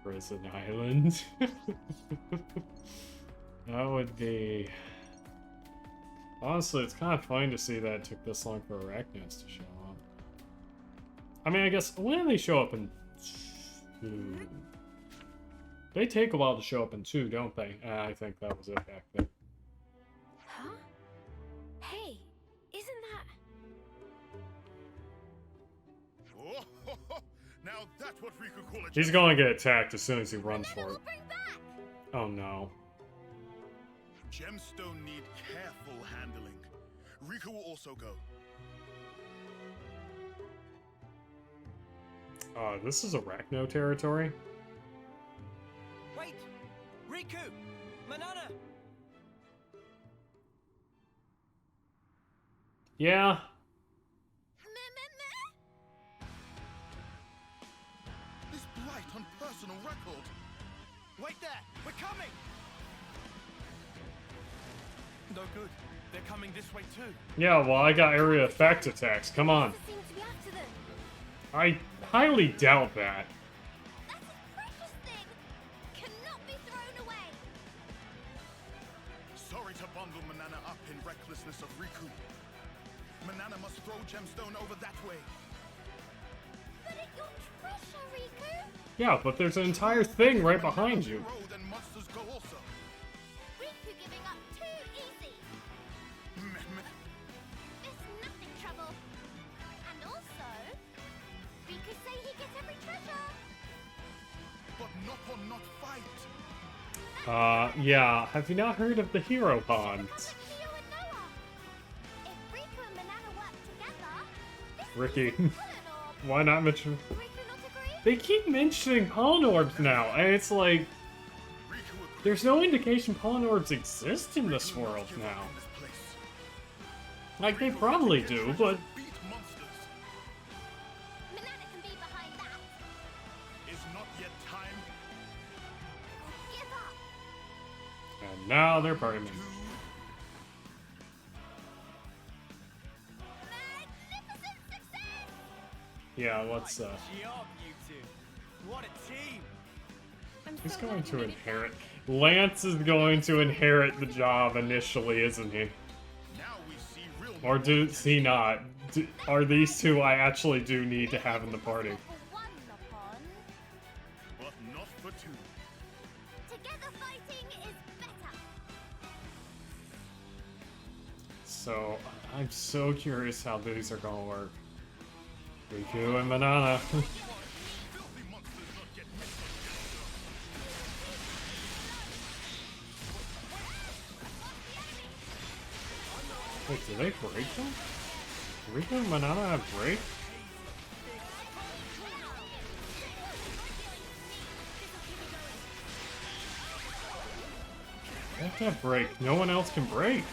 Prison Island. That would be... Honestly, it's kind of fun to see that it took this long for Arachnids to show up. I mean, I guess, when do they show up in 2? They take a while to show up in 2, don't they? I think that was it back then. Huh? Hey, isn't that... Oh, now that's what Riku call a He's going to get attacked as soon as he runs for it. Oh no. Gemstone need careful handling. Riku will also go. This is Arachno territory? Wait! Riku! Manana! Yeah. This blight on personal record. Wait there! We're coming! No good. They're coming this way too. Yeah, well, I got area effect attacks. Come on. I highly doubt that. That's a precious thing. Cannot bundle Manana up in recklessness of Riku. Manana must throw gemstone over that way. But it's your treasure, Riku! Yeah, but there's an entire thing right behind you. Then monsters go also. Riku giving up too easy. It's nothing trouble. And also, Riku say he gets every treasure. But Noppo not fight. Yeah. Have you not heard of the hero pods? If Riku and Manana work together, Ricky, why not mention? They keep mentioning Polanorbs now, and it's like there's no indication Polanorbs exist in this world now. Like they probably do, but Manana can be behind that. Is not yet time. Give up. and now they're party members. Magnificent success! Yeah, let's Job, you two. What a team! He's going to inherit. Lance is going to inherit the job initially, isn't he? Or does he not? Are these two I actually do need to have in the party? But not for two. Together fighting is better. So, I'm so curious how these are gonna work. Riku and Manana. Wait, do they break them? Riku and Manana have break? They have to have break. No one else can break.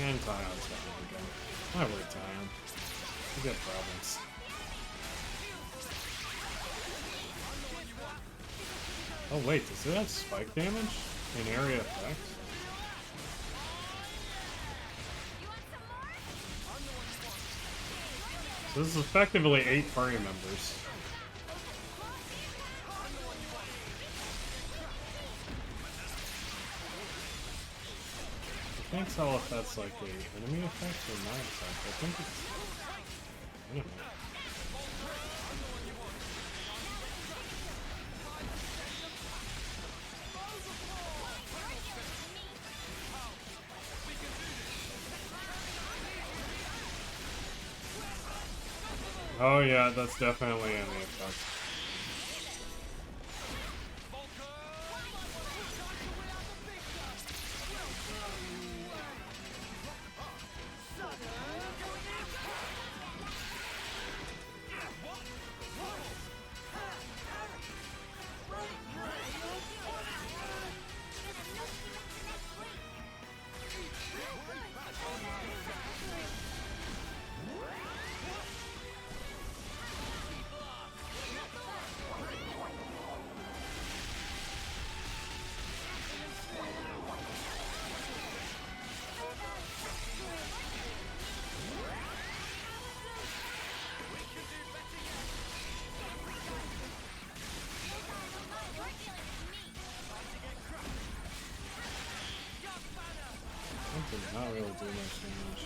And Tion's down again. I would Tion. You got problems. Oh wait, does it have spike damage? In area effect? So this is effectively 8 party members. I can't tell if that's like a enemy effect or my effect. I think it's enemy. Oh yeah, that's definitely enemy effect. That did not really do much damage.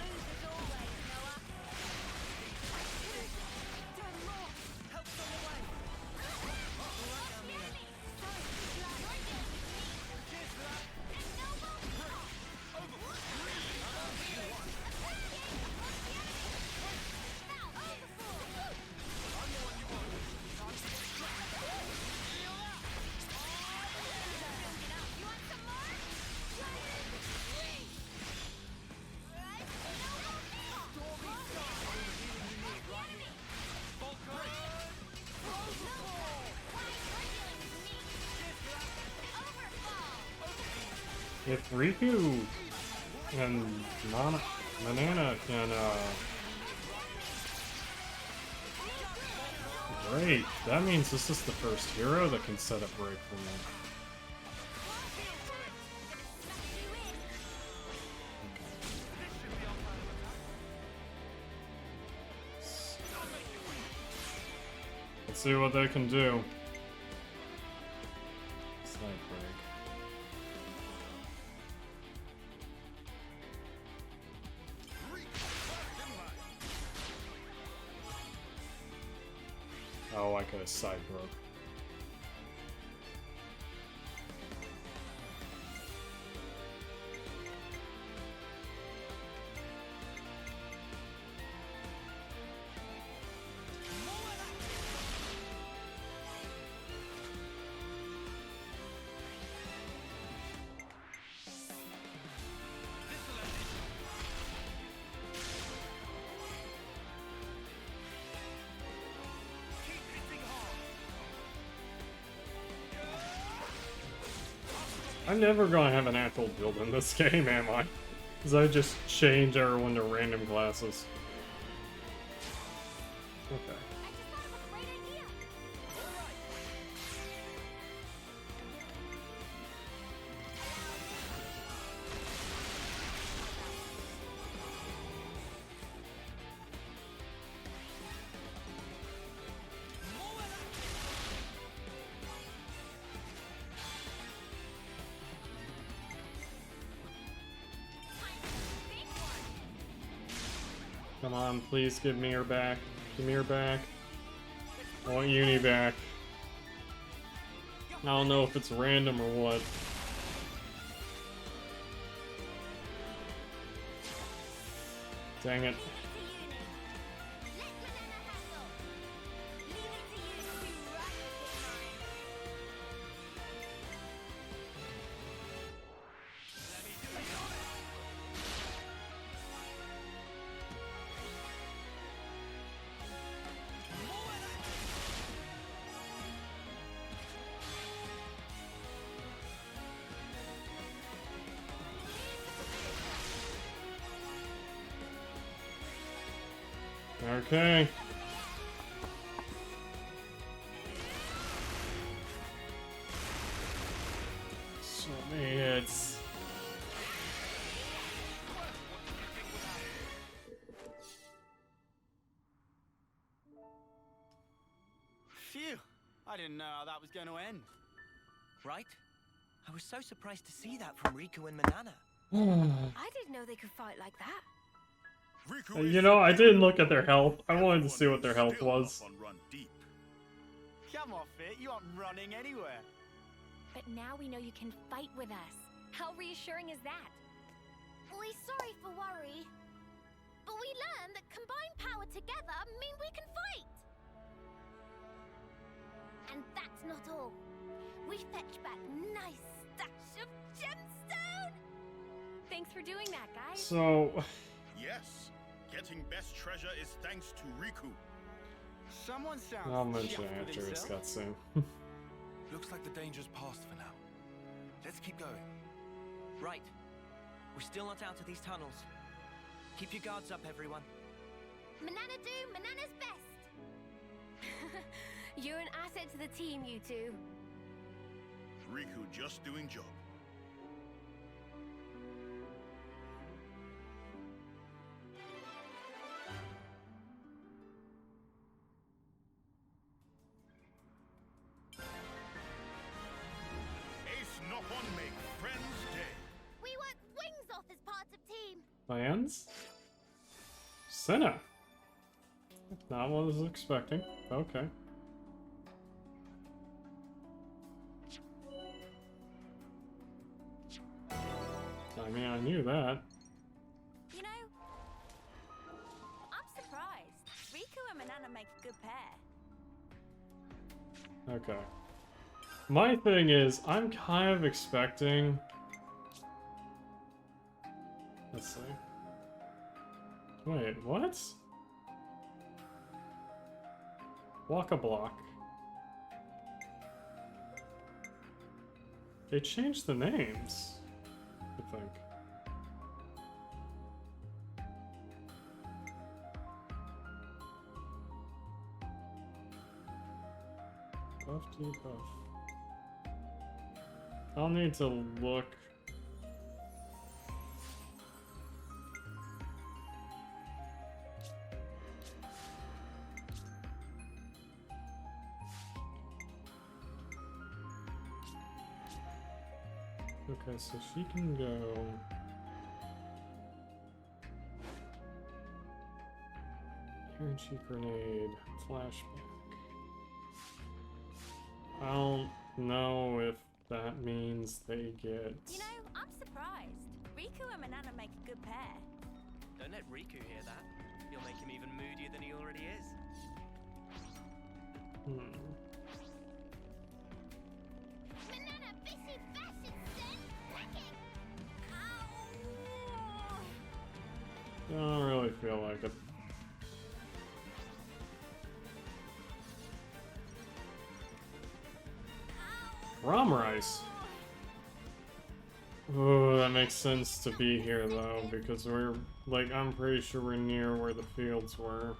If Riku and Manana can, great. That means this is the first hero that can set up break for me. see what they can do. Snipe break. Oh, I could have side broke. I'm never gonna have an actual build in this game, am I? Because I just change everyone to random classes. Okay. Come on, please give me her back. Give me her back. I want Uni back. I don't know if it's random or what. Dang it. Okay. So many hits. Phew! I didn't know how that was going to end. Right? I was so surprised to see that from Riku and Manana. I didn't know they could fight like that. You know, I didn't look at their health. I wanted to see what their health was. Come off it, you aren't running anywhere. But now we know you can fight with us. How reassuring is that? We're sorry for worry, but we learned that combined power together mean we can fight. And that's not all. We fetched back nice stash of gemstone. Thanks for doing that, guys. So... Yes. Getting best treasure is thanks to Riku. Someone sounds I'll mention chuffed it with after it's himself. cutscene. Looks like the danger's past for now. Let's keep going. Right. We're still not out of these tunnels. Keep your guards up, everyone. Manana do Manana's best. You're an asset to the team, you two. Riku just doing job. We work wings off as part of team. Plans? Senna. Not what I was expecting. Okay. I mean, I knew that. You know, I'm surprised. Riku and Manana make a good pair. Okay. My thing is, I'm kind of expecting... Let's see. Wait, what? Walk-a-block. They changed the names, I think. Buff debuff. I'll need to look. Okay, so she can go. Energy grenade, flashback. I don't know if that means they get. You know, I'm surprised. Riku and Manana make a good pair. Don't let Riku hear that. You'll make him even moodier than he already is. Banana busy fashion sen packing. I don't really feel like it. Rum rice. Oh, that makes sense to be here though, because we're like, I'm pretty sure we're near where the fields were.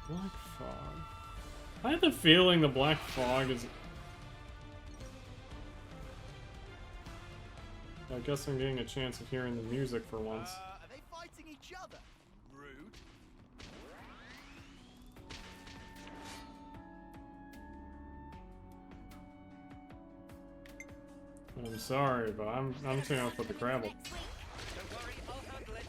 Black fog. I have the feeling the black fog is. I guess I'm getting a chance of hearing the music for once. Are they fighting each other? Rude. I'm sorry, but I'm taking off with the Crabble. Don't worry, I'll handle it.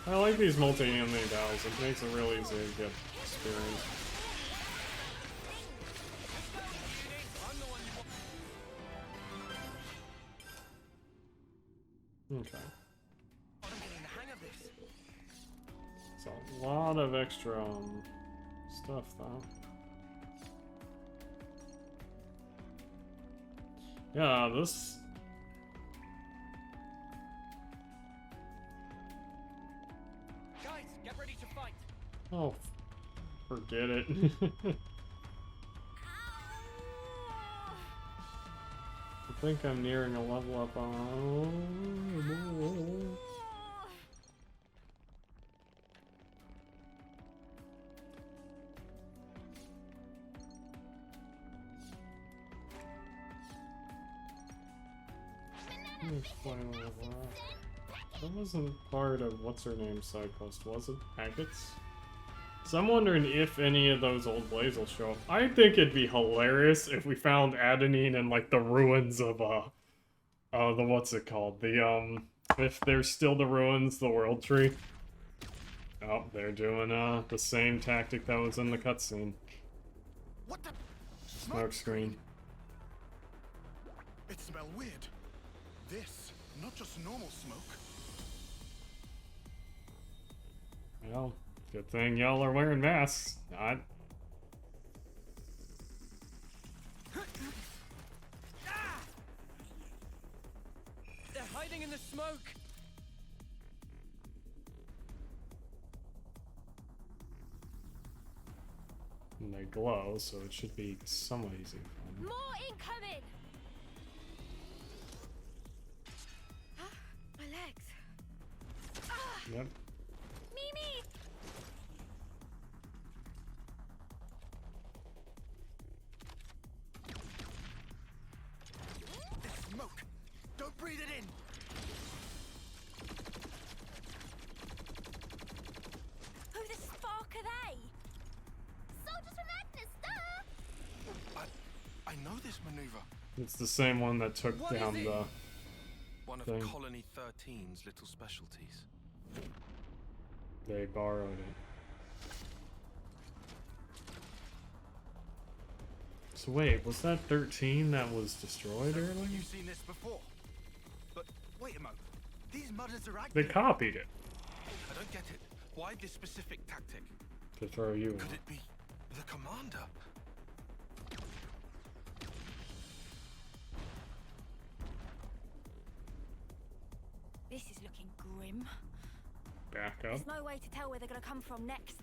I like these multi-enemy battles. It makes it real easy to get experience. Okay. I'm getting the hang of this. It's a lot of extra stuff, though. Yeah, this. Guys, get ready to fight. Oh, forget it. I think I'm nearing a level up on. That wasn't part of what's her name side quest, was it? Agates? So I'm wondering if any of those old blades will show up. I think it'd be hilarious if we found Adenine in like the ruins of the what's it called? The if there's still the ruins, the world tree. Oh, they're doing the same tactic that was in the cutscene. What the? Smoke screen. It smells weird. This, not just normal smoke. Well, good thing y'all are wearing masks. Not. They're hiding in the smoke. And they glow, so it should be somewhat easy for them. More incoming! My legs. Yep. Mimi! This smoke. Don't breathe it in. Who the spark are they? Soldiers from Agnes, duh! I know this maneuver. It's the same one that took What is down it? the One of thing. Colony 13's little specialties. They borrowed it. So wait, was that 13 that was destroyed earlier? You've seen this before. But wait a moment. These mudders are They active. copied it I don't get it. Why this specific tactic? to throw you in. Could it be the commander? This is looking grim. Back up. There's no way to tell where they're gonna come from next.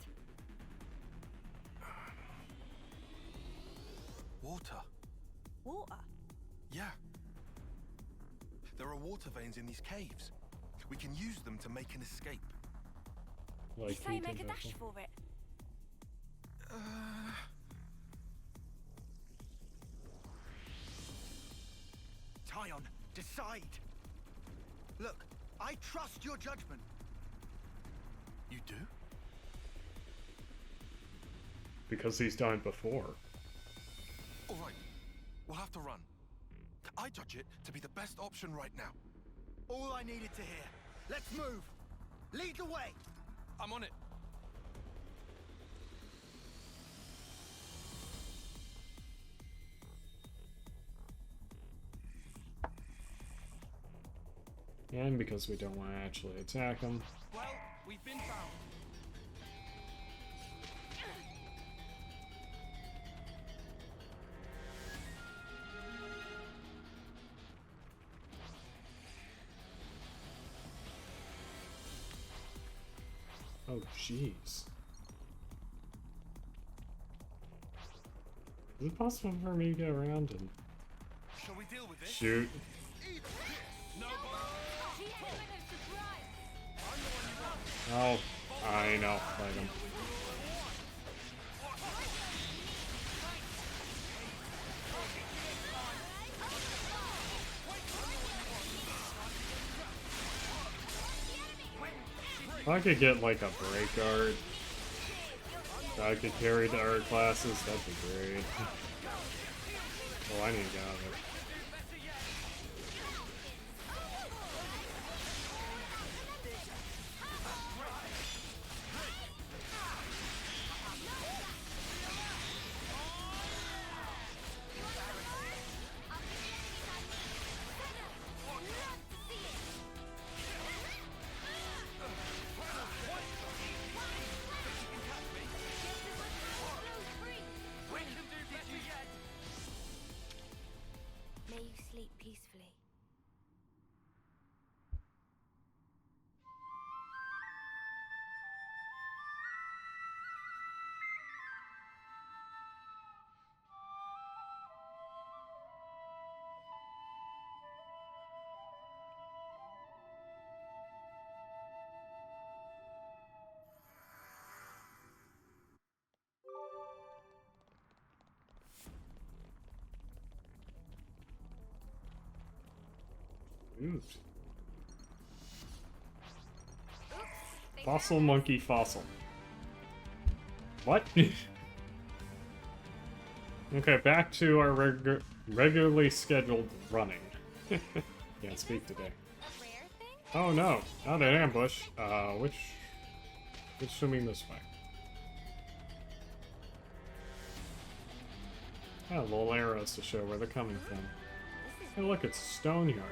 Water. Water? Yeah. There are water veins in these caves. We can use them to make an escape. You Like say he make did a that dash one. for it. Tyon, decide. Look, I trust your judgment. You do? because he's done it before. All right, we'll have to run. I judge it to be the best option right now. All I needed to hear. Let's move. Lead the way. I'm on it. And because we don't want to actually attack him. Well, we've been found. Oh, jeez. Is it possible for me to get around and Shall we deal with this? shoot? Oh, I know. Fight him. If I could get like a break guard, that I could carry to our classes, that'd be great. Oh, I need to get out of there. May you sleep peacefully. Ooh. Fossil monkey fossil. What? Okay, back to our regularly scheduled running. Can't speak today. Oh no, not an ambush. Which swimming this way? Oh, little arrows to show where they're coming from. Hey, look, it's a stone yard.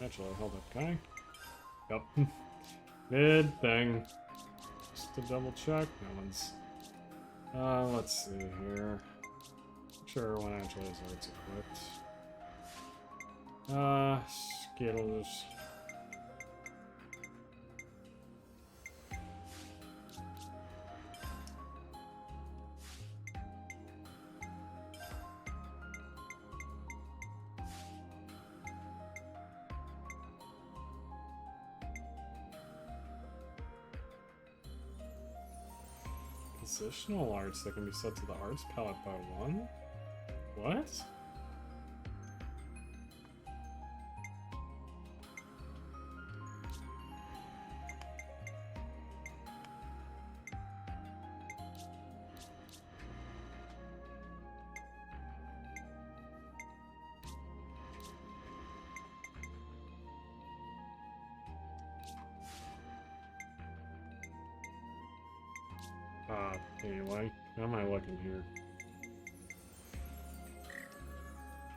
Actually, hold up, guy. Yep. Mid thing. Just to double check. No one's. Let's see here. Sure, one actually has arts equipped. Skittles. Positional arts that can be set to the arts palette by 1? What? Anyway, how am I looking here?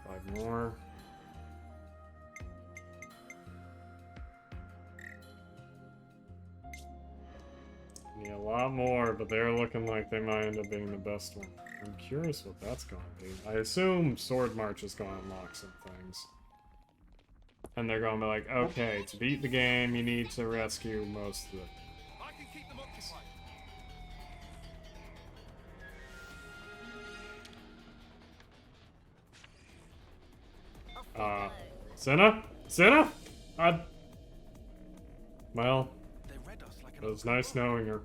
5 more. Yeah, a lot more, but they're looking like they might end up being the best one. I'm curious what that's going to be. I assume Sword March is going to unlock some things. And they're going to be like, okay, to beat the game, you need to rescue most of the... I can keep them occupied. Senna? Senna? Well, it was nice knowing her.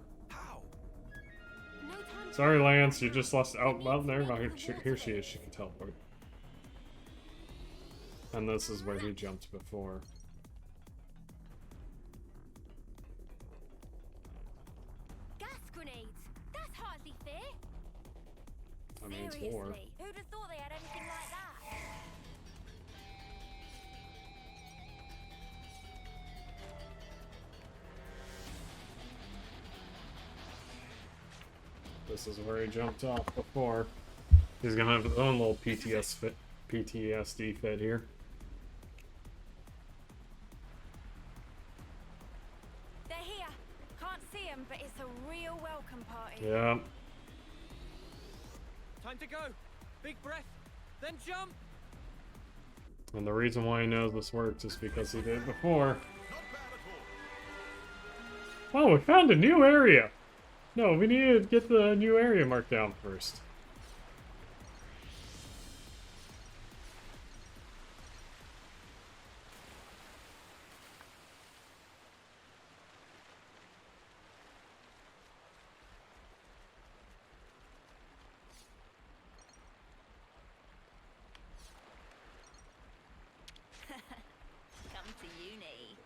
Sorry, Lance, you just lost. Oh, well, never mind. Here she is. She can teleport. And this is where he jumped before. Gas grenades! That's hardly fair! Saints War. Seriously, who'd have thought they had anything like that? This is where he jumped off before. He's gonna have his own little PTSD fit here. They're here. Can't see them, but it's a real welcome party. Yeah. Time to go. Big breath, then jump. And the reason why he knows this works is because he did it before. Oh, we found a new area! No, we need to get the new area marked down first. Come to uni.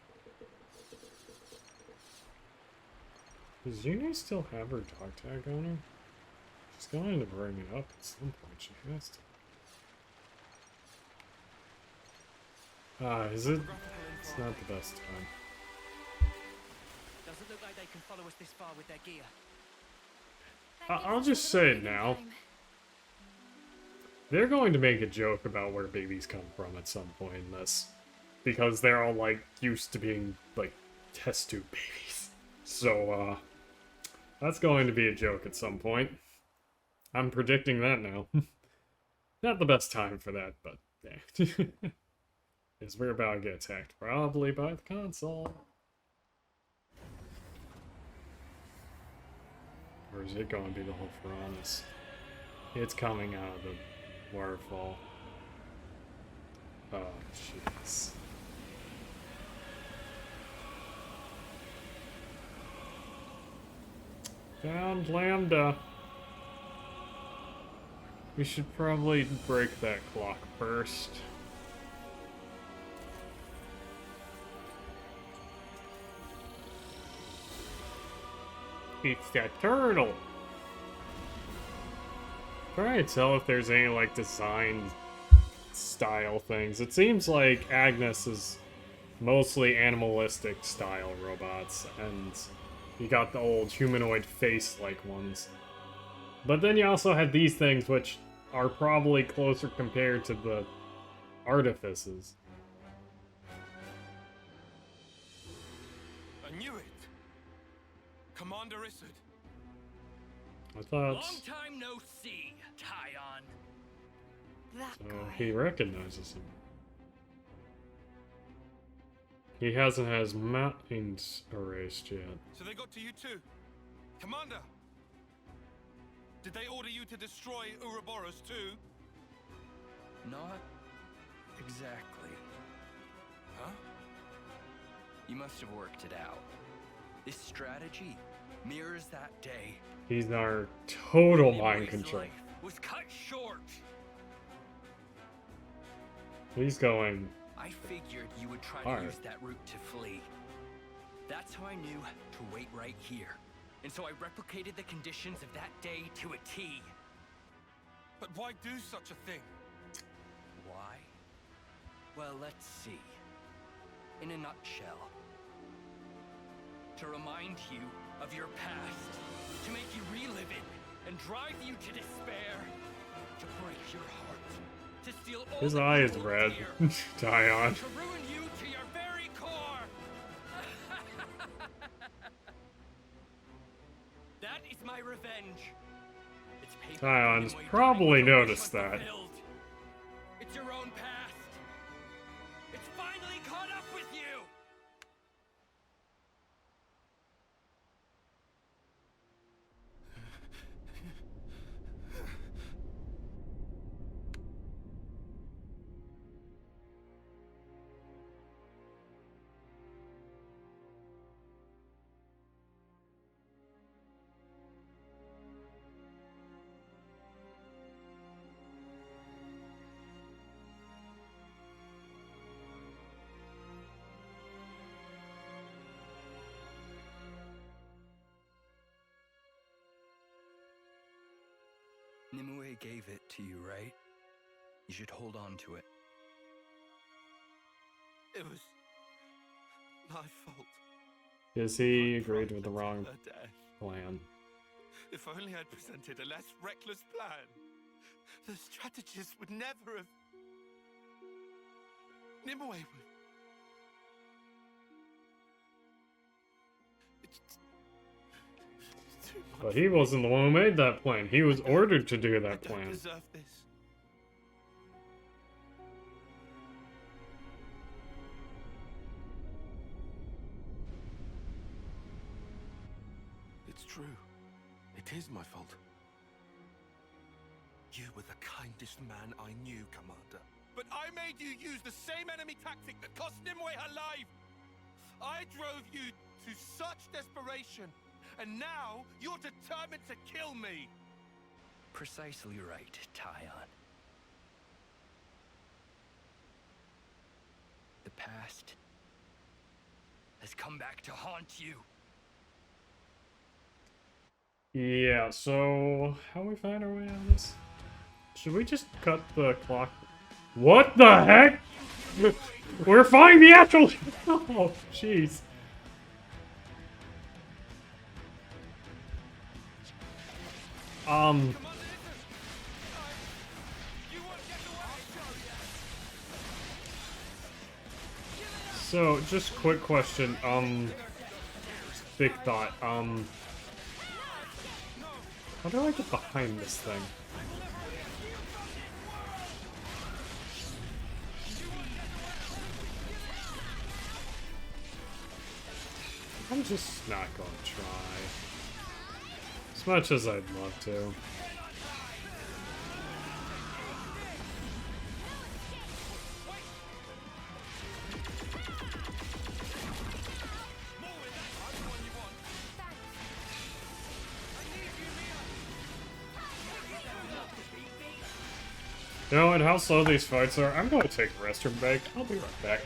Does Uni still have her dog tag on her? She's going to bring it up at some point. She has to. Is it? It's not the best time. Doesn't look like they can follow us this far with their gear. I'll just say it now. They're going to make a joke about where babies come from at some point in this. Because they're all, like, used to being, like, test tube babies. So, that's going to be a joke at some point. I'm predicting that now. Not the best time for that, but, yeah. Because we're about to get attacked, probably by the console. Or is it going to be the whole Piranhas? It's coming out of the waterfall. Oh, jeez. Found Lambda. We should probably break that clock first. It's that turtle! Trying to tell if there's any, like, design style things. It seems like Agnes is mostly animalistic style robots, and you got the old humanoid face-like ones. But then you also had these things, which are probably closer compared to the artifices. I knew it! Commander Issid. I thought... Long time no see, Tyon. That So guy. he recognizes him. He hasn't had his mountains erased yet. So they got to you too? Commander! Did they order you to destroy Ouroboros too? Not exactly. Huh? You must have worked it out. This strategy mirrors that day. He's our total mind His control. life was cut short. He's going... I figured you would try hard. to use that route to flee. That's how I knew to wait right here. And so I replicated the conditions of that day to a T. But why do such a thing? Why? Well, let's see. In a nutshell. To remind you of your past. To make you relive it and drive you to despair. To break your heart. To steal all His that eye you is hold red. dear. Tyon. To ruin you to your very core. That is my revenge. It's payback Tyon's for the way probably your wish noticed was that. fulfilled. It's your own past. It's finally caught up with you. Nimue gave it to you, right? You should hold on to it. It was my fault. Because he agreed with the wrong Her death. plan. If only I'd presented a less reckless plan, the strategist would never have. Nimue would. It's too much. But he wasn't the one who made that plan. He was ordered to do that I don't plan. deserve this. It's true. It is my fault. You were the kindest man I knew, Commander. But I made you use the same enemy tactic that cost Nimue her life! I drove you to such desperation, and now you're determined to kill me! Precisely right, Tyon. The past has come back to haunt you. Yeah, so how we find our way out of this? Should we just cut the clock? What the heck? We're finding the actual. Oh, jeez. So just quick question. Big thought. How do I get behind this thing? I'm just not gonna try. As much as I'd love to. You know, and how slow these fights are, I'm gonna take a restroom break. I'll be right back.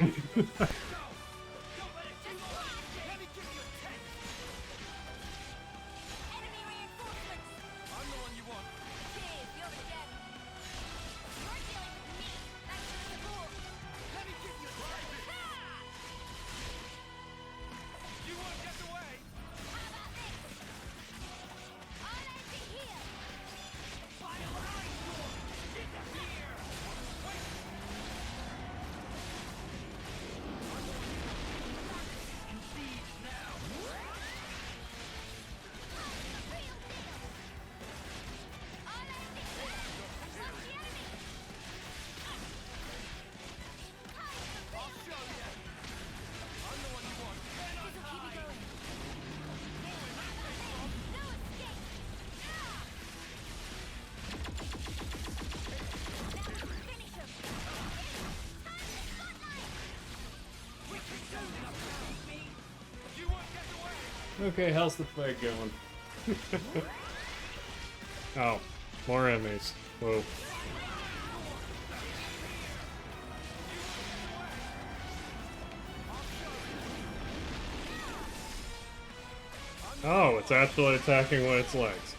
Okay, how's the fight going? Oh, more enemies. Whoa. Oh, it's actually attacking with its legs.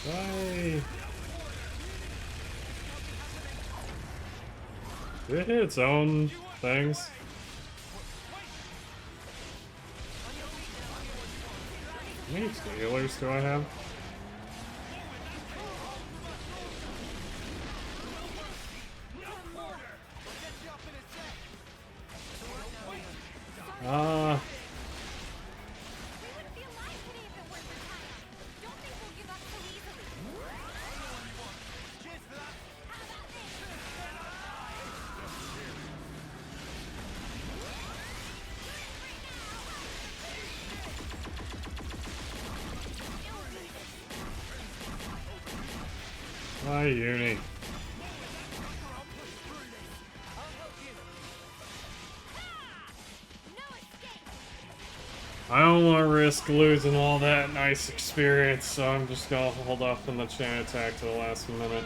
Why? Did it hit its own things? How many stealers do I have? Hi, Uni. I don't want to risk losing all that nice experience, so I'm just gonna hold off on the chain attack to the last minute.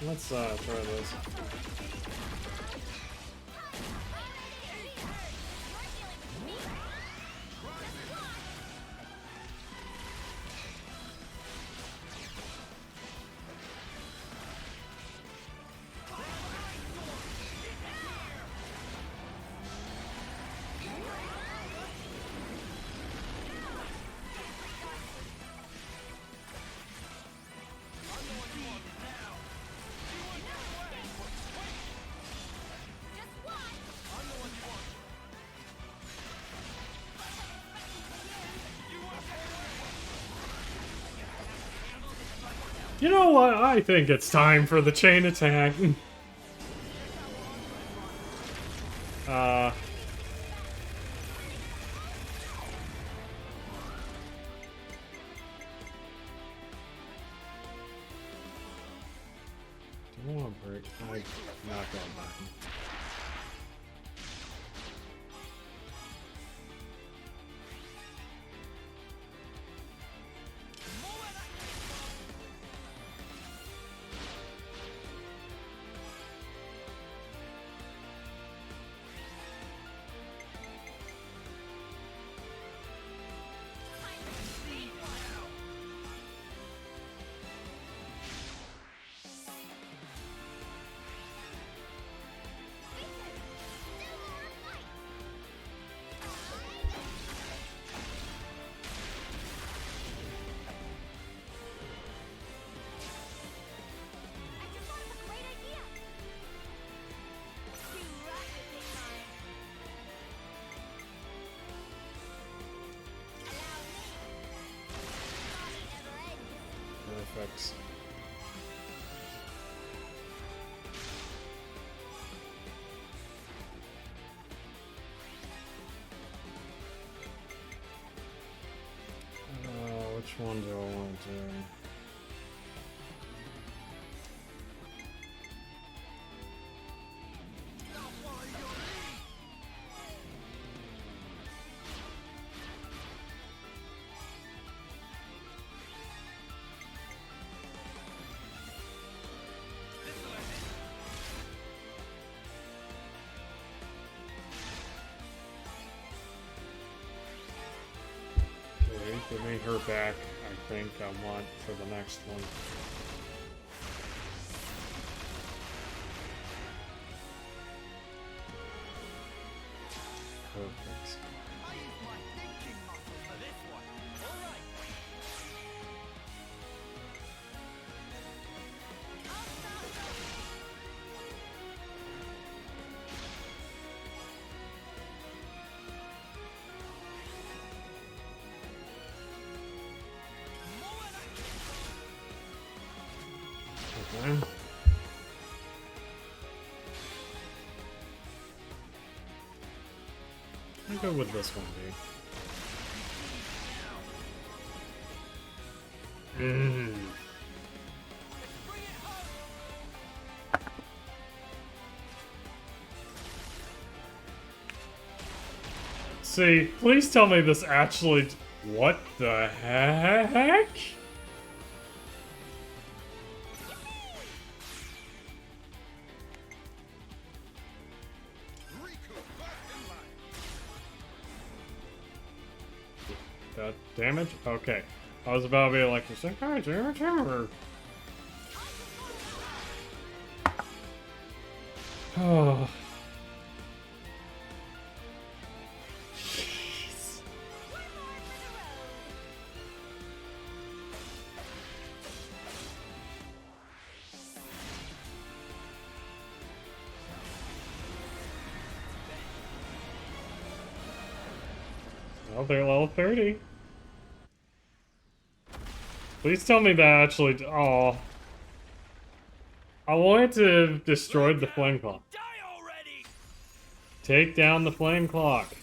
Let's try this. You know what? I think it's time for the chain attack. Do I want to break? I'm not going back. Perfect. Which one do I want to do? Give me her back, I think I want for the next one. Perfect. Okay. I'll go with this one, dude. See, please tell me this actually... What the heck? That damage? Okay. I was about to be like, is that guy damage him or... Oh. Well, they're level 30. Please tell me that actually. Oh. I wanted to have destroyed the flame clock. Take down the flame clock.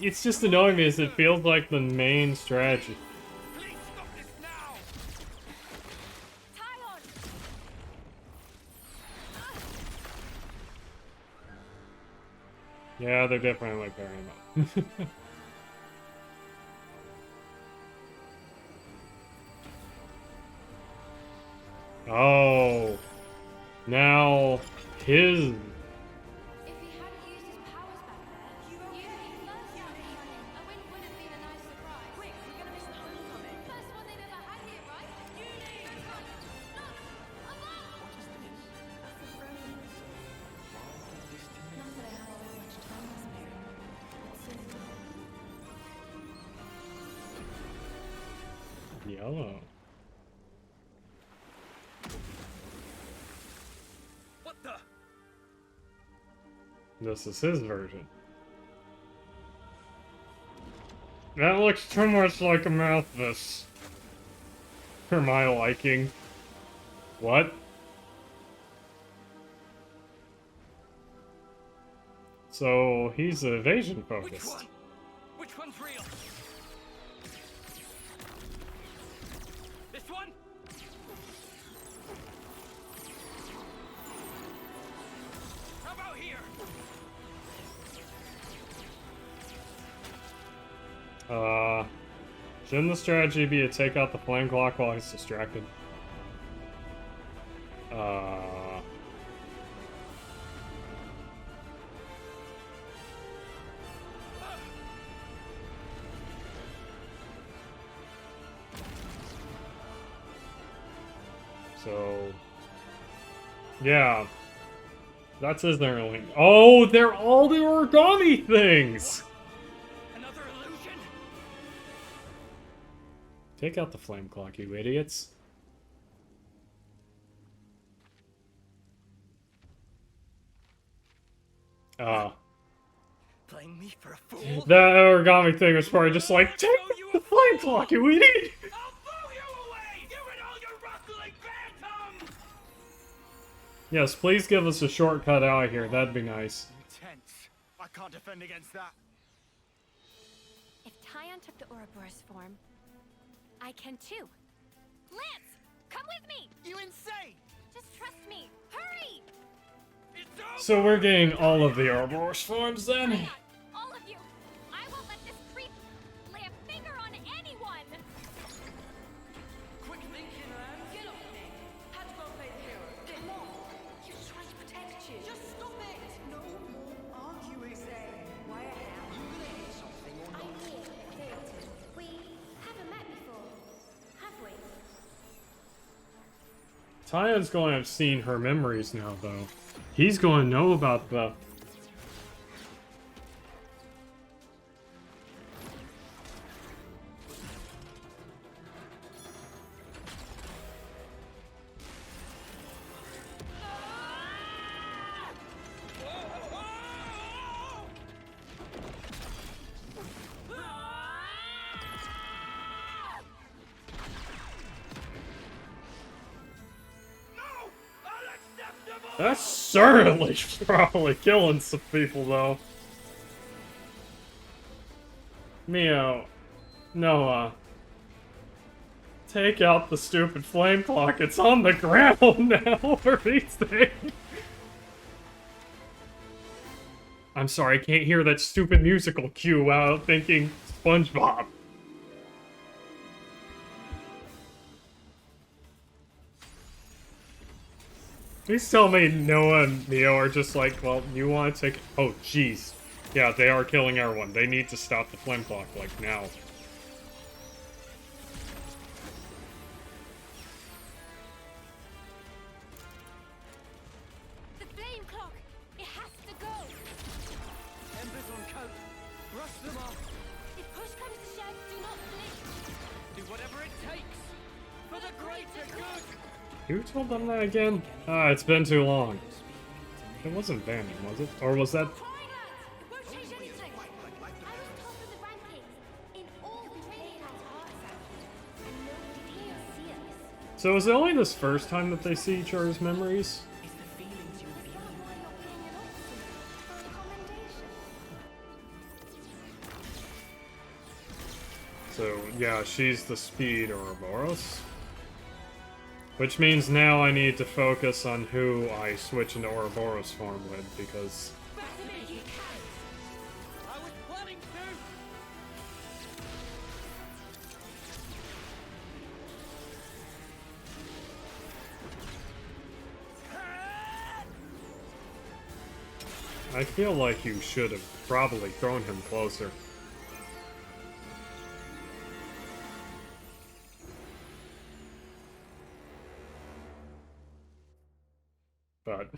It's just annoying me as it feels like the main strategy. Yeah, they're definitely like pairing up. Oh, now his. Yellow. What the? This is his version. That looks too much like a Malthus. For my liking. What? So he's evasion focused. Which one's real? This one? How about here? Shouldn't the strategy be to take out the flame clock while he's distracted? So, yeah, that's his narrowing. Oh, they're all the origami things! Another illusion? Take out the flame clock, you idiots. Playing me for a fool? That origami thing was probably just like, take out the flame clock, you idiot! Yes, please give us a shortcut out of here. That'd be nice. Intense. I can't defend against that. If Tyon took the Ouroboros form, I can too. Lance, come with me! You insane! Just trust me. Hurry! So we're getting all of the Ouroboros forms then? All of you! I won't let this creep lay a finger on anyone! Quick thinking, man. Get off me. Had to go play the hero. Come on. He was trying to protect you. Just stop it. No more arguing, Zane. Why am you gonna hit something or not? I'm here, Theaton. We haven't met before, have we? Tyon's going to have seen her memories now, though. He's going to know about the... That's certainly probably killing some people, though. Mio. Noah. Take out the stupid flame clock. It's on the ground now for these things. I'm sorry, I can't hear that stupid musical cue while thinking SpongeBob. Please tell me Noah and Mio are just like, well, you want to take... Oh, jeez. Yeah, they are killing everyone. They need to stop the flame clock, like, now. The flame clock! It has to go! Embers on coat. Brush them off. If push comes to shove, do not blink! Do whatever it takes. For the greater good! Who told them that again? Ah, it's been too long. It wasn't Bannon, was it? Or was that... So is it only this first time that they see each other's memories? So, yeah, she's the speed Ouroboros. Which means now I need to focus on who I switch into Ouroboros form with, because... I feel like you should have probably thrown him closer. But...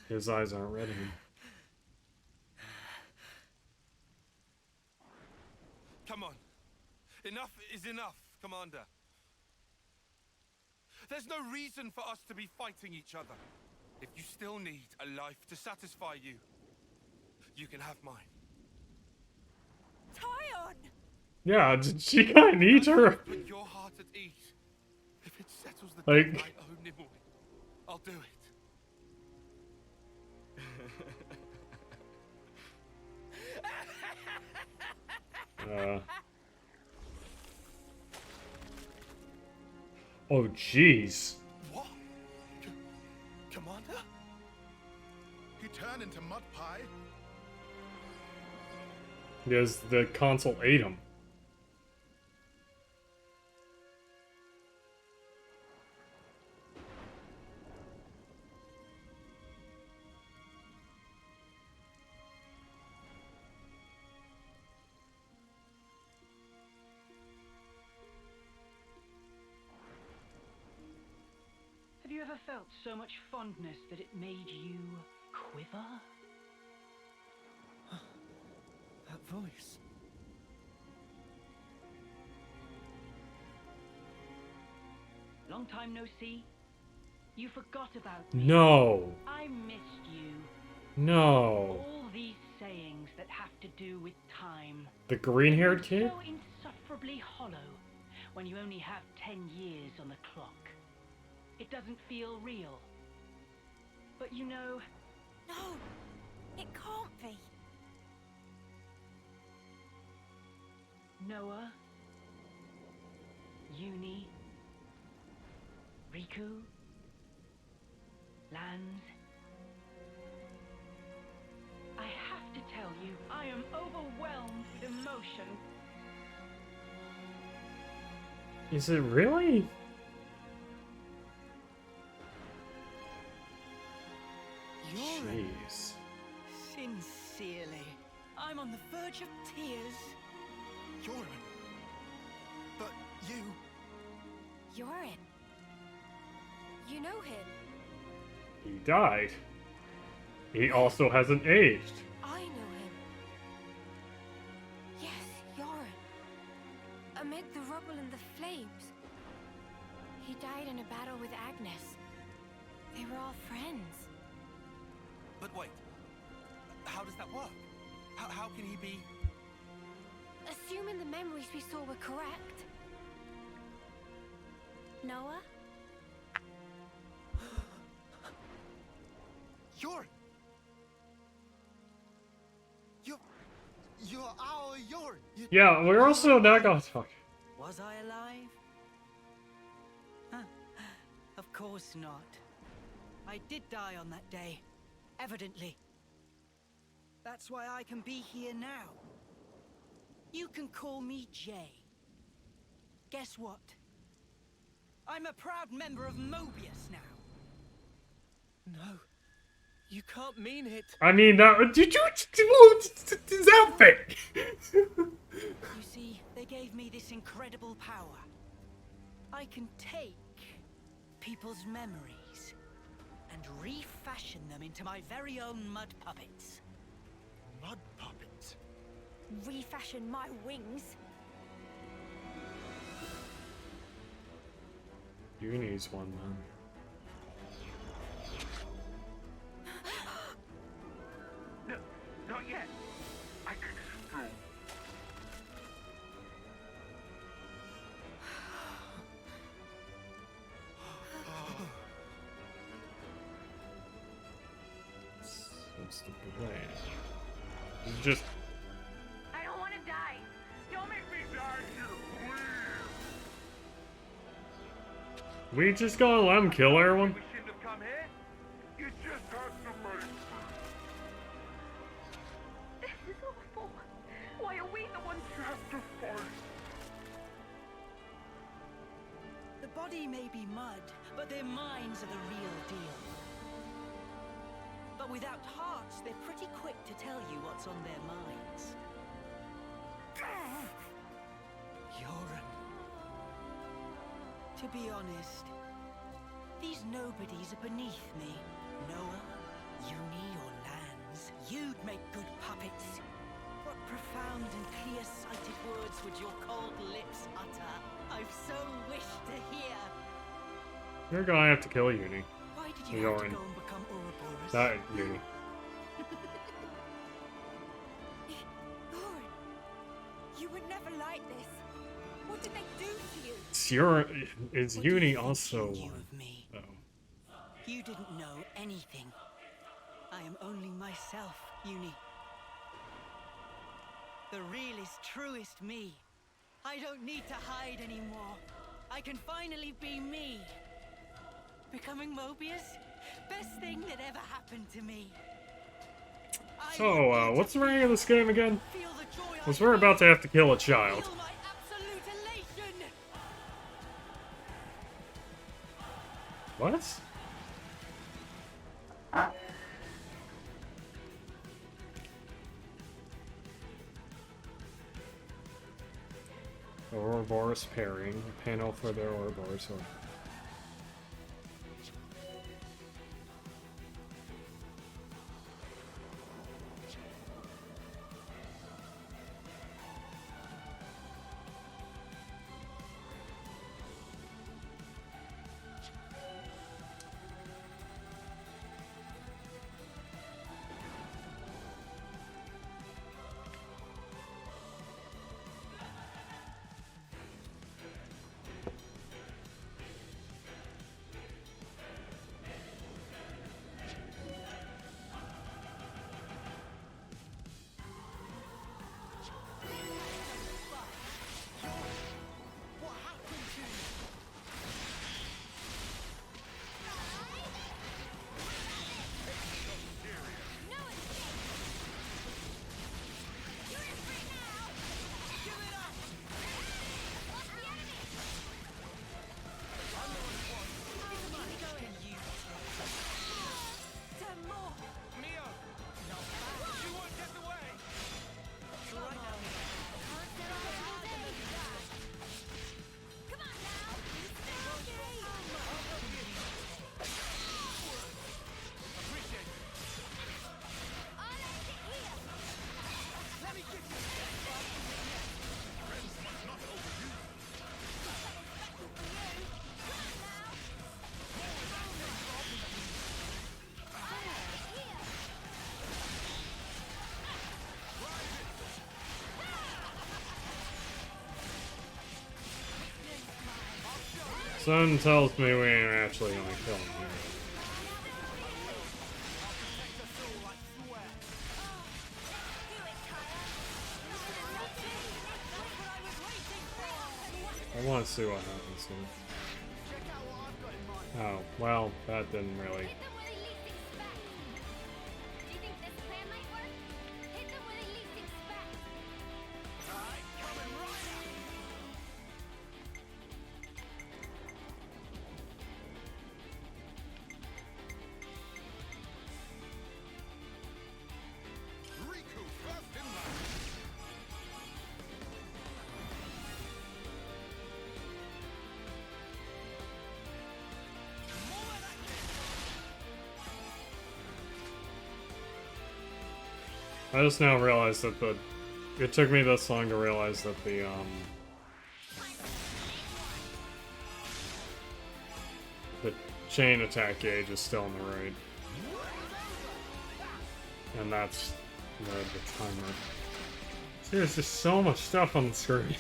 his eyes aren't ready. Come on. Enough is enough, Commander. There's no reason for us to be fighting each other. If you still need a life to satisfy you, you can have mine. Tyon! Yeah, she kinda needs her. Put your heart at ease. If it settles the Like... debt I owe Nimue, I'll do it. Oh, jeez. What? Commander? He turned into mud pie? Because the console ate him. Have you ever felt so much fondness that it made you quiver? That voice. Long time no see? You forgot about me. No. I missed you. No. All these sayings that have to do with time. The green-haired kid? So insufferably hollow when you only have 10 years on the clock. It doesn't feel real. But you know... No, it can't be. Noah, Uni, Riku, Lanz. I have to tell you, I am overwhelmed with emotion. Is it really? Jeez. Sincerely, I'm on the verge of tears. Yorin. But you... Yorin. You know him. He died. He also hasn't aged. I know him. Yes, Yorin. Amid the rubble and the flames. He died in a battle with Agnes. They were all friends. But wait. How does that work? How can he be... Assuming the memories we saw were correct. Noah? Yorin! You're our Yorin! Yeah, we're also not gonna talk. Was I alive? Huh. Of course not. I did die on that day. Evidently. That's why I can be here now. You can call me Jay. Guess what? I'm a proud member of Mobius now. No. You can't mean it. I mean, did you his outfit? You see, they gave me this incredible power. I can take people's memories and refashion them into my very own mud puppets. Mud puppets? Refashion my wings? You needs one, man. Xenoblade. It's just... I don't want to die. Don't make me die here, please. We just gonna let him kill everyone? We shouldn't have come here. You just had to make me. This is awful. Why are we the ones who have to fight? The body may be mud, but their minds are the real deal. But without hearts, they're pretty quick to tell you what's on their minds. Yoren. To be honest, these nobodies are beneath me. Noah, Uni, or Lands, you'd make good puppets. What profound and clear-sighted words would your cold lips utter? I've so wished to hear. You're gonna have to kill Uni. Why did you have to go and become Ouroboros? Not Uni. Lauren, you were never like this. What did they do to you? Is Uni also... Oh. You didn't know anything. I am only myself, Uni. The realest, truest me. I don't need to hide anymore. I can finally be me. Becoming Mobius? Best thing that ever happened to me. So, what's the rank of this game again? Because we're about to have to kill a child. What? Ouroboros pairing. Panel for the Ouroboros. Son tells me we ain't actually gonna kill him here. I want to see what happens here. Oh, well, that didn't really... I just now realized that it took me this long to realize that the chain attack gauge is still in the right. And that's the timer. See, there's just so much stuff on the screen.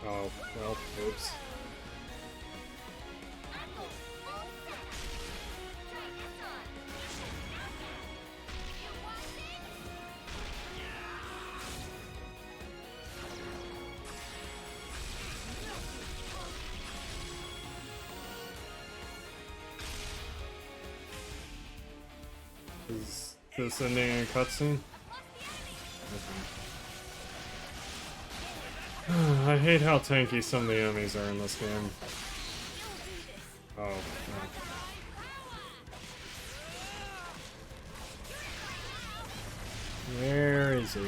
Oh, well, oops. Is this ending a cutscene? Okay. I hate how tanky some of the enemies are in this game. Oh, no. Where is he?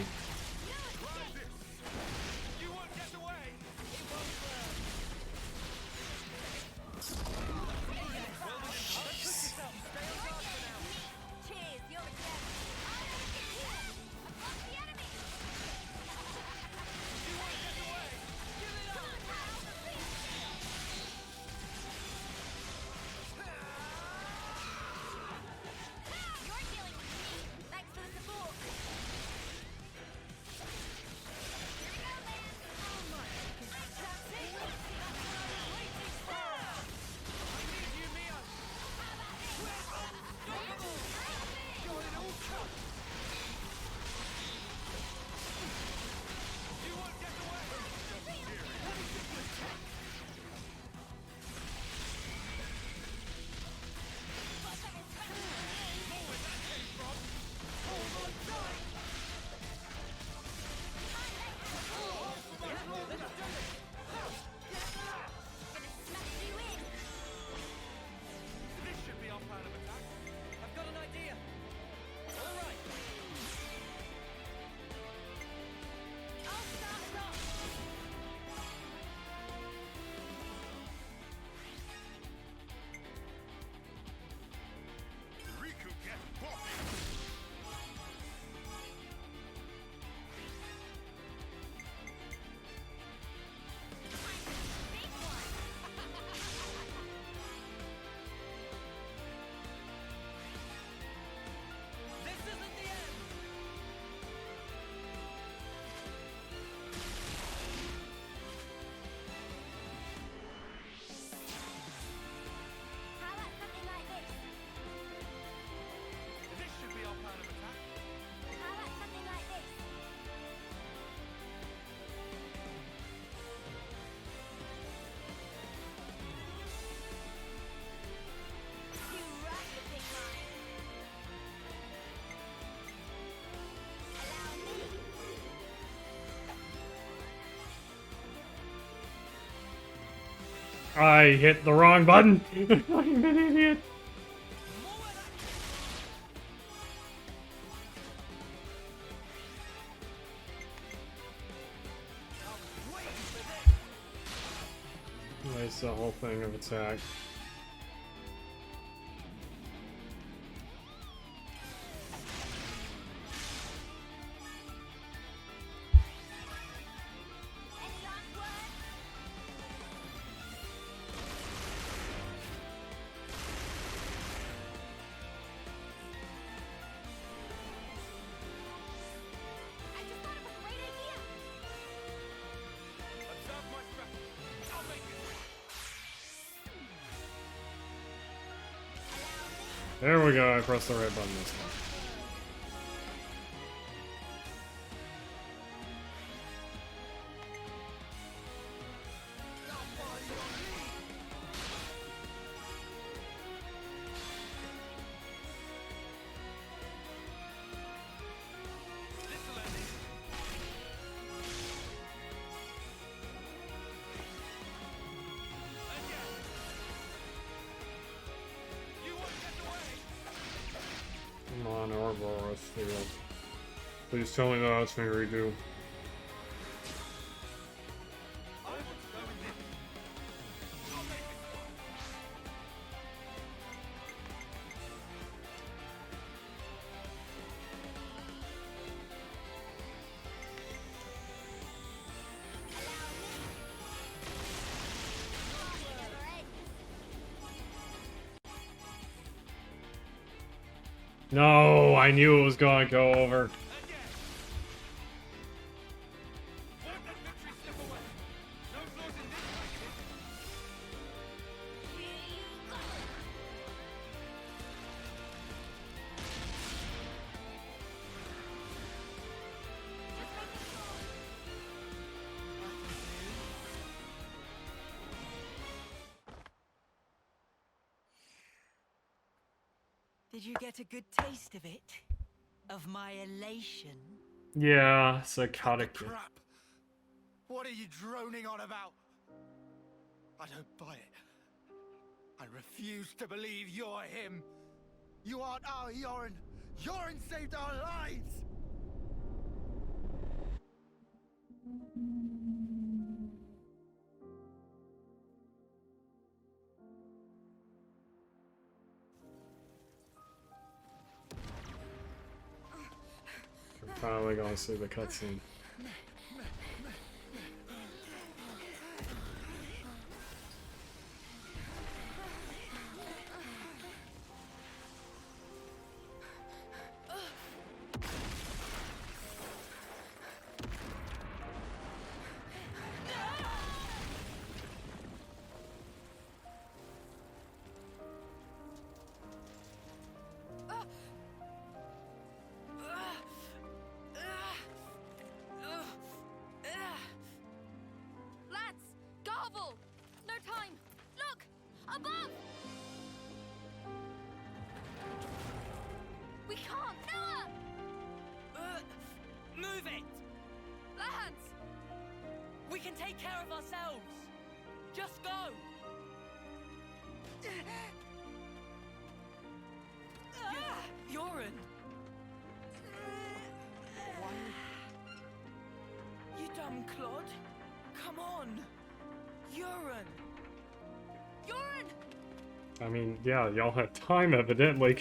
I hit the wrong button! I'm an idiot! Waste the whole thing of attack. There we go, I pressed the right button this time. Come on, Ouroboros Field. Please tell me that it's me redo. No, I knew it was going to go over. Did you get a good taste of it? Of my elation? Yeah, psychotic. Crap! What are you droning on about? I don't buy it. I refuse to believe you're him. You aren't our Yoren. Yoren saved our lives! I'm finally gonna see the cutscene. Lads! Garble! No time! Look! Above! We can't! Noah! Move it! Lads! We can take care of ourselves! Just go! Yoren! You dumb clod! Come on! Yoren! Yoren! I mean, yeah, y'all had time, evidently.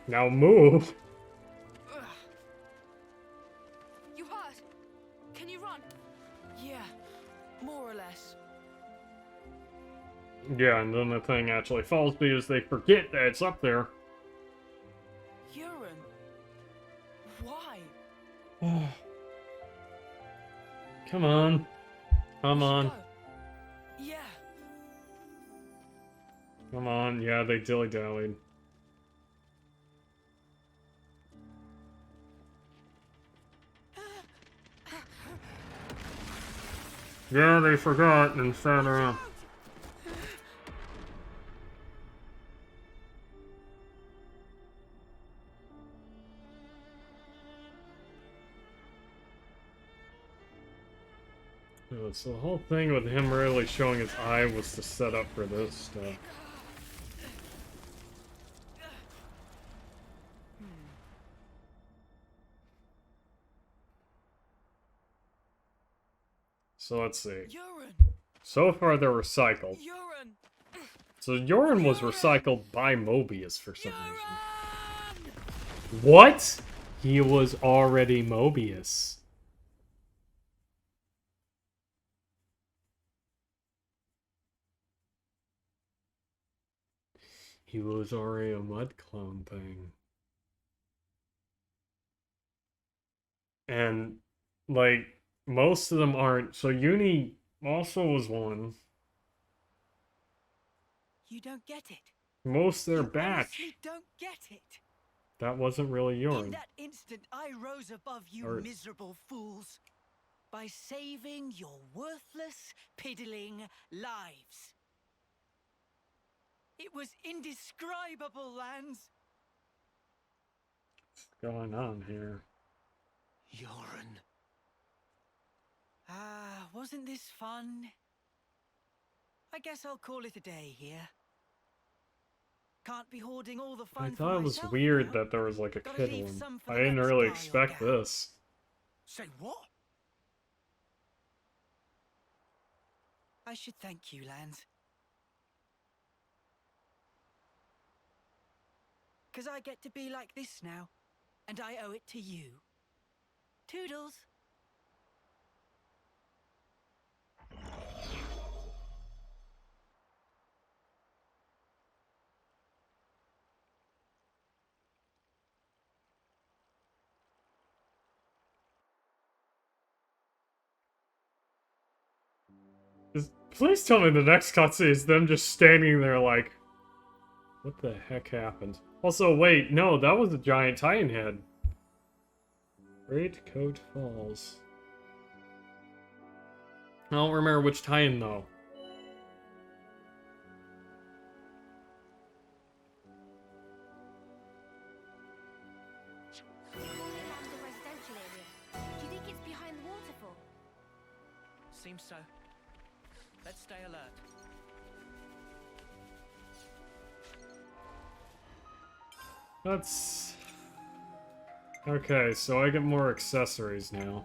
Now move! You hurt? Can you run? Yeah, more or less. Yeah, and then the thing actually falls because they forget that it's up there. Yoren! Why? Come on. Come on. Yeah. Come on. Yeah, they dilly-dallied. Yeah, they forgot and sat around. So the whole thing with him really showing his eye was to set up for this stuff. So let's see. So far they're recycled. So Yoren was recycled by Mobius for some reason. What? He was already Mobius. He was already a mud clone thing. And, like, most of them aren't. So Uni also was one. You don't get it. Most of their You batch. honestly don't get it. That wasn't really In Yoren. that instant, I rose above you Or- miserable fools by saving your worthless, piddling lives. It was indescribable, Lance. What's going on here? Yoren. Ah, wasn't this fun? I guess I'll call it a day here. Can't be hoarding all the fun I for thought it was myself weird now. that there was like a Gotta kid leave one. some for I the didn't next really guy or expect gal. this. Say what? I should thank you, Lance. 'Cause I get to be like this now, and I owe it to you. Toodles. Please tell me the next cutscene is them just standing there like... What the heck happened? Also, wait, no, that was a giant Titan head. Great Coat Falls. I don't remember which Titan, though. They found the residential area. Do you think it's behind the waterfall? Seems so. Let's stay alert. That's... Okay, so I get more accessories now.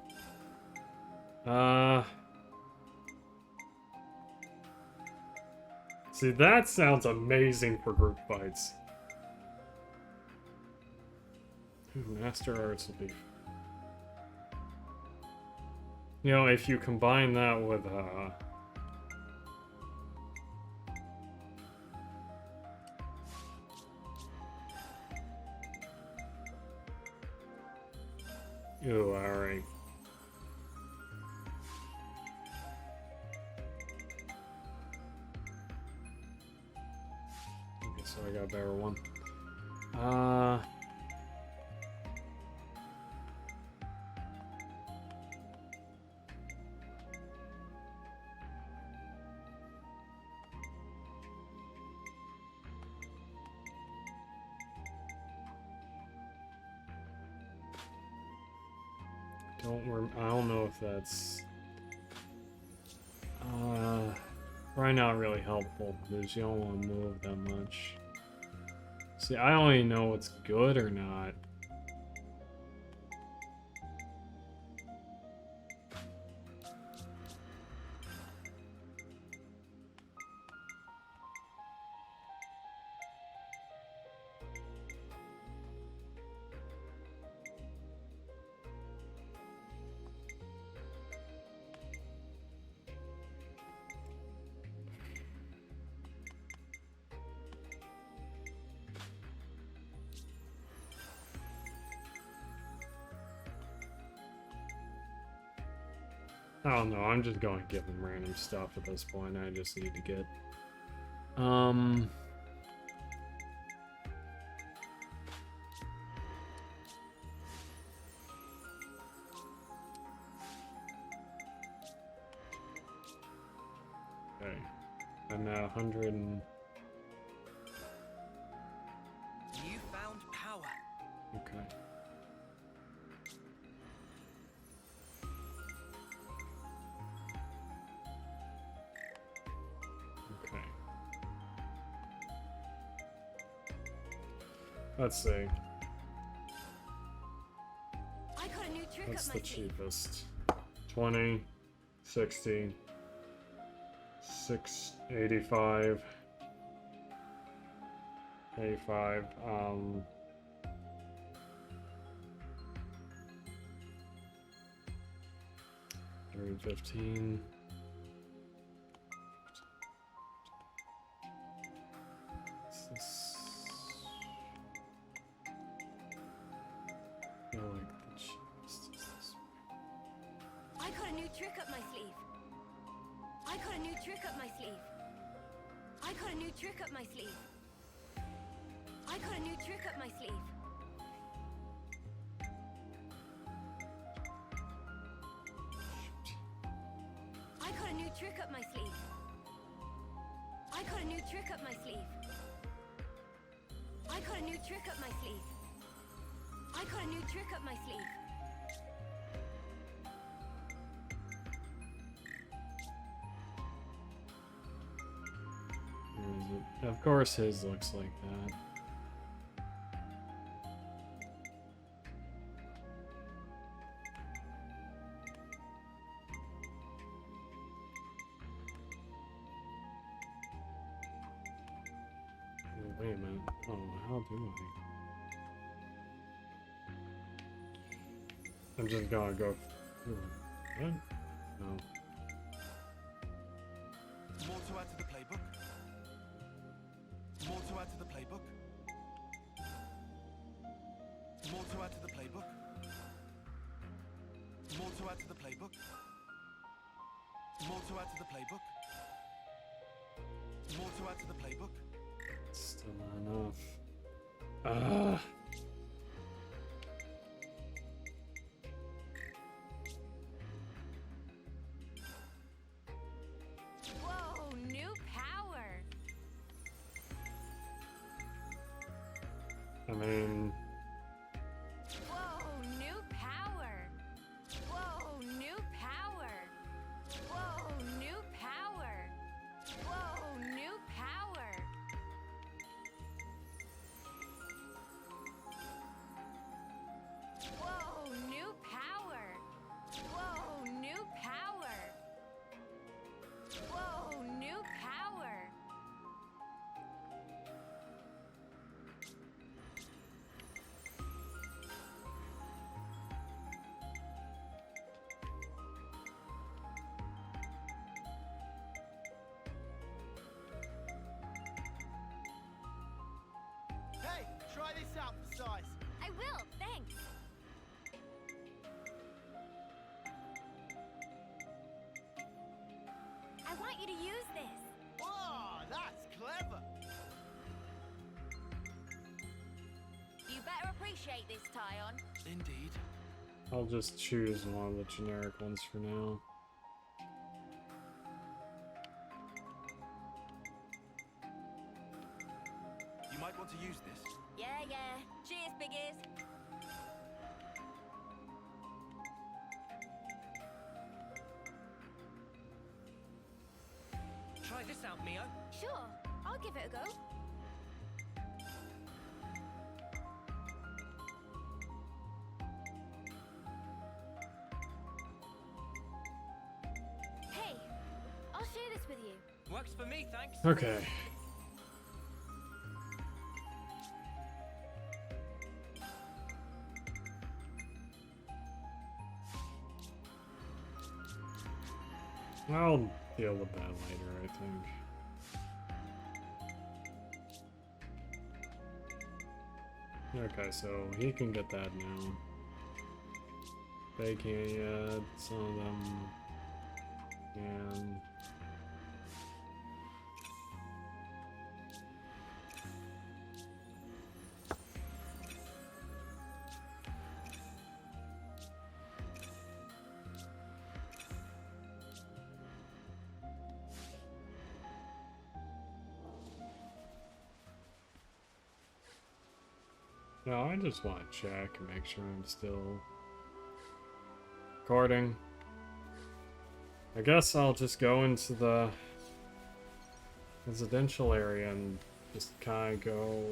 See, that sounds amazing for group fights. Ooh, Master Arts will be... You know, if you combine that with, Ooh, alright. Okay, so I got a better one. I don't know if that's probably not really helpful because you don't want to move that much. See, I don't even know what's good or not. I don't know, I'm just going to give them random stuff at this point. I just need to get... Okay. I'm at 100 and... Newfound power. Okay. Let's see. I got a new trick What's up the my sleeve. cheapest? 20, 60, 685, 85, 315. What's this? I like the cheapest. Is this? I got a new trick up my sleeve. I got a new trick up my sleeve. I got a new trick up my sleeve. I got a new trick up my sleeve. I got a new trick up my sleeve. I got a new trick up my sleeve. I got a new trick up my sleeve. I got a new trick up my sleeve. Where is it? Of course his looks like that. Oh, wait a minute. Oh, how do I? I'm just gonna go. What? No. More to add to the playbook? More to add to the playbook? More to add to the playbook? More to add to the playbook? More to add to the playbook? More to add to the playbook? Stuff. Still not enough. Ah. Whoa, new power. I mean, Whoa, new power. Whoa, new power. Whoa, new power. Whoa, new power. Whoa, new power. Whoa, new power. Whoa, new power. Hey, try this out for size. I will, thanks. I want you to use this. Whoa, that's clever. You better appreciate this, Tyon. Indeed. I'll just choose one of the generic ones for now. You might want to use this. Yeah, yeah. Cheers, biggies. Try this out, Mio. Sure, I'll give it a go. Hey, I'll share this with you. Works for me, thanks. Okay. I'll deal with that later, I think. Okay, so he can get that now. They can't yet. Some of them can. No, I just want to check and make sure I'm still recording. I guess I'll just go into the residential area and just kind of go.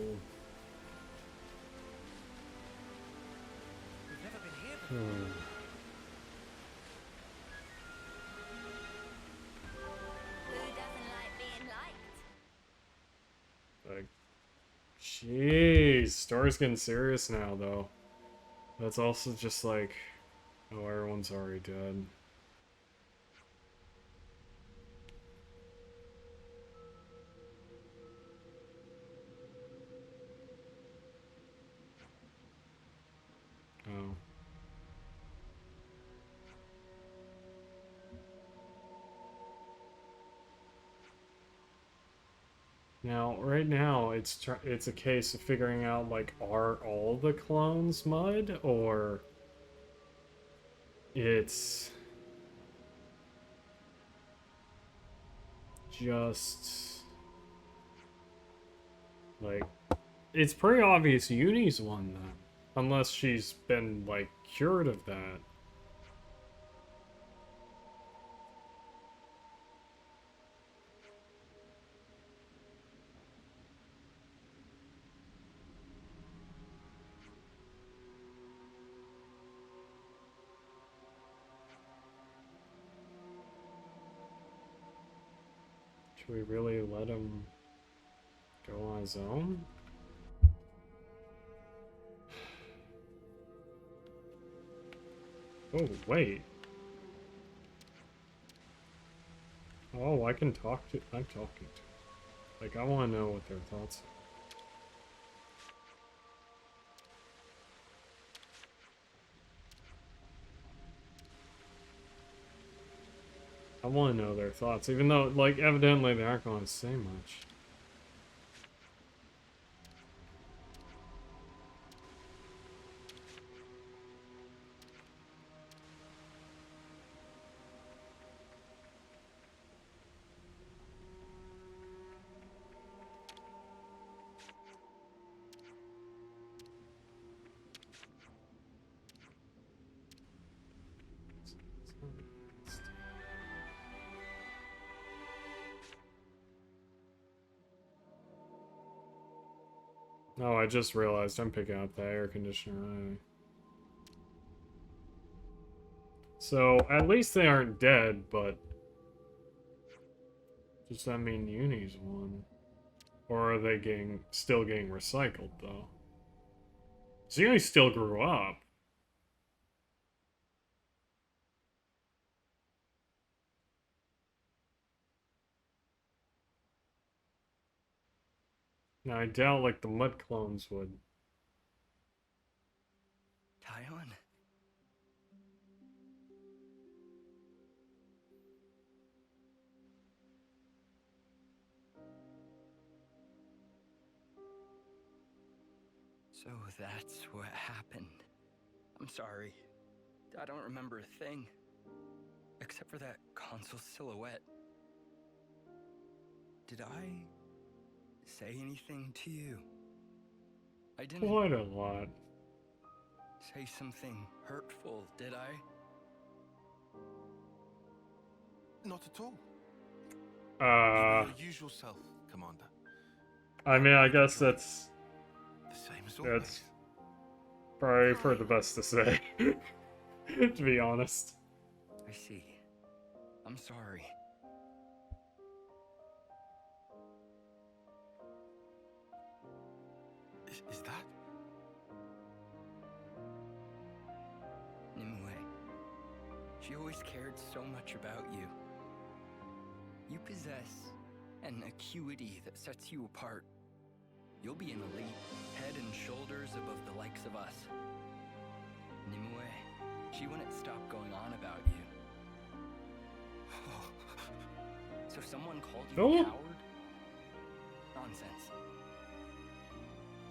We've never been here before. Who doesn't like being liked? Like, jeez, story's getting serious now, though. That's also just like, oh, everyone's already dead. Oh. Now, right now, it's a case of figuring out, like, are all the clones mud, or it's just, like, it's pretty obvious Uni's one, then, unless she's been, like, cured of that. Should we really let him go on his own? Oh, wait. Oh, I can talk to... I'm talking to... Like, I want to know what their thoughts are. I want to know their thoughts, even though, like, evidently they aren't going to say much. Oh, I just realized I'm picking up the air conditioner. So, at least they aren't dead, but... Does that mean Uni's won? Or are they still getting recycled, though? So Uni still grew up. Now, I doubt, like, the mud clones would. Taion? So that's what happened. I'm sorry. I don't remember a thing. Except for that console silhouette. Did I say anything to you? I didn't Quite a lot. say something hurtful, did I? Not at all. You were your usual self, Commander. I mean, I guess that's... The same as always. That's probably for the best to say. To be honest. I see. I'm sorry. Is that? Nimue. She always cared so much about you. You possess an acuity that sets you apart. You'll be an elite, head and shoulders above the likes of us. Nimue, she wouldn't stop going on about you. So someone called you a coward? Nonsense.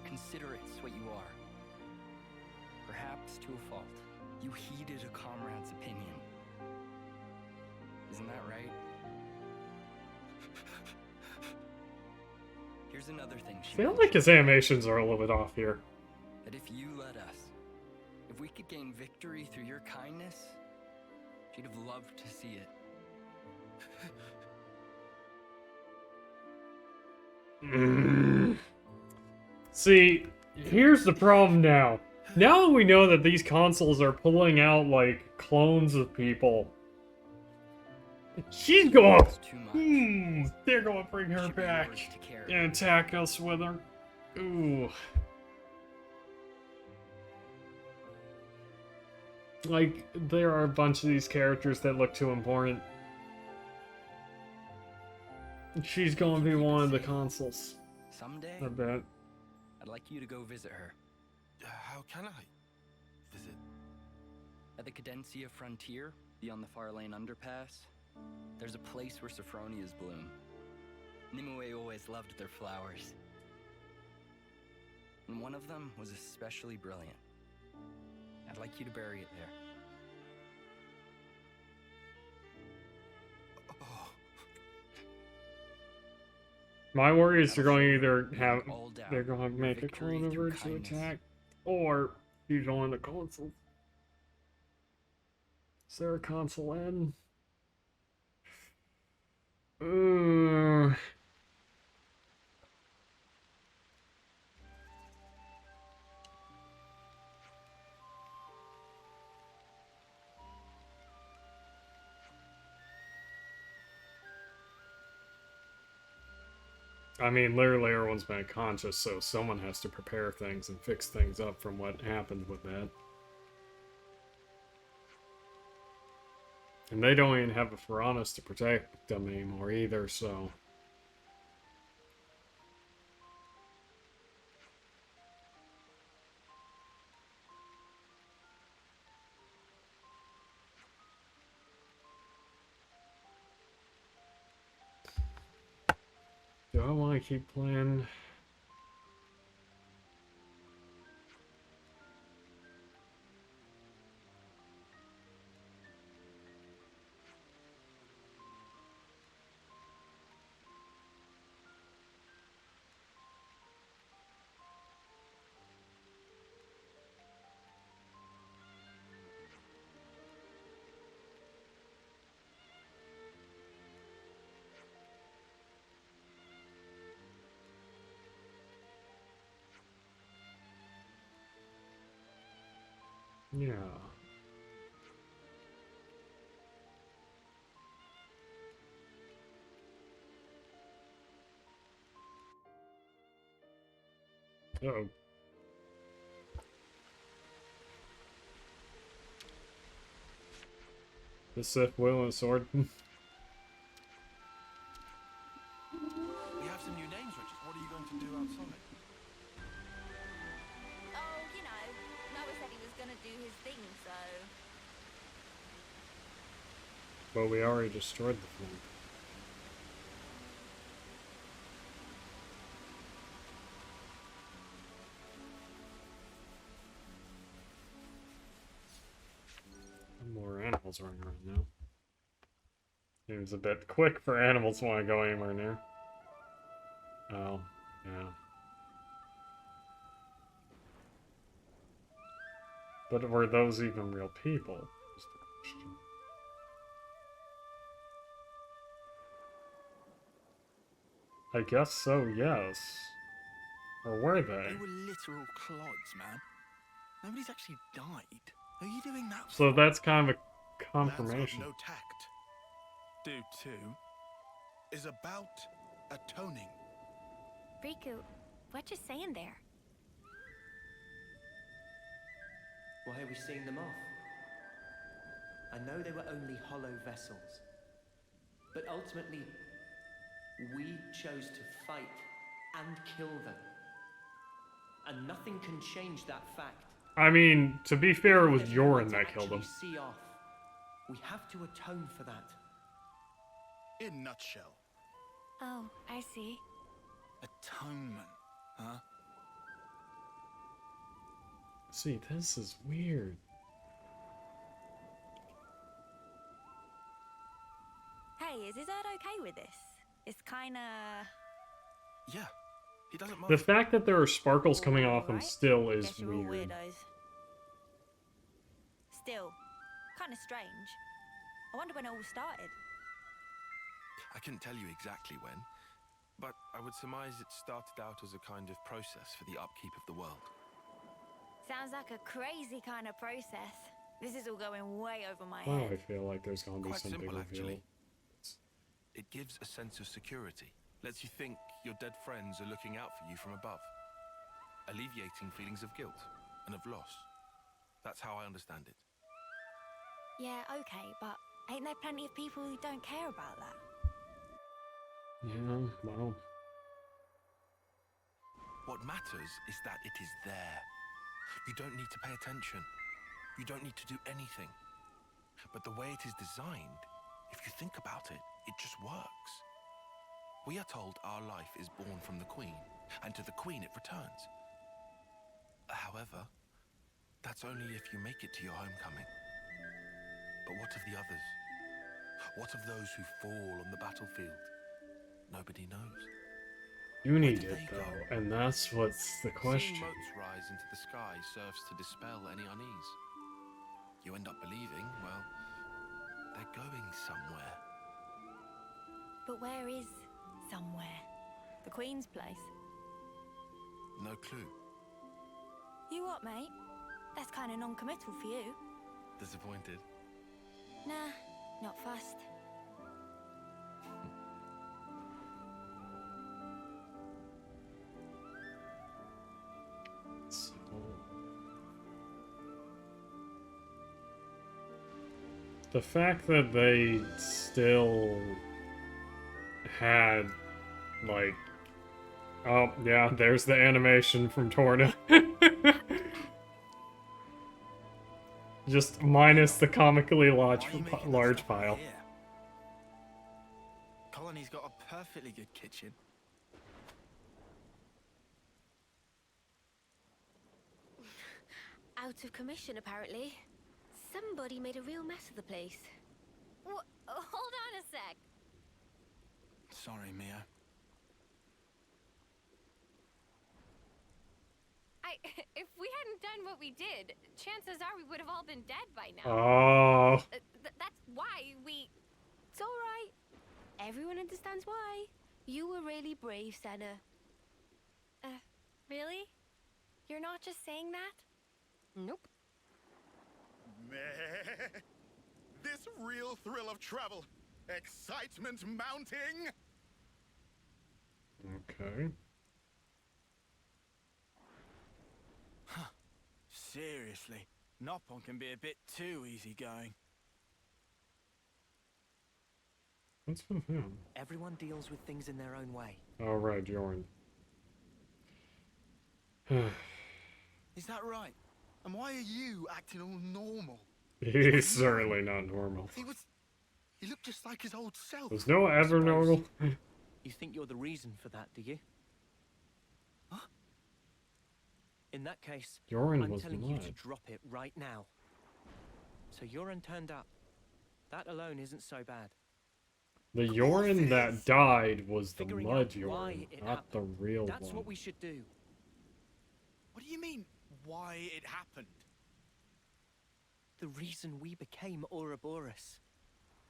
Consider it's what you are. Perhaps to a fault. You heeded a comrade's opinion. Isn't that right? Here's another thing I feel like his animations are a little bit off here. That if you let us, if we could gain victory through your kindness, she'd have loved to see it. See, here's the problem now. Now that we know that these consoles are pulling out, like, clones of people, she's going... they're going to bring her back and attack us with her. Ooh. Like, there are a bunch of these characters that look too important. She's going to be one of the consoles. Someday, I bet. I'd like you to go visit her. How can I visit? At the Cadencia frontier, beyond the Far Lane underpass, there's a place where Sophronias bloom. Nimue always loved their flowers. And one of them was especially brilliant. I'd like you to bury it there. My worry is they're going to either have... They're going to make a clone of her to attack, or he's on the console. Is there a console in? I mean, literally everyone's been conscious, so someone has to prepare things and fix things up from what happened with that. And they don't even have a Furanis to protect them anymore either, so... Do I want to keep playing? Yeah. Uh-oh. The Sith will and sword. We have some new names, Richard. What are you going to do outside? Oh, you know, Noah said he was gonna do his thing, so... Well, we already destroyed the flank. More animals running around now. Seems a bit quick for animals to want to go anywhere near. Oh, yeah. But were those even real people? Is the question. I guess so, yes. Or were they? They were literal clods, man. Nobody's actually died. Are you doing that So for? that's kind of a Lads confirmation. of no tact. Do too. Is about atoning. Riku, what you saying there? Why are we seeing them off? I know they were only hollow vessels. But ultimately, we chose to fight and kill them. And nothing can change that fact. I mean, to be fair, it was Yorin that killed him. See off. We have to atone for that. In nutshell. Oh, I see. Atonement, huh? See, this is weird. Hey, is his dad okay with this? It's kinda... Yeah, he doesn't mind. The fact that there are sparkles coming off him still is Guess you're all weird. weirdos. Still, kinda strange. I wonder when it all started. I couldn't tell you exactly when, but I would surmise it started out as a kind of process for the upkeep of the world. Sounds like a crazy kind of process. This is all going way over my Well, I head. feel like there's gonna be Quite something simple, revealed. actually. It gives a sense of security. Lets you think your dead friends are looking out for you from above. Alleviating feelings of guilt and of loss. That's how I understand it. Yeah, okay, but ain't there plenty of people who don't care about that? Yeah, well. What matters is that it is there. You don't need to pay attention. You don't need to do anything. But the way it is designed, if you think about it, it just works. We are told our life is born from the Queen, and to the Queen it returns. However, that's only if you make it to your homecoming. But what of the others? What of those who fall on the battlefield? Nobody knows. You need it, though, and that's what's the question. Seeing motes rise into the sky serves to dispel any unease. You end up believing, well, they're going somewhere. But where is somewhere? The Queen's place? No clue. You what, mate? That's kind of non-committal for you. Disappointed? Nah, not fussed. The fact that they still had, like... Oh, yeah, there's the animation from Torna. Just minus the comically large pile. Colony's got a perfectly good kitchen. Out of commission, apparently. Somebody made a real mess of the place. Hold on a sec. Sorry, Mia. If we hadn't done what we did, chances are we would have all been dead by now. Oh. That's why we... It's alright. Everyone understands why. You were really brave, Senna. Really? You're not just saying that? Nope. This real thrill of travel. Excitement mounting. Okay. Huh. Seriously, Noppon can be a bit too easygoing. What's with him? Everyone deals with things in their own way. Oh, right, Jordan. Is that right? And why are you acting all normal? He's certainly not normal. He looked just like his old self. There's no ever normal. You think you're the reason for that, do you? Huh? In that case, Yorin I'm was telling you to mad. drop it right now. So Yorin turned up. That alone isn't so bad. The Yorin that died was the Figuring mud out why Yorin, it not the happened. real That's one. what we should do. What do you mean, why it happened? The reason we became Ouroboros.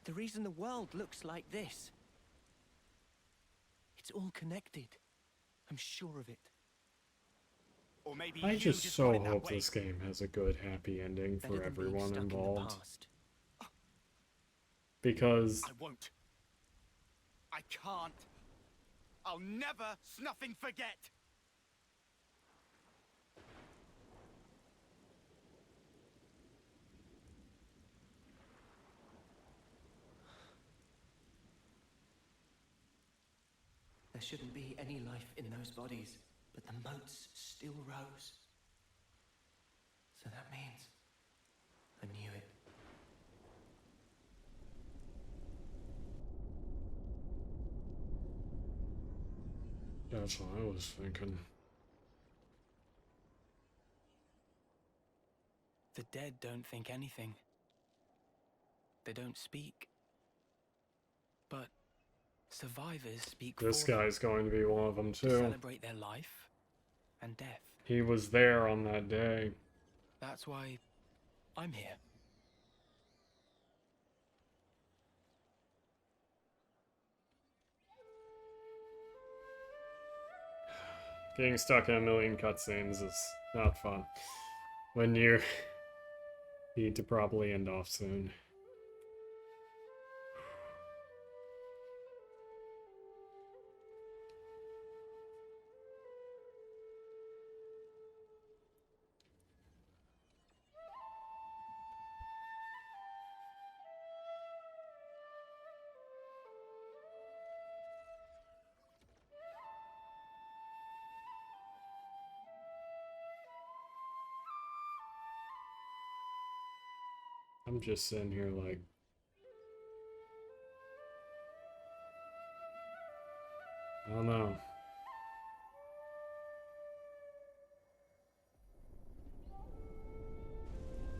The reason the world looks like this. It's all connected. I'm sure of it. Or maybe I you just got so it that hope way. this game has a good happy ending Better for than being everyone stuck in the involved. past. Because I won't. I can't. I'll never snuffing forget. There shouldn't be any life in those bodies, but the moats still rose. So that means I knew it. that's what I was thinking. The dead don't think anything. They don't speak. But survivors speak This for them guy's going to be one of them to too. celebrate their life and death. He was there on that day. That's why I'm here. Getting stuck in a million cutscenes is not fun. When you need to probably end off soon. I'm just sitting here like... I don't know.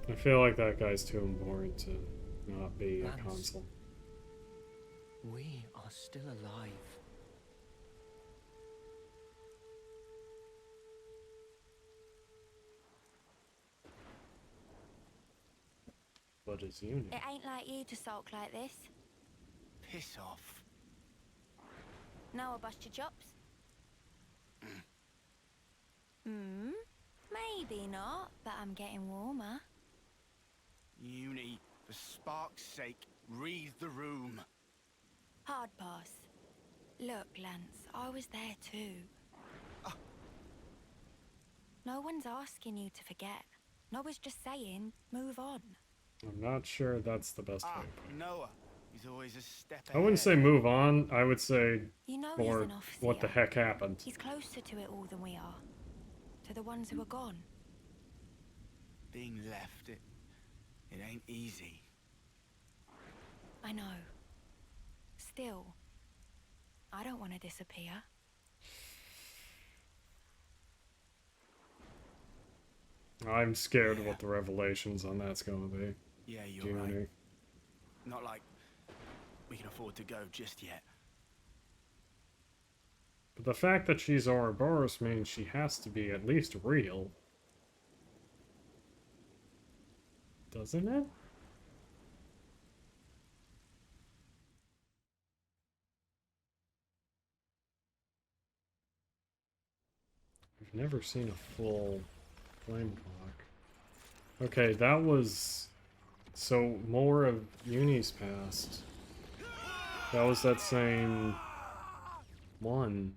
I feel like that guy's too important to not be a Lance. consul. We are still alive. But his unit. It ain't like you to sulk like this. Piss off. Now I'll bust your chops. Maybe not, but I'm getting warmer. Uni, for spark's sake, read the room. Hard pass. Look, Lance, I was there too. No one's asking you to forget. No one's just saying, move on. I'm not sure that's the best way. Noah. He's always a step I wouldn't say move on, I would say You know he's more an officer. what the heck happened. He's closer to it all than we are. To the ones who are gone. Being left, it ain't easy. I know. Still, I don't want to disappear. I'm scared what the revelations on that's gonna be. Yeah, you're right. Not like we can afford to go just yet. But the fact that she's Ouroboros means she has to be at least real. Doesn't it? I've never seen a full flame clock. Okay, that was So more of Uni's past. That was that same one.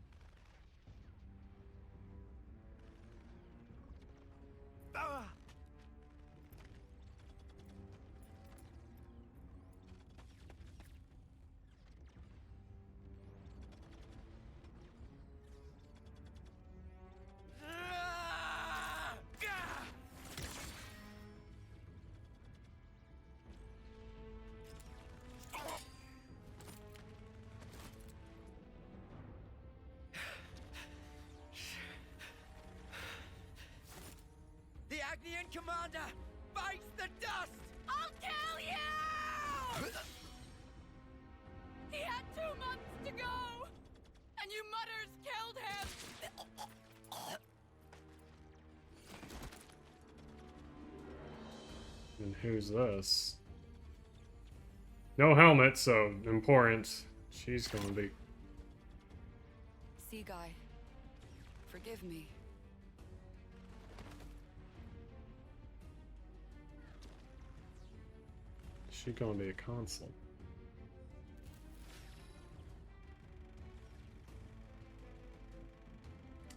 The Agnian commander bites the dust! I'll kill you! He had 2 months to go! And you mutters killed him! And who's this? No helmet, so important. She's gonna be. Sea Guy, forgive me. She gonna be a consul.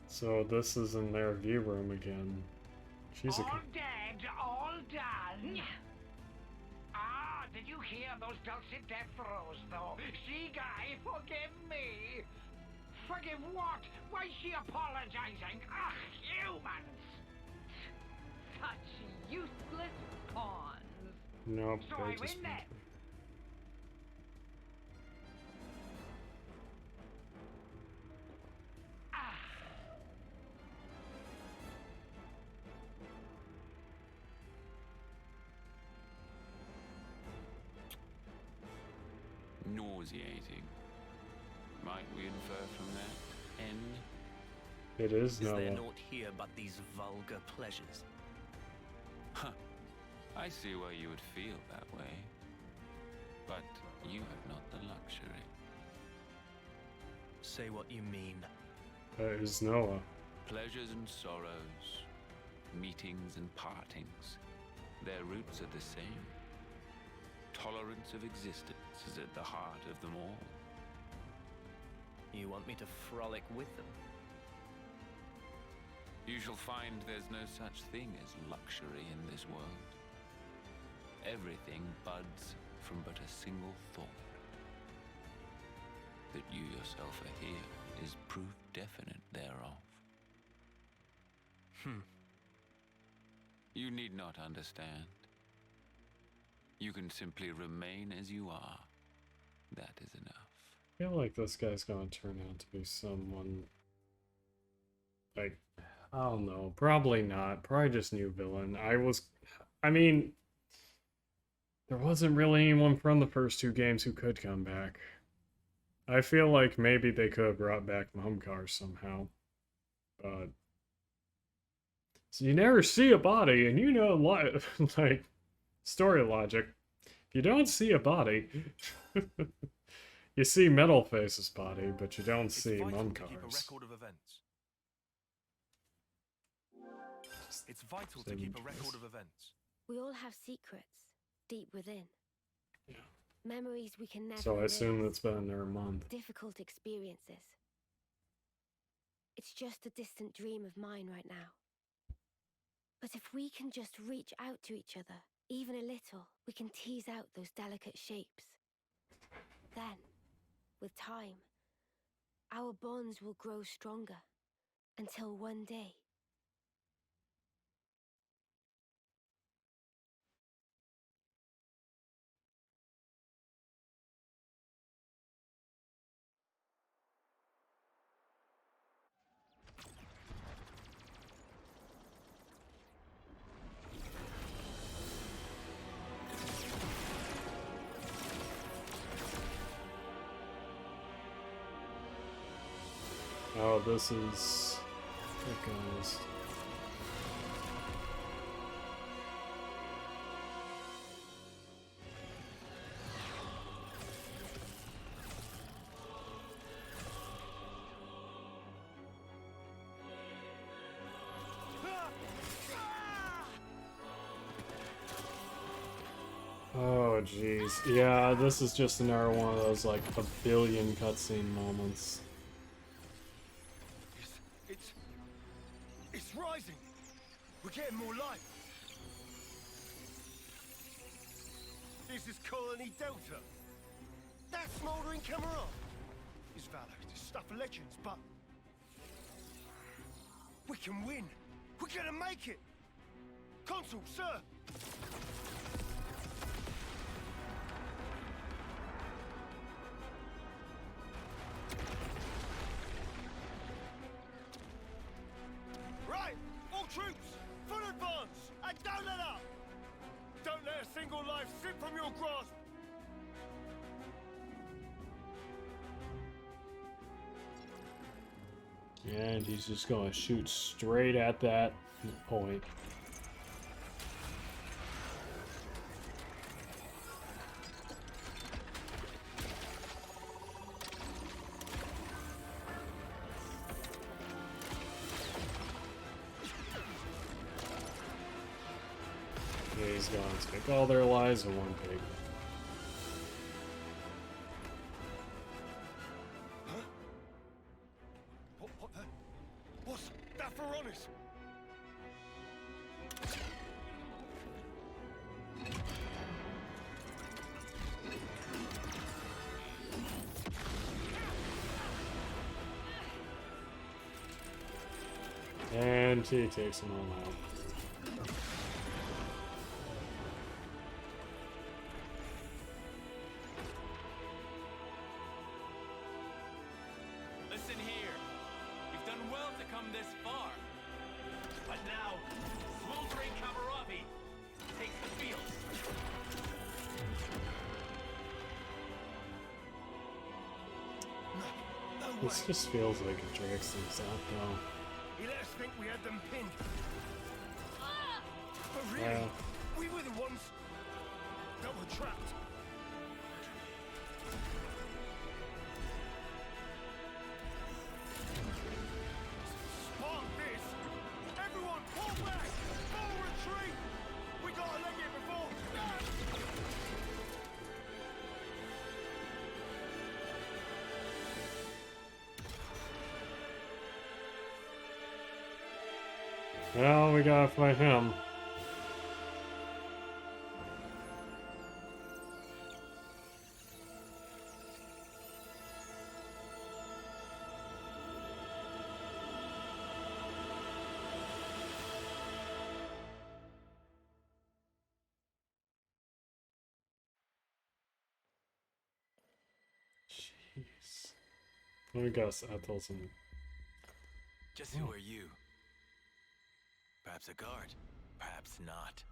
So this is in their view room again. She's a. All dead, all done. Ah, did you hear those dulcet death throes, though? Sea Guy, forgive me. Forgive what? Why is she apologizing? Ugh, humans! Such useless pawns. Nope. So they I just win then. Nauseating. Might we infer from that? N? It is Is there Noah. naught here but these vulgar pleasures? Huh. I see why you would feel that way. But you have not the luxury. Say what you mean. That is Noah. Pleasures and sorrows, meetings and partings, their roots are the same. Tolerance of existence is at the heart of them all. You want me to frolic with them? You shall find there's no such thing as luxury in this world. Everything buds from but a single thought. That you yourself are here is proof definite thereof. You need not understand. You can simply remain as you are. That is enough. I feel like this guy's gonna turn out to be someone like, I don't know, probably not. Probably just new villain. I mean, there wasn't really anyone from the first 2 games who could come back. I feel like maybe they could have brought back Mumkar somehow. But so you never see a body, and you know, like, story logic. If you don't see a body, you see Metalface's body, but you don't see Keep a Mumkar's. record of events. It's vital to keep a record of events. We all have secrets deep within. Yeah. Memories we can never So I assume erase. it's been there a month. Difficult experiences. It's just a distant dream of mine right now. But if we can just reach out to each other, even a little, we can tease out those delicate shapes. Then, with time, our bonds will grow stronger until one day. Oh, this is... That guy's... Oh jeez. Yeah, this is just another one of those like a billion cutscene moments. It's rising. We're getting more light. This is Colony Delta. That's smoldering camera. His valor is stuff of legends, but we can win. We're gonna make it. Consul, sir. Right, all troops, full advance, and don't let up. Don't let a single life slip from your grasp. And he's just gonna shoot straight at that point. Yeah, he's gonna take all their lives in one pig. What's that for honest? And he takes him all out. Listen here. You've done well to come this far. But now, smoldering Kamaravi takes the field. This just feels like it drags things out, though. He let us think we had them pinned. But really, we were the ones that were trapped. Spark this! Everyone, pull back! Full retreat! We gotta leg it before... Well, we gotta fight him. Jeez. Let me guess, Ethel's in. Just who are you? Perhaps a guard, perhaps not.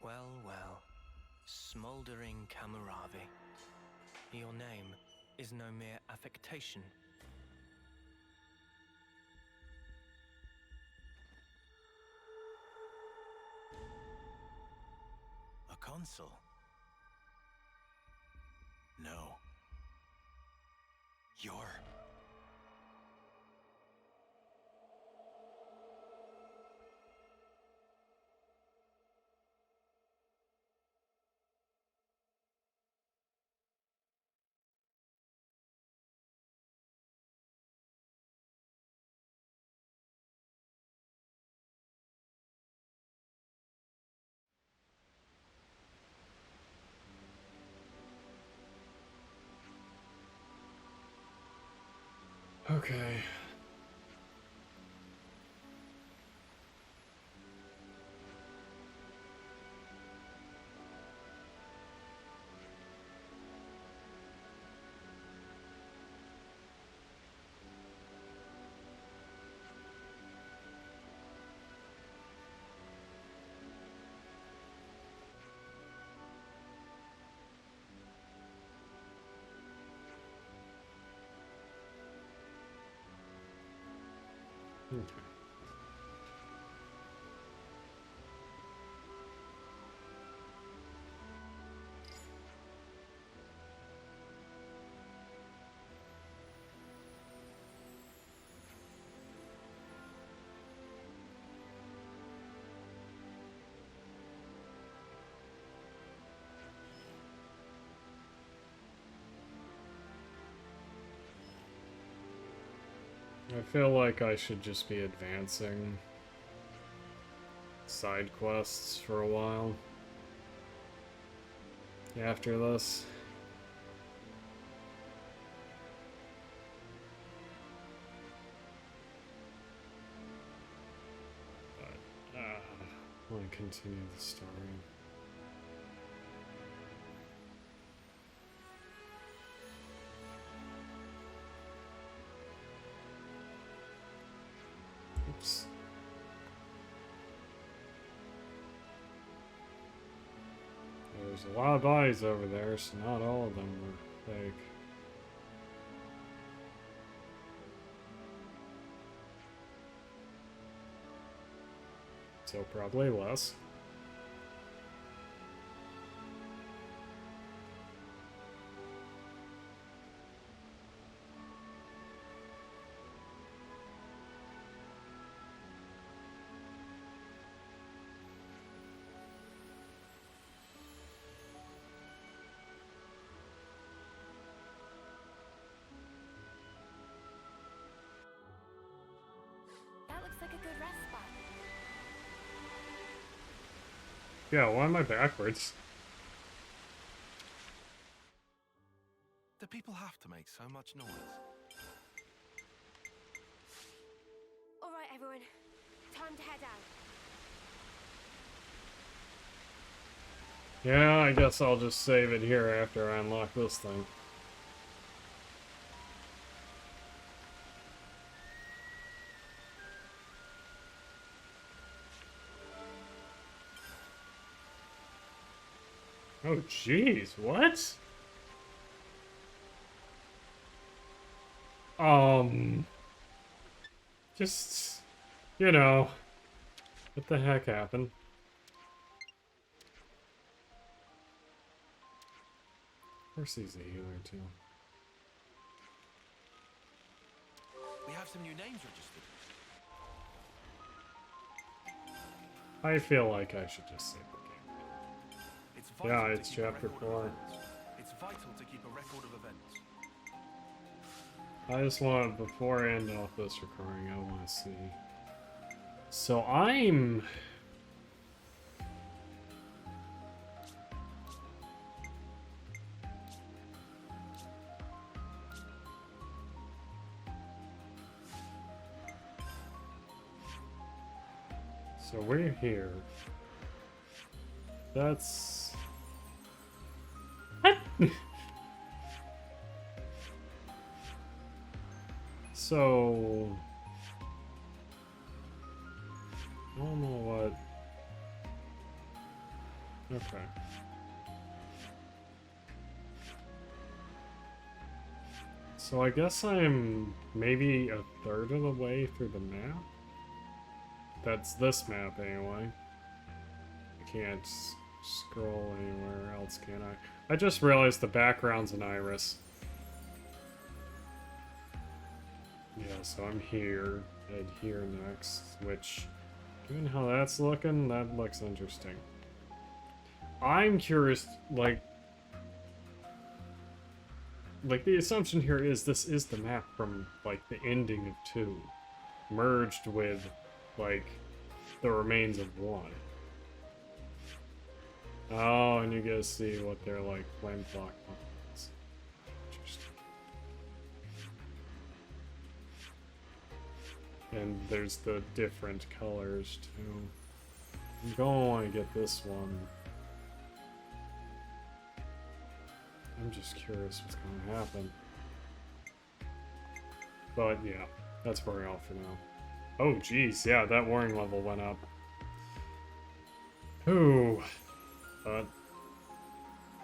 Well, well. Smoldering Kamaravi. Your name is no mere affectation. A consul? No. You're... Okay. Okay. I feel like I should just be advancing side quests for a while after this. But, I want to continue the story. Oops. There's a lot of bodies over there, so not all of them were fake. So probably less. That looks like a good rest spot. Yeah, why am I backwards? Do people have to make so much noise? All right, everyone. Time to head out. Yeah, I guess I'll just save it here after I unlock this thing. Oh, jeez, what? Just, you know, what the heck happened? Of course he's a healer, too. We have some new names registered. I feel like I should just save the game. It's Yeah, to it's keep a chapter record 4. of events. It's vital to keep a record of events. I just want, before I end off this recording, I want to see. So I'm... So we're here. That's... What? So... I don't know what... Okay. So I guess I'm maybe a third of the way through the map? That's this map anyway. I can't scroll anywhere else, can I? I just realized the background's an iris. Yeah, so I'm here, and here next, which, given how that's looking, that looks interesting. I'm curious, like the assumption here is this is the map from, like, the ending of 2, merged with, like, the remains of 1. Oh, and you guys see what they're like, flame clock buttons. Interesting. And there's the different colors, too. I'm gonna want to get this one. I'm just curious what's gonna happen. But yeah, that's where we're all for now. Oh geez, yeah, that warning level went up. Ooh. But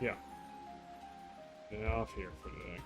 yeah. Get off here for today.